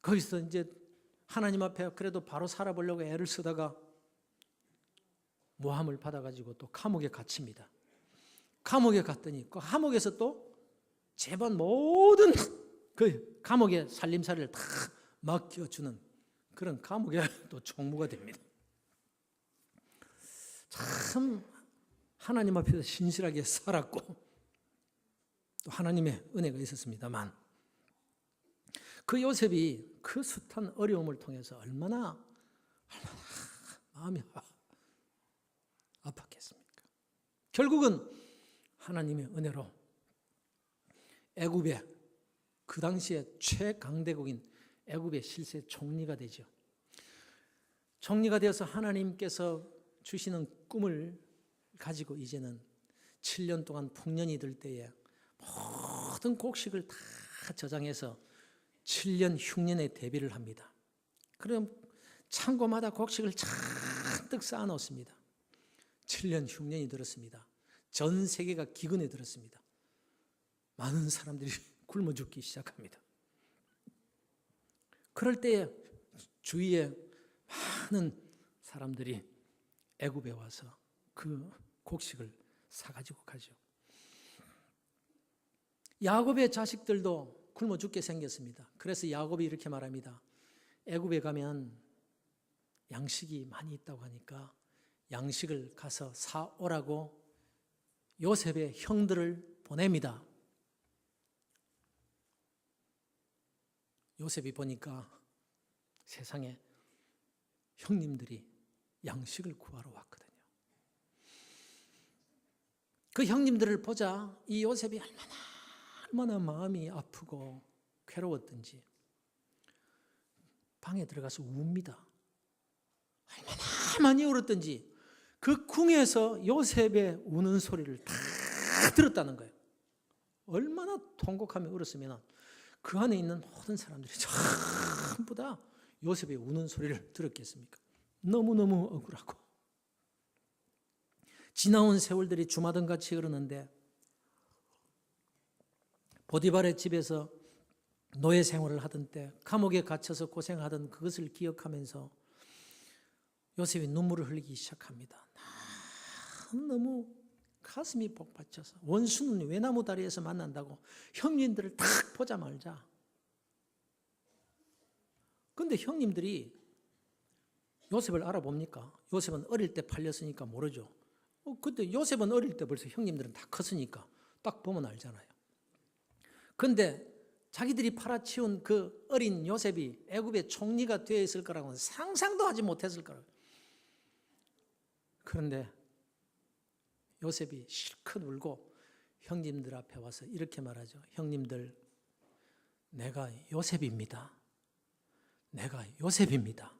거기서 이제 하나님 앞에 그래도 바로 살아보려고 애를 쓰다가 모함을 받아가지고 또 감옥에 갇힙니다. 감옥에 갔더니 그 감옥에서 또 제반 모든 그 감옥의 살림살이를 다 맡겨주는 그런 감옥의 또 총무가 됩니다. 참 하나님 앞에서 신실하게 살았고 또 하나님의 은혜가 있었습니다만, 그 요셉이 그 숱한 어려움을 통해서 얼마나 마음이 아팠겠습니까? 결국은 하나님의 은혜로 애굽의 그 당시에 최강대국인 애굽의 실세 총리가 되죠. 총리가 되어서 하나님께서 주시는 꿈을 가지고 이제는 7년 동안 풍년이 들 때에 모든 곡식을 다 저장해서 7년 흉년에 대비를 합니다. 그럼 창고마다 곡식을 잔뜩 쌓아 놓습니다. 7년 흉년이 들었습니다. 전 세계가 기근에 들었습니다. 많은 사람들이 굶어 죽기 시작합니다. 그럴 때에 주위에 많은 사람들이 애굽에 와서 그 곡식을 사가지고 가죠. 야곱의 자식들도 굶어 죽게 생겼습니다. 그래서 야곱이 이렇게 말합니다. 애굽에 가면 양식이 많이 있다고 하니까 양식을 가서 사오라고 요셉의 형들을 보냅니다. 요셉이 보니까 세상에 형님들이 양식을 구하러 왔거든요. 그 형님들을 보자 이 요셉이 얼마나 마음이 아프고 괴로웠던지 방에 들어가서 웁니다. 얼마나 많이 울었던지 그 궁에서 요셉의 우는 소리를 다 들었다는 거예요. 얼마나 통곡하며 울었으면 그 안에 있는 모든 사람들이 전부 다 요셉의 우는 소리를 들었겠습니까? 너무너무 억울하고 지나온 세월들이 주마등같이 흐르는데 보디발의 집에서 노예 생활을 하던 때 감옥에 갇혀서 고생하던 그것을 기억하면서 요셉이 눈물을 흘리기 시작합니다. 너무 가슴이 복받쳐서 원수는 외나무 다리에서 만난다고 형님들을 딱 보자마자. 그런데 형님들이 요셉을 알아봅니까? 요셉은 어릴 때 팔렸으니까 모르죠. 그때 요셉은 어릴 때 벌써 형님들은 다 컸으니까 딱 보면 알잖아요. 그런데 자기들이 팔아치운 그 어린 요셉이 애굽의 총리가 되어 있을 거라고는 상상도 하지 못했을 거라고. 그런데 요셉이 실컷 울고 형님들 앞에 와서 이렇게 말하죠. 형님들, 내가 요셉입니다. 내가 요셉입니다.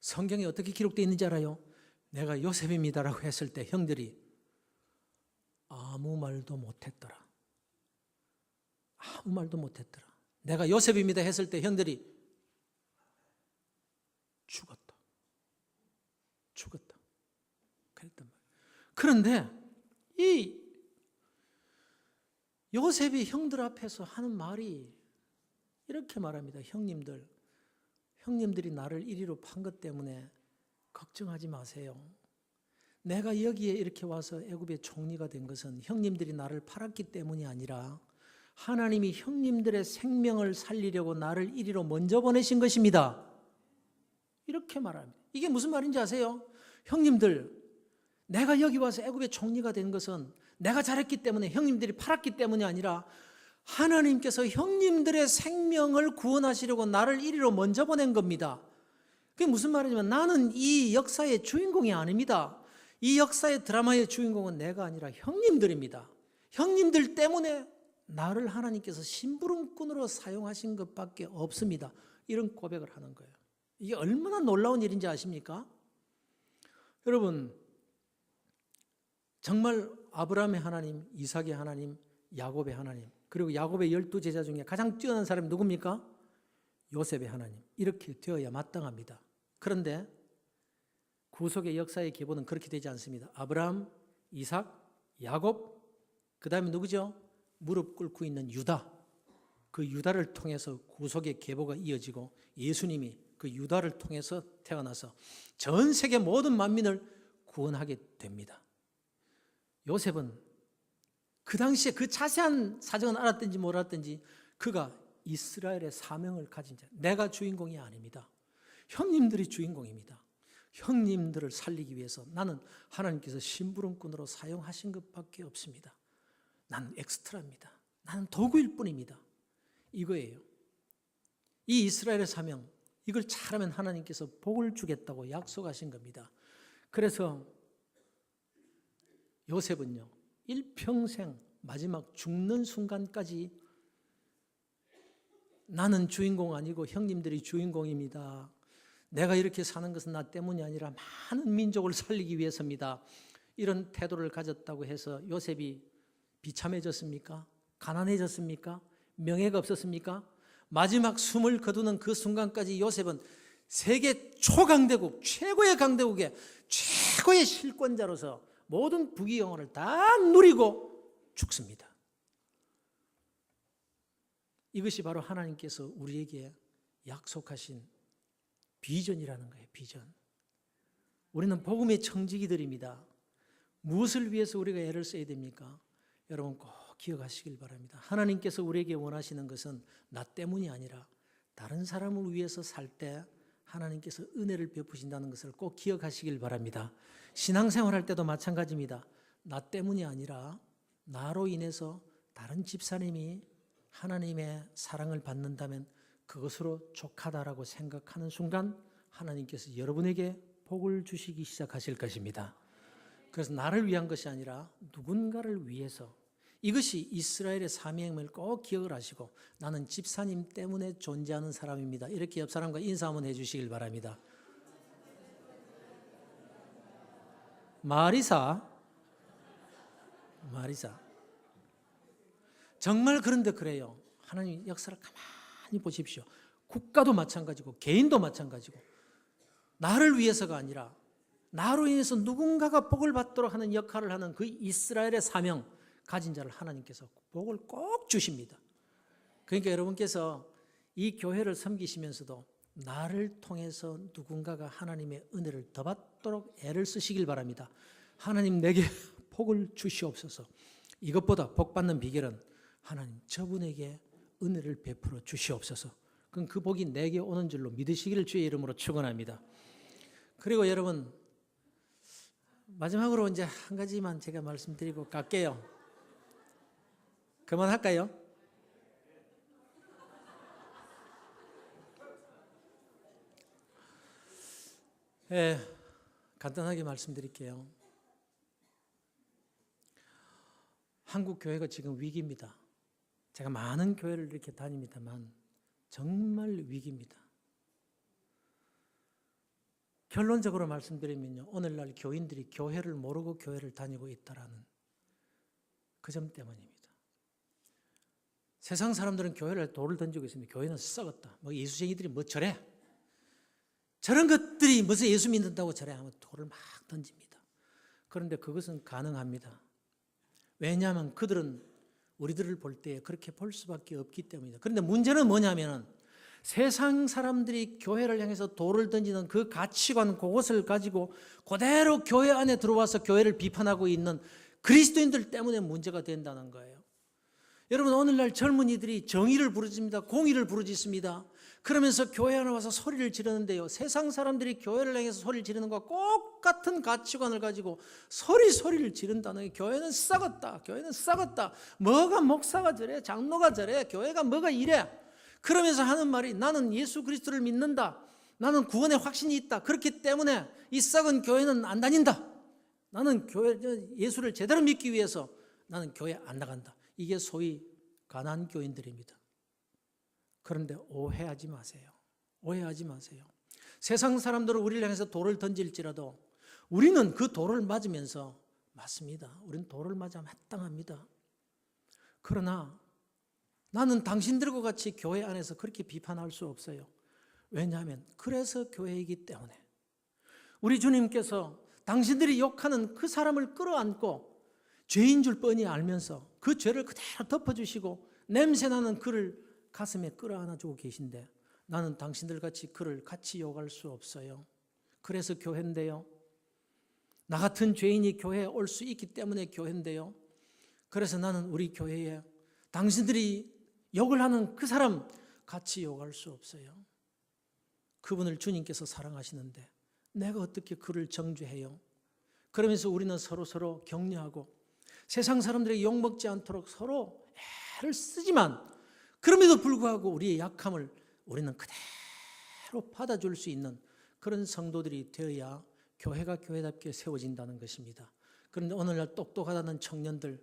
성경에 어떻게 기록되어 있는지 알아요? 내가 요셉입니다라고 했을 때 형들이 아무 말도 못했더라. 아무 말도 못했더라. 내가 요셉입니다 했을 때 형들이 죽었다. 그랬단 말이에요. 그런데 이 요셉이 형들 앞에서 하는 말이 이렇게 말합니다. 형님들 형님들이 나를 이리로 판 것 때문에 걱정하지 마세요. 내가 여기에 이렇게 와서 애굽의 총리가 된 것은 형님들이 나를 팔았기 때문이 아니라 하나님이 형님들의 생명을 살리려고 나를 이리로 먼저 보내신 것입니다. 이렇게 말합니다. 이게 무슨 말인지 아세요? 형님들, 내가 여기 와서 애굽의 총리가 된 것은 내가 잘했기 때문에 형님들이 팔았기 때문이 아니라 하나님께서 형님들의 생명을 구원하시려고 나를 이리로 먼저 보낸 겁니다. 그게 무슨 말이냐면 나는 이 역사의 주인공이 아닙니다. 이 역사의 드라마의 주인공은 내가 아니라 형님들입니다. 형님들 때문에 나를 하나님께서 심부름꾼으로 사용하신 것밖에 없습니다. 이런 고백을 하는 거예요. 이게 얼마나 놀라운 일인지 아십니까? 여러분, 정말 아브라함의 하나님, 이삭의 하나님, 야곱의 하나님, 그리고 야곱의 12제자 중에 가장 뛰어난 사람이 누굽니까? 요셉의 하나님. 이렇게 되어야 마땅합니다. 그런데 구속의 역사의 기본은 그렇게 되지 않습니다. 아브라함, 이삭, 야곱, 그 다음에 누구죠? 무릎 꿇고 있는 유다. 그 유다를 통해서 구속의 계보가 이어지고 예수님이 그 유다를 통해서 태어나서 전 세계 모든 만민을 구원하게 됩니다. 요셉은 그 당시에 그 자세한 사정은 알았든지 몰랐든지 그가 이스라엘의 사명을 가진 자, 내가 주인공이 아닙니다. 형님들이 주인공입니다. 형님들을 살리기 위해서 나는 하나님께서 심부름꾼으로 사용하신 것밖에 없습니다. 나는 엑스트라입니다. 나는 도구일 뿐입니다. 이거예요. 이 이스라엘의 사명, 이걸 잘하면 하나님께서 복을 주겠다고 약속하신 겁니다. 그래서 요셉은요, 일평생 마지막 죽는 순간까지 나는 주인공 아니고 형님들이 주인공입니다. 내가 이렇게 사는 것은 나 때문이 아니라 많은 민족을 살리기 위해서입니다. 이런 태도를 가졌다고 해서 요셉이 비참해졌습니까? 가난해졌습니까? 명예가 없었습니까? 마지막 숨을 거두는 그 순간까지 요셉은 세계 초강대국, 최고의 강대국의 최고의 실권자로서 모든 부귀영화를 다 누리고 죽습니다. 이것이 바로 하나님께서 우리에게 약속하신 비전이라는 거예요. 비전. 우리는 복음의 청지기들입니다. 무엇을 위해서 우리가 애를 써야 됩니까? 여러분 꼭 기억하시길 바랍니다. 하나님께서 우리에게 원하시는 것은 나 때문이 아니라 다른 사람을 위해서 살 때 하나님께서 은혜를 베푸신다는 것을 꼭 기억하시길 바랍니다. 신앙생활할 때도 마찬가지입니다. 나 때문이 아니라 나로 인해서 다른 집사님이 하나님의 사랑을 받는다면 그것으로 족하다라고 생각하는 순간 하나님께서 여러분에게 복을 주시기 시작하실 것입니다. 그래서 나를 위한 것이 아니라 누군가를 위해서, 이것이 이스라엘의 사명을 꼭 기억을 하시고 나는 집사님 때문에 존재하는 사람입니다. 이렇게 옆 사람과 인사 한번 해주시길 바랍니다. 마리사. 정말 그런데 그래요. 하나님 역사를 가만히 보십시오. 국가도 마찬가지고 개인도 마찬가지고 나를 위해서가 아니라 나로 인해서 누군가가 복을 받도록 하는 역할을 하는 그 이스라엘의 사명 가진 자를 하나님께서 복을 꼭 주십니다. 그러니까 여러분께서 이 교회를 섬기시면서도 나를 통해서 누군가가 하나님의 은혜를 더 받도록 애를 쓰시길 바랍니다. 하나님 내게 복을 주시옵소서. 이것보다 복 받는 비결은 하나님 저분에게 은혜를 베풀어 주시옵소서. 그럼 그 복이 내게 오는 줄로 믿으시기를 주의 이름으로 축원합니다. 그리고 여러분 마지막으로 이제 한 가지만 제가 말씀드리고 갈게요. 그만할까요? 네, 간단하게 말씀드릴게요. 한국 교회가 지금 위기입니다. 제가 많은 교회를 이렇게 다닙니다만 정말 위기입니다. 결론적으로 말씀드리면요, 오늘날 교인들이 교회를 모르고 교회를 다니고 있다라는 그 점 때문입니다. 세상 사람들은 교회를 돌을 던지고 있습니다. 교회는 썩었다. 뭐 예수쟁이들이 뭐 저래? 저런 것들이 무슨 예수 믿는다고 저래 하면 돌을 막 던집니다. 그런데 그것은 가능합니다. 왜냐하면 그들은 우리들을 볼 때 그렇게 볼 수밖에 없기 때문입니다. 그런데 문제는 뭐냐면 세상 사람들이 교회를 향해서 돌을 던지는 그 가치관, 그것을 가지고 그대로 교회 안에 들어와서 교회를 비판하고 있는 그리스도인들 때문에 문제가 된다는 거예요. 여러분, 오늘날 젊은이들이 정의를 부르짖습니다. 공의를 부르짖습니다. 그러면서 교회 안에 와서 소리를 지르는데요, 세상 사람들이 교회를 향해서 소리를 지르는 것과 똑같은 가치관을 가지고 소리를 지른다는 게, 교회는 썩었다, 교회는 썩었다, 뭐가 목사가 저래, 장로가 저래, 교회가 뭐가 이래, 그러면서 하는 말이 나는 예수 그리스도를 믿는다, 나는 구원의 확신이 있다, 그렇기 때문에 이 썩은 교회는 안 다닌다, 나는 예수를 제대로 믿기 위해서 나는 교회 안 나간다. 이게 소위 가난한 교인들입니다. 그런데 오해하지 마세요. 오해하지 마세요. 세상 사람들은 우리를 향해서 돌을 던질지라도 우리는 그 돌을 맞으면서 맞습니다. 우리는 돌을 맞아 마땅합니다. 그러나 나는 당신들과 같이 교회 안에서 그렇게 비판할 수 없어요. 왜냐하면 그래서 교회이기 때문에. 우리 주님께서 당신들이 욕하는 그 사람을 끌어안고 죄인 줄 뻔히 알면서 그 죄를 그대로 덮어주시고 냄새나는 그를 가슴에 끌어안아주고 계신데, 나는 당신들같이 그를 같이 욕할 수 없어요. 그래서 교회인데요, 나 같은 죄인이 교회에 올 수 있기 때문에 교회인데요, 그래서 나는 우리 교회에 당신들이 욕을 하는 그 사람 같이 욕할 수 없어요. 그분을 주님께서 사랑하시는데 내가 어떻게 그를 정죄해요? 그러면서 우리는 서로 격려하고 세상 사람들에게 욕먹지 않도록 서로 애를 쓰지만, 그럼에도 불구하고 우리의 약함을 우리는 그대로 받아줄 수 있는 그런 성도들이 되어야 교회가 교회답게 세워진다는 것입니다. 그런데 오늘날 똑똑하다는 청년들,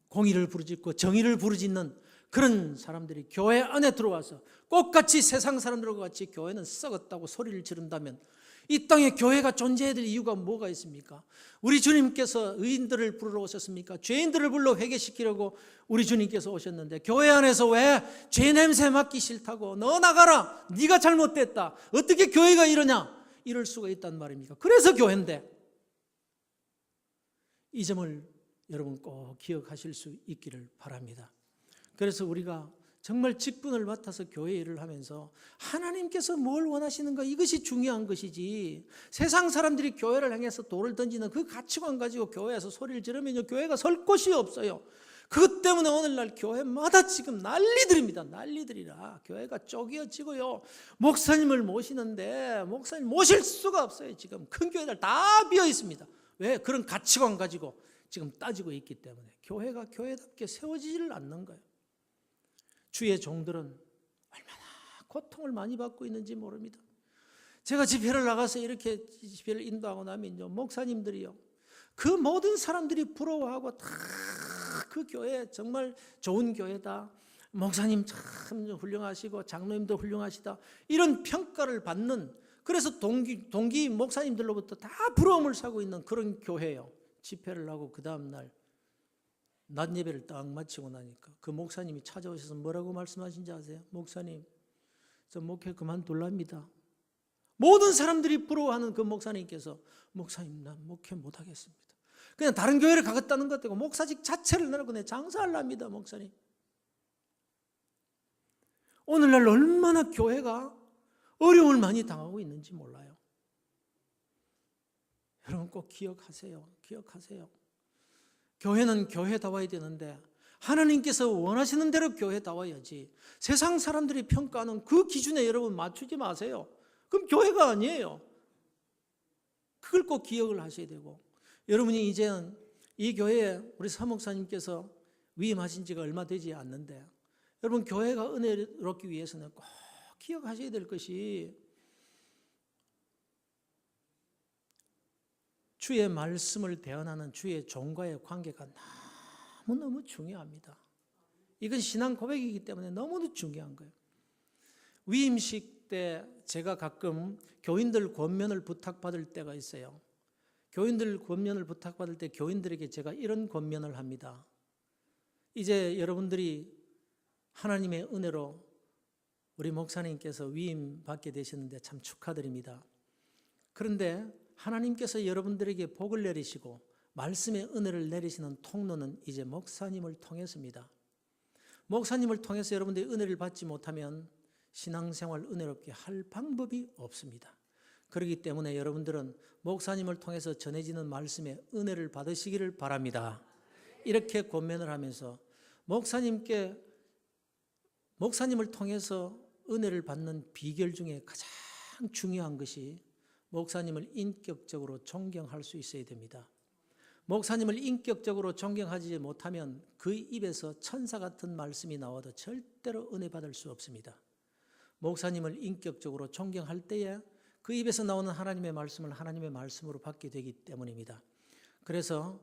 공의를 부르짖고 정의를 부르짖는 그런 사람들이 교회 안에 들어와서 똑같이 세상 사람들과 같이 교회는 썩었다고 소리를 지른다면 이 땅에 교회가 존재해야 될 이유가 뭐가 있습니까? 우리 주님께서 의인들을 부르러 오셨습니까? 죄인들을 불러 회개시키려고 우리 주님께서 오셨는데, 교회 안에서 왜 죄 냄새 맡기 싫다고 너 나가라, 네가 잘못됐다, 어떻게 교회가 이러냐, 이럴 수가 있단 말입니까? 그래서 교회인데, 이 점을 여러분 꼭 기억하실 수 있기를 바랍니다. 그래서 우리가 정말 직분을 맡아서 교회 일을 하면서 하나님께서 뭘 원하시는가, 이것이 중요한 것이지, 세상 사람들이 교회를 향해서 돌을 던지는 그 가치관 가지고 교회에서 소리를 지르면 교회가 설 곳이 없어요. 그것 때문에 오늘날 교회마다 지금 난리들입니다. 난리들이라 교회가 쪼개어지고요, 목사님을 모시는데 목사님 모실 수가 없어요. 지금 큰 교회들 다 비어 있습니다. 왜? 그런 가치관 가지고 지금 따지고 있기 때문에 교회가 교회답게 세워지지를 않는 거예요. 주의 종들은 얼마나 고통을 많이 받고 있는지 모릅니다. 제가 집회를 나가서 이렇게 집회를 인도하고 나면요, 목사님들이요, 그 모든 사람들이 부러워하고 다 그 교회 정말 좋은 교회다, 목사님 참 훌륭하시고 장로님도 훌륭하시다, 이런 평가를 받는, 그래서 동기 목사님들로부터 다 부러움을 사고 있는 그런 교회예요. 집회를 하고 그 다음날 낮 예배를 딱 마치고 나니까 그 목사님이 찾아오셔서 뭐라고 말씀하신지 아세요? 목사님, 저 목회 그만둘랍니다. 모든 사람들이 부러워하는 그 목사님께서, 목사님 난 목회 못하겠습니다, 그냥 다른 교회를 가겠다는 것 같고 목사직 자체를 내놓고 내 장사하랍니다. 목사님, 오늘날 얼마나 교회가 어려움을 많이 당하고 있는지 몰라요. 여러분 꼭 기억하세요. 기억하세요. 교회는 교회다워야 되는데 하나님께서 원하시는 대로 교회다워야지, 세상 사람들이 평가하는 그 기준에 여러분 맞추지 마세요. 그럼 교회가 아니에요. 그걸 꼭 기억을 하셔야 되고, 여러분이 이제는 이 교회에 우리 사목사님께서 위임하신 지가 얼마 되지 않는데, 여러분 교회가 은혜를 얻기 위해서는 꼭 기억하셔야 될 것이, 주의 말씀을 대언하는 주의 종과의 관계가 너무너무 중요합니다. 이건 신앙 고백이기 때문에 너무도 중요한 거예요. 위임식 때 제가 가끔 교인들 권면을 부탁받을 때가 있어요. 교인들 권면을 부탁받을 때 교인들에게 제가 이런 권면을 합니다. 이제 여러분들이 하나님의 은혜로 우리 목사님께서 위임 받게 되셨는데 참 축하드립니다. 그런데 하나님께서 여러분들에게 복을 내리시고 말씀의 은혜를 내리시는 통로는 이제 목사님을 통해서입니다. 목사님을 통해서 여러분들이 은혜를 받지 못하면 신앙생활 은혜롭게 할 방법이 없습니다. 그렇기 때문에 여러분들은 목사님을 통해서 전해지는 말씀에 은혜를 받으시기를 바랍니다. 이렇게 권면을 하면서 목사님을 통해서 은혜를 받는 비결 중에 가장 중요한 것이 목사님을 인격적으로 존경할 수 있어야 됩니다. 목사님을 인격적으로 존경하지 못하면 그 입에서 천사 같은 말씀이 나와도 절대로 은혜 받을 수 없습니다. 목사님을 인격적으로 존경할 때에 그 입에서 나오는 하나님의 말씀을 하나님의 말씀으로 받게 되기 때문입니다. 그래서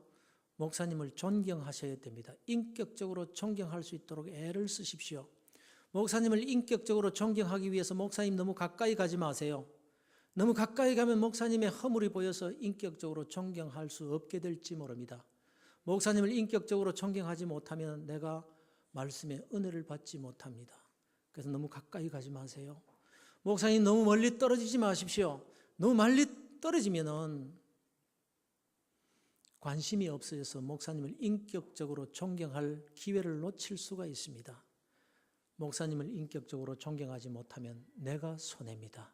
목사님을 존경하셔야 됩니다. 인격적으로 존경할 수 있도록 애를 쓰십시오. 목사님을 인격적으로 존경하기 위해서 목사님 너무 가까이 가지 마세요. 너무 가까이 가면 목사님의 허물이 보여서 인격적으로 존경할 수 없게 될지 모릅니다. 목사님을 인격적으로 존경하지 못하면 내가 말씀의 은혜를 받지 못합니다. 그래서 너무 가까이 가지 마세요. 목사님 너무 멀리 떨어지지 마십시오. 너무 멀리 떨어지면은 관심이 없어져서 목사님을 인격적으로 존경할 기회를 놓칠 수가 있습니다. 목사님을 인격적으로 존경하지 못하면 내가 손해입니다.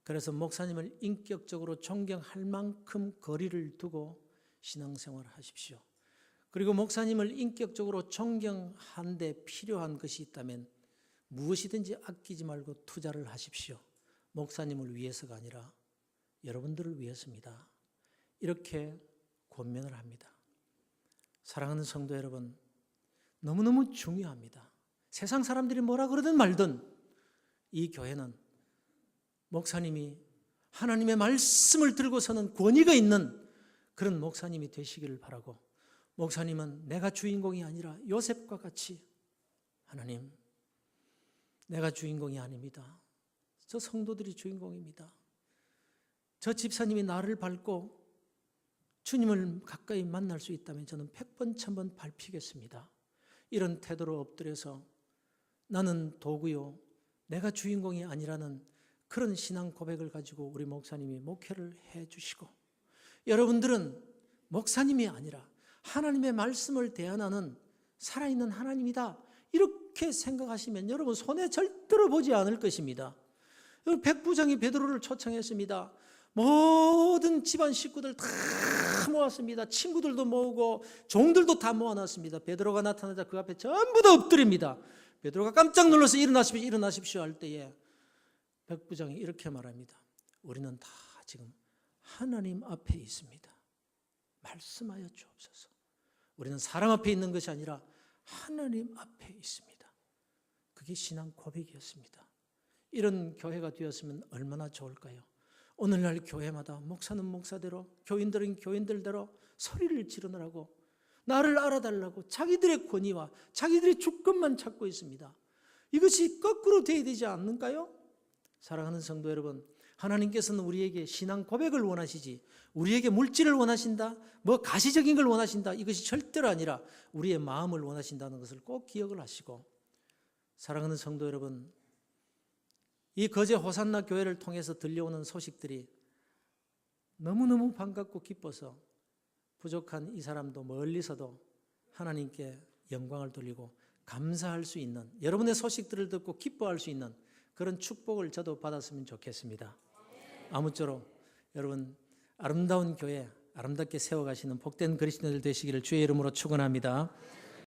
그래서 목사님을 인격적으로 존경할 만큼 거리를 두고 신앙생활을 하십시오. 그리고 목사님을 인격적으로 존경한 데 필요한 것이 있다면 무엇이든지 아끼지 말고 투자를 하십시오. 목사님을 위해서가 아니라 여러분들을 위해서입니다. 이렇게 권면을 합니다. 사랑하는 성도 여러분, 너무너무 중요합니다. 세상 사람들이 뭐라 그러든 말든 이 교회는 목사님이 하나님의 말씀을 들고 서는 권위가 있는 그런 목사님이 되시기를 바라고, 목사님은 내가 주인공이 아니라 요셉과 같이 하나님, 내가 주인공이 아닙니다. 저 성도들이 주인공입니다. 저 집사님이 나를 밟고 주님을 가까이 만날 수 있다면 저는 100번 1000번 밟히겠습니다. 이런 태도로 엎드려서 나는 도구요, 내가 주인공이 아니라는 그런 신앙 고백을 가지고 우리 목사님이 목회를 해주시고, 여러분들은 목사님이 아니라 하나님의 말씀을 대안하는 살아있는 하나님이다, 이렇게 생각하시면 여러분 손해 절대로 보지 않을 것입니다. 백부장이 베드로를 초청했습니다. 모든 집안 식구들 다 모았습니다. 친구들도 모으고 종들도 다 모아놨습니다. 베드로가 나타나자 그 앞에 전부 다 엎드립니다. 베드로가 깜짝 놀라서 일어나십시오 할 때에 백부장이 이렇게 말합니다. 우리는 다 지금 하나님 앞에 있습니다. 말씀하여 주옵소서. 우리는 사람 앞에 있는 것이 아니라 하나님 앞에 있습니다. 그게 신앙 고백이었습니다. 이런 교회가 되었으면 얼마나 좋을까요? 오늘날 교회마다 목사는 목사대로, 교인들은 교인들대로 소리를 지르느라고, 나를 알아달라고 자기들의 권위와 자기들의 주권만 찾고 있습니다. 이것이 거꾸로 되어야 되지 않는가요? 사랑하는 성도 여러분, 하나님께서는 우리에게 신앙 고백을 원하시지 우리에게 물질을 원하신다, 뭐 가시적인 걸 원하신다, 이것이 절대로 아니라 우리의 마음을 원하신다는 것을 꼭 기억을 하시고, 사랑하는 성도 여러분, 이 거제 호산나 교회를 통해서 들려오는 소식들이 너무너무 반갑고 기뻐서 부족한 이 사람도 멀리서도 하나님께 영광을 돌리고 감사할 수 있는, 여러분의 소식들을 듣고 기뻐할 수 있는 그런 축복을 저도 받았으면 좋겠습니다. 아무쪼록 여러분 아름다운 교회, 아름답게 세워가시는 복된 그리스도인들 되시기를 주의 이름으로 축원합니다.